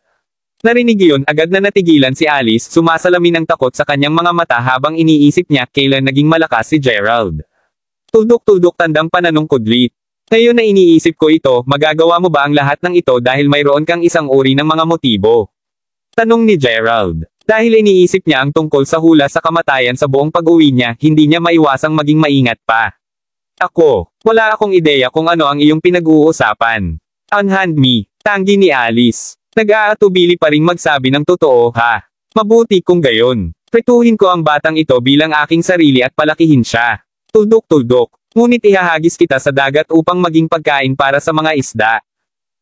Narinig iyon, agad na natigilan si Alice, sumasalamin ng takot sa kanyang mga mata habang iniisip niya kailan naging malakas si Gerald. Tuldok-tuldok tandang pananungkudlit. Ngayon na iniisip ko ito, magagawa mo ba ang lahat ng ito dahil mayroon kang isang uri ng mga motibo? Tanong ni Gerald. Dahil iniisip niya ang tungkol sa hula sa kamatayan sa buong pag-uwi niya, hindi niya maiwasang maging maingat pa. Ako, wala akong ideya kung ano ang iyong pinag-uusapan. Unhand me, tanggi ni Alice. Nag-aatubili pa ring magsabi ng totoo, ha? Mabuti kung gayon. Pretuhin ko ang batang ito bilang aking sarili at palakihin siya. Tuldok-tuldok. Ngunit ihahagis kita sa dagat upang maging pagkain para sa mga isda.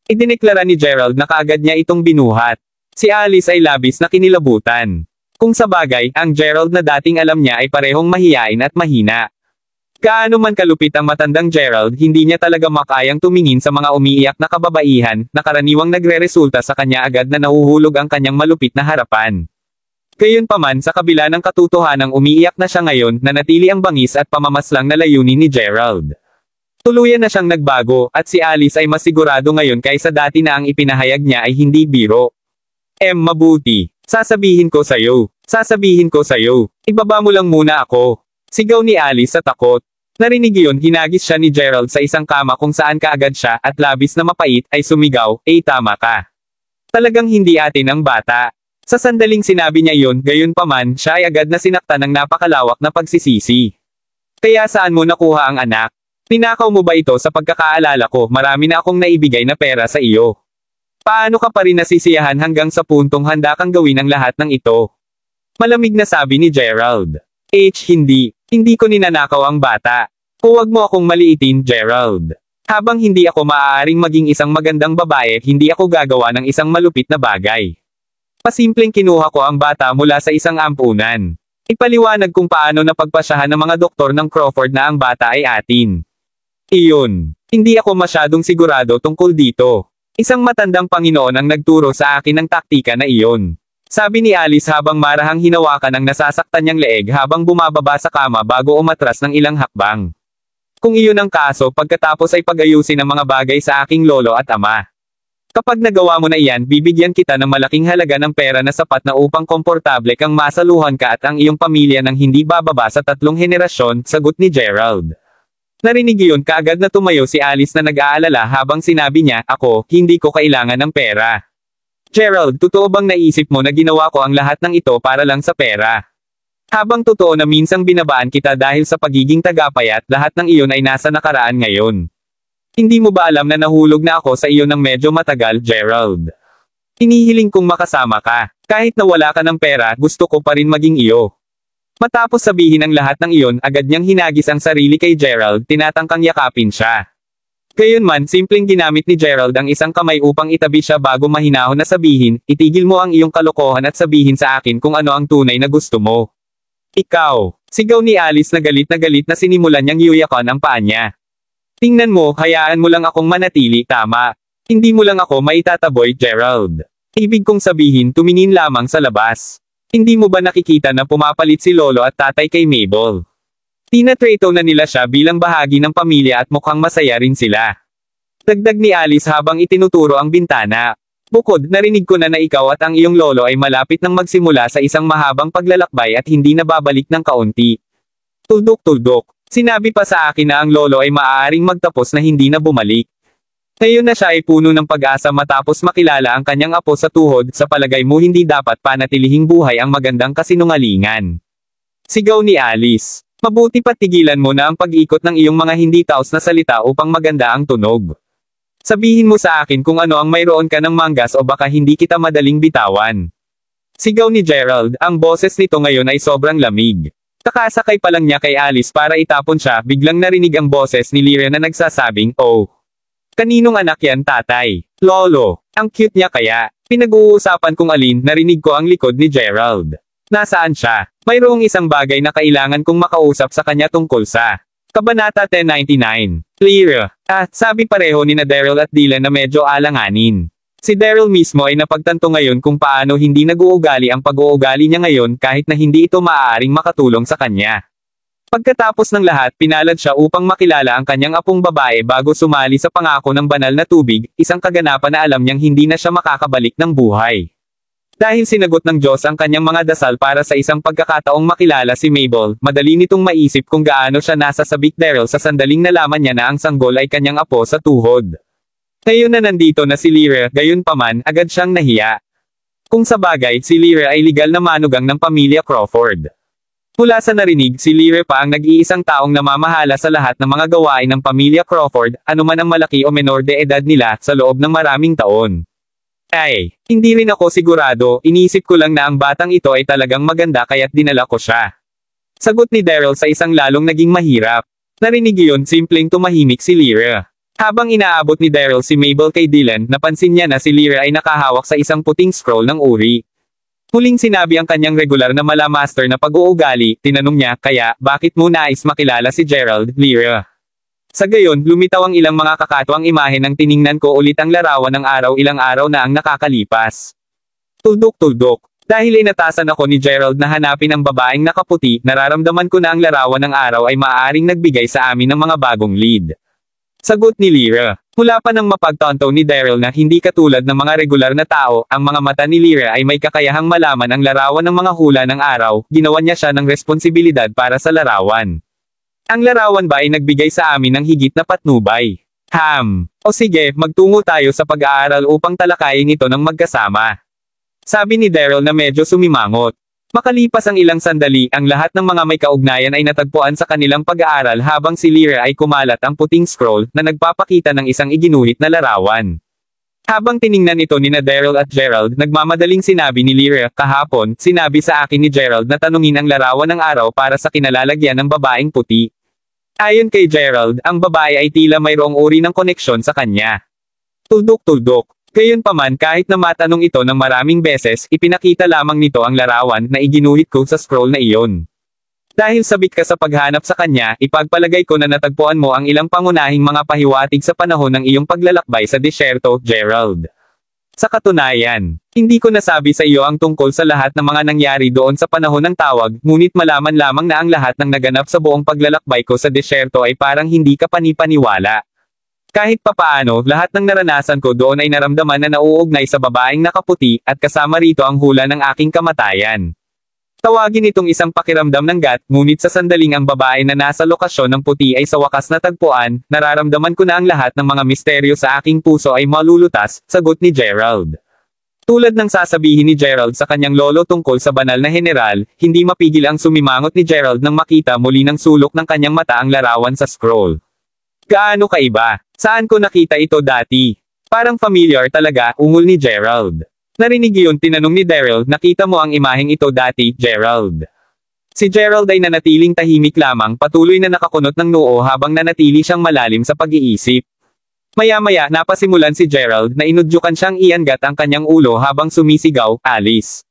Idineklara ni Gerald na kaagad niya itong binuhat. Si Alice ay labis na kinilabutan. Kung sa bagay, ang Gerald na dating alam niya ay parehong mahiyain at mahina. Gaano man kalupit ang matandang Gerald, hindi niya talaga makayang tumingin sa mga umiiyak na kababaihan, na karaniwang nagre-resulta sa kanya agad na nahuhulog ang kanyang malupit na harapan. Gayunpaman sa kabila ng katotohanang umiiyak na siya ngayon, nanatili ang bangis at pamamaslang na layunin ni Gerald. Tuluyan na siyang nagbago, at si Alice ay masigurado ngayon kaysa dati na ang ipinahayag niya ay hindi biro. Mabuti. Sasabihin ko sa'yo. Sasabihin ko sa'yo. Ibaba mo lang muna ako. Sigaw ni Alice sa takot. Narinig iyon, hinagis siya ni Gerald sa isang kama kung saan kaagad siya, at labis na mapait, ay sumigaw, tama ka. Talagang hindi atin ang bata. Sa sandaling sinabi niya iyon, gayunpaman, siya ay agad na sinaktan ng napakalawak na pagsisisi. Kaya saan mo nakuha ang anak? Tinakaw mo ba ito? Sa pagkakaalala ko, marami na akong naibigay na pera sa iyo. Paano ka pa rin nasisiyahan hanggang sa puntong handa kang gawin ang lahat ng ito? Malamig na sabi ni Gerald. Hindi. Hindi ko ninanakaw ang bata. Huwag mo akong maliitin, Gerald. Habang hindi ako maaaring maging isang magandang babae, hindi ako gagawa ng isang malupit na bagay. Pasimpleng kinuha ko ang bata mula sa isang ampunan. Ipaliwanag kung paano napagpasyahan ng mga doktor ng Crawford na ang bata ay atin. Iyon. Hindi ako masyadong sigurado tungkol dito. Isang matandang Panginoon ang nagturo sa akin ng taktika na iyon. Sabi ni Alice habang marahang hinawakan ang nasasaktan niyang leeg habang bumababa sa kama bago umatras ng ilang hakbang. Kung iyon ang kaso, pagkatapos ay pag-ayusin ang mga bagay sa aking lolo at ama. Kapag nagawa mo na iyan, bibigyan kita ng malaking halaga ng pera na sapat na upang komportable kang masaluhan ka at ang iyong pamilya ng hindi bababa sa 3 henerasyon, sagot ni Gerald. Narinig iyon, kaagad na tumayo si Alice na nag-aalala habang sinabi niya, ako, hindi ko kailangan ng pera. Gerald, totoo bang naisip mo na ginawa ko ang lahat ng ito para lang sa pera? Habang totoo na minsang binabaan kita dahil sa pagiging tagapayat, lahat ng iyon ay nasa nakaraan ngayon. Hindi mo ba alam na nahulog na ako sa iyo ng medyo matagal, Gerald? Hinihiling kong makasama ka. Kahit na wala ka ng pera, gusto ko pa rin maging iyo. Matapos sabihin ang lahat ng iyon, agad niyang hinagis ang sarili kay Gerald, tinatangkang yakapin siya. Gayunman, simpleng ginamit ni Gerald ang isang kamay upang itabi siya bago mahinahon na sabihin, itigil mo ang iyong kalokohan at sabihin sa akin kung ano ang tunay na gusto mo. Ikaw, sigaw ni Alice na galit na sinimulan niyang yuyakan ang paa niya. Tingnan mo, hayaan mo lang akong manatili, tama. Hindi mo lang ako maitataboy, Gerald. Ibig kong sabihin tumingin lamang sa labas. Hindi mo ba nakikita na pumapalit si Lolo at Tatay kay Mabel? Tinatrato na nila siya bilang bahagi ng pamilya at mukhang masaya rin sila. Dagdag ni Alice habang itinuturo ang bintana. Bukod, narinig ko na ikaw at ang iyong lolo ay malapit nang magsimula sa isang mahabang paglalakbay at hindi na babalik ng kaunti. Tuldok-tuldok. Sinabi pa sa akin na ang lolo ay maaaring magtapos na hindi na bumalik. Ngayon na siya ay puno ng pag-asa matapos makilala ang kanyang apo sa tuhod, sa palagay mo hindi dapat panatilihing buhay ang magandang kasinungalingan. Sigaw ni Alice. Mabuti pa tigilan mo na ang pag-ikot ng iyong mga hindi taos na salita upang maganda ang tunog. Sabihin mo sa akin kung ano ang mayroon ka ng manggas o baka hindi kita madaling bitawan. Sigaw ni Gerald, ang boses nito ngayon ay sobrang lamig. Kakasakay pa lang niya kay Alice para itapon siya, biglang narinig ang boses ni Lyra na nagsasabing, "Oh. Kaninong anak yan, tatay? Lolo, ang cute niya kaya." Pinag-uusapan kung alin, narinig ko ang likod ni Gerald. Nasaan siya? Mayroong isang bagay na kailangan kong makausap sa kanya tungkol sa Kabanata 1099. Lyra. Sabi pareho ni na Daryl at Dylan na medyo alanganin. Si Daryl mismo ay napagtanto ngayon kung paano hindi nag-uugali ang pag-uugali niya ngayon kahit na hindi ito maaaring makatulong sa kanya. Pagkatapos ng lahat, pinalad siya upang makilala ang kanyang apong babae bago sumali sa pangako ng banal na tubig, isang kaganapan na alam niyang hindi na siya makakabalik ng buhay. Dahil sinagot ng Diyos ang kanyang mga dasal para sa isang pagkakataong makilala si Mabel, madali nitong maisip kung gaano siya nasasabik Daryl sa sandaling nalaman niya na ang sanggol ay kanyang apo sa tuhod. Ngayon na nandito na si Lyra, gayunpaman, agad siyang nahiya. Kung sa bagay, si Lyra ay legal na manugang ng pamilya Crawford. Mula sa narinig, si Lyra pa ang nag-iisang taong namamahala sa lahat ng mga gawain ng pamilya Crawford, anuman ang malaki o menor de edad nila, sa loob ng maraming taon. Ay, hindi rin ako sigurado, iniisip ko lang na ang batang ito ay talagang maganda kaya't dinala ko siya. Sagot ni Daryl sa isang lalong naging mahirap. Narinig yun, simpleng tumahimik si Lyra. Habang inaabot ni Daryl si Mabel kay Dylan, napansin niya na si Lyra ay nakahawak sa isang puting scroll ng uri. Huling sinabi ang kanyang regular na malamaster na pag-uugali, tinanong niya, kaya, bakit mo nais makilala si Gerald, Lyra? Sa gayon, lumitaw ang ilang mga kakatuwang imahe nang tiningnan ko ulit ang larawan ng araw, ilang araw na ang nakakalipas. Tuldok-tuldok. Dahil inatasan ako ni Gerald na hanapin ang babaeng nakaputi, nararamdaman ko na ang larawan ng araw ay maaaring nagbigay sa amin ng mga bagong lead. Sagot ni Lyra. Mula pa nang mapagtanto ni Daryl na hindi katulad ng mga regular na tao, ang mga mata ni Lyra ay may kakayahang malaman ang larawan ng mga hula ng araw, ginawan niya siya ng responsibilidad para sa larawan. Ang larawan ba ay nagbigay sa amin ng higit na patnubay? O sige, magtungo tayo sa pag-aaral upang talakayin ito ng magkasama. Sabi ni Daryl na medyo sumimangot. Makalipas ang ilang sandali, ang lahat ng mga may kaugnayan ay natagpuan sa kanilang pag-aaral habang si Lyra ay kumalat ang puting scroll na nagpapakita ng isang iginuhit na larawan. Habang tiningnan ito ni na Daryl at Gerald, nagmamadaling sinabi ni Lyra, kahapon, sinabi sa akin ni Gerald na tanungin ang larawan ng araw para sa kinalalagyan ng babaeng puti. Ayon kay Gerald, ang babae ay tila mayroong uri ng koneksyon sa kanya. Tuldok-tuldok. Gayunpaman kahit na matanong ito ng maraming beses, ipinakita lamang nito ang larawan na iginuhit ko sa scroll na iyon. Dahil sabik ka sa paghanap sa kanya, ipagpalagay ko na natagpuan mo ang ilang pangunahing mga pahiwatig sa panahon ng iyong paglalakbay sa disyerto, Gerald. Sa katunayan, hindi ko nasabi sa iyo ang tungkol sa lahat ng mga nangyari doon sa panahon ng tawag, ngunit malaman lamang na ang lahat ng naganap sa buong paglalakbay ko sa disyerto ay parang hindi ka panipaniwala. Kahit papaano, lahat ng naranasan ko doon ay naramdaman na nauugnay sa babaeng nakaputi, at kasama rito ang hula ng aking kamatayan. Tawagin itong isang pakiramdam ng gat, ngunit sa sandaling ang babae na nasa lokasyon ng puti ay sa wakas natagpuan, nararamdaman ko na ang lahat ng mga misteryo sa aking puso ay malulutas, sagot ni Gerald. Tulad ng sasabihin ni Gerald sa kanyang lolo tungkol sa banal na general, hindi mapigil ang sumimangot ni Gerald nang makita muli ng sulok ng kanyang mata ang larawan sa scroll. Gaano kaiba? Saan ko nakita ito dati? Parang familiar talaga, ungol ni Gerald. Narinig yun, tinanong ni Daryl, nakita mo ang imaheng ito dati, Gerald? Si Gerald ay nanatiling tahimik lamang, patuloy na nakakunot ng noo habang nanatili siyang malalim sa pag-iisip. Maya-maya napasimulan si Gerald na inudyukan siyang iangat ang kanyang ulo habang sumisigaw, Alice.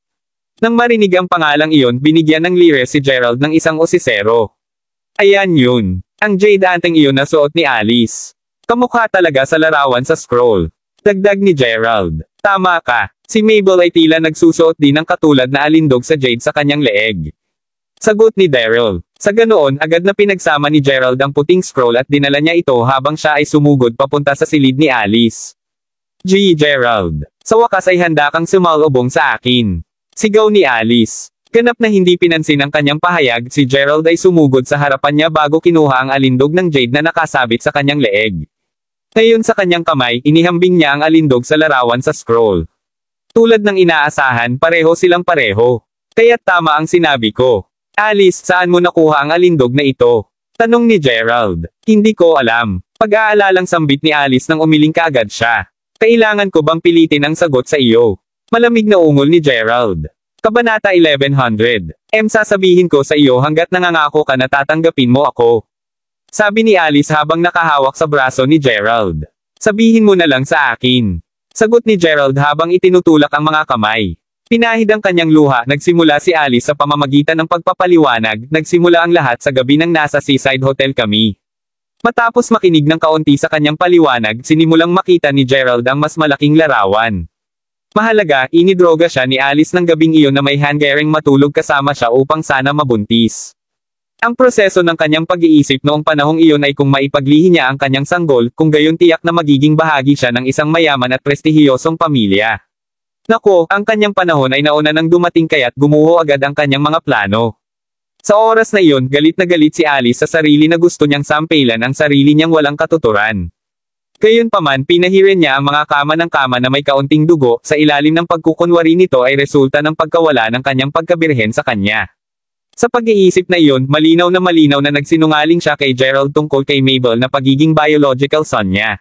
Nang marinig ang pangalang iyon binigyan ng lire si Gerald ng isang osisero. Ayan yun. Ang jade anteng iyon na suot ni Alice. Kamukha talaga sa larawan sa scroll. Dagdag ni Gerald. Tama ka. Si Mabel ay tila nagsusuot din ng katulad na alindog sa jade sa kanyang leeg. Sagot ni Daryl. Sa ganoon, agad na pinagsama ni Gerald ang puting scroll at dinala niya ito habang siya ay sumugod papunta sa silid ni Alice. Gerald. Sa wakas ay handa kang sumalubong sa akin. Sigaw ni Alice. Ganap na hindi pinansin ang kanyang pahayag, si Gerald ay sumugod sa harapan niya bago kinuha ang alindog ng jade na nakasabit sa kanyang leeg. Ngayon sa kanyang kamay, inihambing niya ang alindog sa larawan sa scroll. Tulad ng inaasahan, pareho silang pareho. Kaya't tama ang sinabi ko. Alice, saan mo nakuha ang alindog na ito? Tanong ni Gerald. Hindi ko alam. Pag-aalalang sambit ni Alice nang umiling kaagad siya. Kailangan ko bang pilitin ang sagot sa iyo? Malamig na ungol ni Gerald. Kabanata 1100. Sasabihin ko sa iyo hanggat nangangako ka na tatanggapin mo ako. Sabi ni Alice habang nakahawak sa braso ni Gerald. Sabihin mo na lang sa akin. Sagot ni Gerald habang itinutulak ang mga kamay. Pinahid ang kanyang luha, nagsimula si Alice sa pamamagitan ng pagpapaliwanag, nagsimula ang lahat sa gabi ng nasa Seaside Hotel kami. Matapos makinig ng kaunti sa kanyang paliwanag, sinimulang makita ni Gerald ang mas malaking larawan. Mahalaga, inidroga siya ni Alice ng gabing iyon na may hangering matulog kasama siya upang sana mabuntis. Ang proseso ng kanyang pag-iisip noong panahong iyon ay kung maipaglihi niya ang kanyang sanggol, kung gayon tiyak na magiging bahagi siya ng isang mayaman at prestihiyosong pamilya. Nako, ang kanyang panahon ay nauna nang dumating kaya't gumuho agad ang kanyang mga plano. Sa oras na iyon, galit na galit si Alice sa sarili na gusto niyang sampelan ang sarili niyang walang katuturan. Gayunpaman, pinahirin niya ang mga kama ng kama na may kaunting dugo, sa ilalim ng pagkukunwari nito ay resulta ng pagkawala ng kanyang pagkabirhen sa kanya. Sa pag-iisip na iyon, malinaw na nagsinungaling siya kay Gerald tungkol kay Mabel na pagiging biological son niya.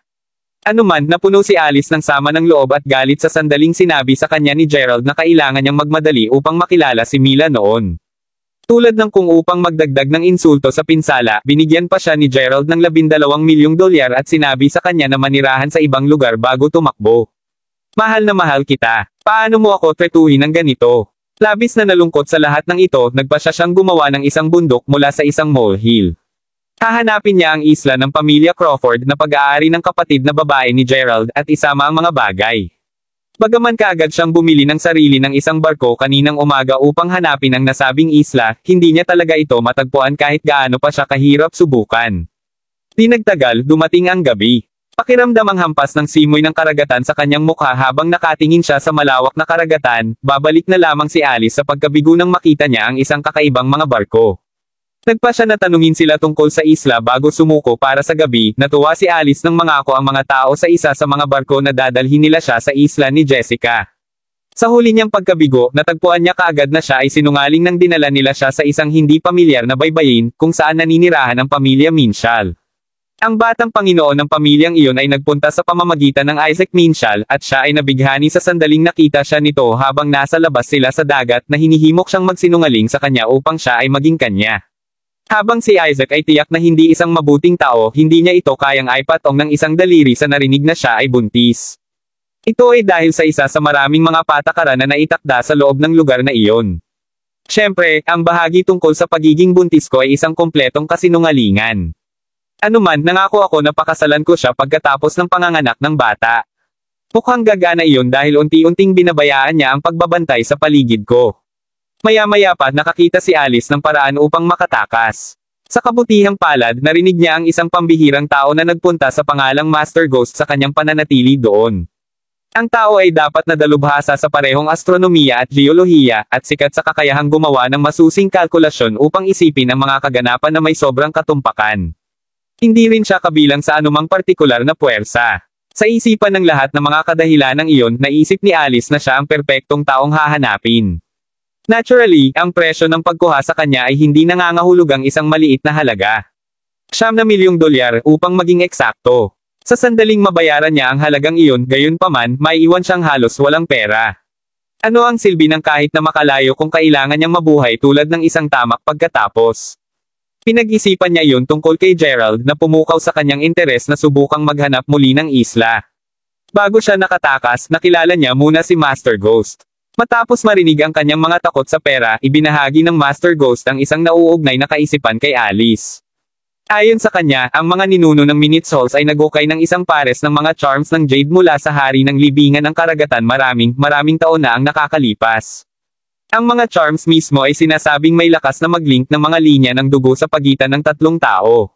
Anuman, napuno si Alice ng sama ng loob at galit sa sandaling sinabi sa kanya ni Gerald na kailangan niyang magmadali upang makilala si Mila noon. Tulad ng kung upang magdagdag ng insulto sa pinsala, binigyan pa siya ni Gerald ng $12 milyong at sinabi sa kanya na manirahan sa ibang lugar bago tumakbo. Mahal na mahal kita. Paano mo ako tretuhin ng ganito? Labis na nalungkot sa lahat ng ito, nagpasya siyang gumawa ng isang bundok mula sa isang molehill. Hahanapin niya ang isla ng pamilya Crawford na pag-aari ng kapatid na babae ni Gerald at isama ang mga bagay. Bagaman kaagad siyang bumili ng sarili ng isang barko kaninang umaga upang hanapin ang nasabing isla, hindi niya talaga ito matagpuan kahit gaano pa siya kahirap subukan. Di nagtagal, dumating ang gabi. Pakiramdam ang hampas ng simoy ng karagatan sa kanyang mukha habang nakatingin siya sa malawak na karagatan, babalik na lamang si Alice sa pagkabigo nang makita niya ang isang kakaibang mga barko. Nagpa siya na tanungin sila tungkol sa isla bago sumuko para sa gabi, natuwa si Alice nang mangako ang mga tao sa isa sa mga barko na dadalhin nila siya sa isla ni Jessica. Sa huli niyang pagkabigo, natagpuan niya kaagad na siya ay sinungaling nang dinala nila siya sa isang hindi pamilyar na baybayin, kung saan naninirahan ang pamilya Minshall. Ang batang Panginoon ng pamilyang iyon ay nagpunta sa pamamagitan ng Isaac Minshall, at siya ay nabighani sa sandaling nakita siya nito habang nasa labas sila sa dagat na hinihimok siyang magsinungaling sa kanya upang siya ay maging kanya. Habang si Isaac ay tiyak na hindi isang mabuting tao, hindi niya ito kayang aipatong ng isang daliri sa narinig na siya ay buntis. Ito ay dahil sa isa sa maraming mga patakaran na naitakda sa loob ng lugar na iyon. Siyempre, ang bahagi tungkol sa pagiging buntis ko ay isang kompletong kasinungalingan. Anuman, nangako ako na pakasalan ko siya pagkatapos ng panganganak ng bata. Mukhang gagana iyon dahil unti-unting binabayaan niya ang pagbabantay sa paligid ko. Maya-maya pa nakakita si Alice ng paraan upang makatakas. Sa kabutihang palad, narinig niya ang isang pambihirang tao na nagpunta sa pangalang Master Ghost sa kanyang pananatili doon. Ang tao ay dapat na dalubhasa sa parehong astronomiya at geolohiya, at sikat sa kakayahang gumawa ng masusing kalkulasyon upang isipin ang mga kaganapan na may sobrang katumpakan. Hindi rin siya kabilang sa anumang partikular na puwersa. Sa isipan ng lahat ng mga kadahilanang iyon, naisip ni Alice na siya ang perpektong taong hahanapin. Naturally, ang presyo ng pagkuha sa kanya ay hindi nangangahulugang isang maliit na halaga. $9 milyong upang maging eksakto. Sa sandaling mabayaran niya ang halagang iyon, gayunpaman, may iwan siyang halos walang pera. Ano ang silbi ng kahit na makalayo kung kailangan niyang mabuhay tulad ng isang tamak pagkatapos? Pinag-isipan niya iyon tungkol kay Gerald na pumukaw sa kanyang interes na subukang maghanap muli ng isla. Bago siya nakatakas, nakilala niya muna si Master Ghost. Matapos marinig ang kanyang mga takot sa pera, ibinahagi ng Master Ghost ang isang nauugnay na kaisipan kay Alice. Ayon sa kanya, ang mga ninuno ng Minute Souls ay nagukay ng isang pares ng mga charms ng Jade mula sa hari ng libingan ng karagatan maraming taon na ang nakakalipas. Ang mga charms mismo ay sinasabing may lakas na mag-link ng mga linya ng dugo sa pagitan ng tatlong tao.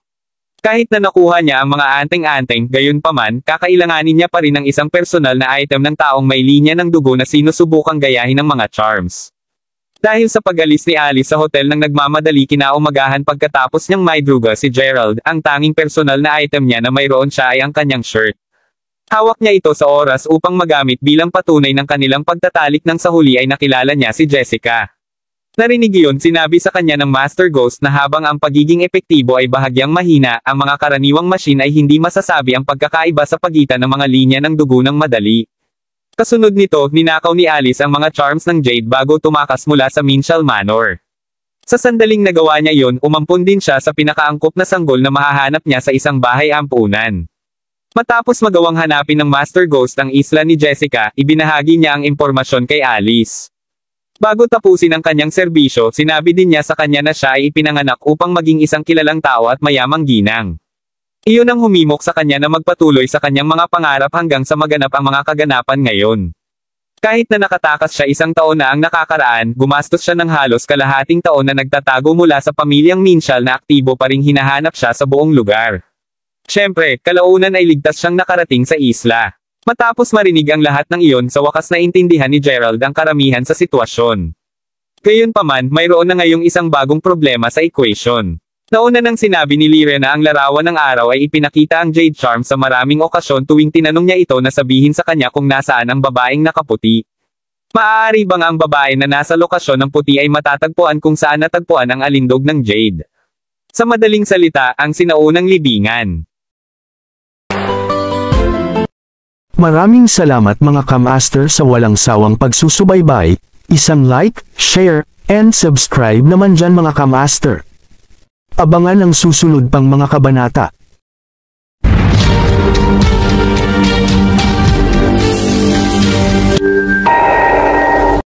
Kahit na nakuha niya ang mga anteng-anteng, gayunpaman, kakailanganin niya pa rin ng isang personal na item ng taong may linya ng dugo na sinusubukang gayahin ng mga charms. Dahil sa pag-alis ni Alice sa hotel nang nagmamadali kinaumagahan pagkatapos niyang maidruga si Gerald, ang tanging personal na item niya na mayroon siya ay ang kanyang shirt. Hawak niya ito sa oras upang magamit bilang patunay ng kanilang pagtatalik nang sa huli ay nakilala niya si Jessica. Narinig iyon, sinabi sa kanya ng Master Ghost na habang ang pagiging epektibo ay bahagyang mahina, ang mga karaniwang machine ay hindi masasabi ang pagkakaiba sa pagitan ng mga linya ng dugo ng madali. Kasunod nito, ninakaw ni Alice ang mga charms ng Jade bago tumakas mula sa Minshall Manor. Sa sandaling nagawa niya iyon, umampun din siya sa pinakaangkop na sanggol na mahahanap niya sa isang bahay ampunan. Matapos magawang hanapin ng Master Ghost ang isla ni Jessica, ibinahagi niya ang impormasyon kay Alice. Bago tapusin ang kanyang serbisyo, sinabi din niya sa kanya na siya ay ipinanganak upang maging isang kilalang tao at mayamang ginang. Iyon ang humimok sa kanya na magpatuloy sa kanyang mga pangarap hanggang sa maganap ang mga kaganapan ngayon. Kahit na nakatakas siya isang taon na ang nakakaraan, gumastos siya ng halos kalahating taon na nagtatago mula sa pamilyang Minshall na aktibo pa ring hinahanap siya sa buong lugar. Siyempre, kalaunan ay ligtas siyang nakarating sa isla. Matapos marinig ang lahat ng iyon, sa wakas na intindihan ni Gerald ang karamihan sa sitwasyon. Gayunpaman, mayroon na ngayong isang bagong problema sa equation. Nauna nang sinabi ni Lyra na ang larawan ng araw ay ipinakita ang Jade Charm sa maraming okasyon tuwing tinanong niya ito na sabihin sa kanya kung nasaan ang babaeng nakaputi. Maaari bang ang babae na nasa lokasyon ng puti ay matatagpuan kung saan natagpuan ang alindog ng Jade? Sa madaling salita, ang sinaunang libingan. Maraming salamat mga kamaster sa walang sawang pagsusubaybay, isang like, share, and subscribe naman dyan mga kamaster. Abangan ang susunod pang mga kabanata.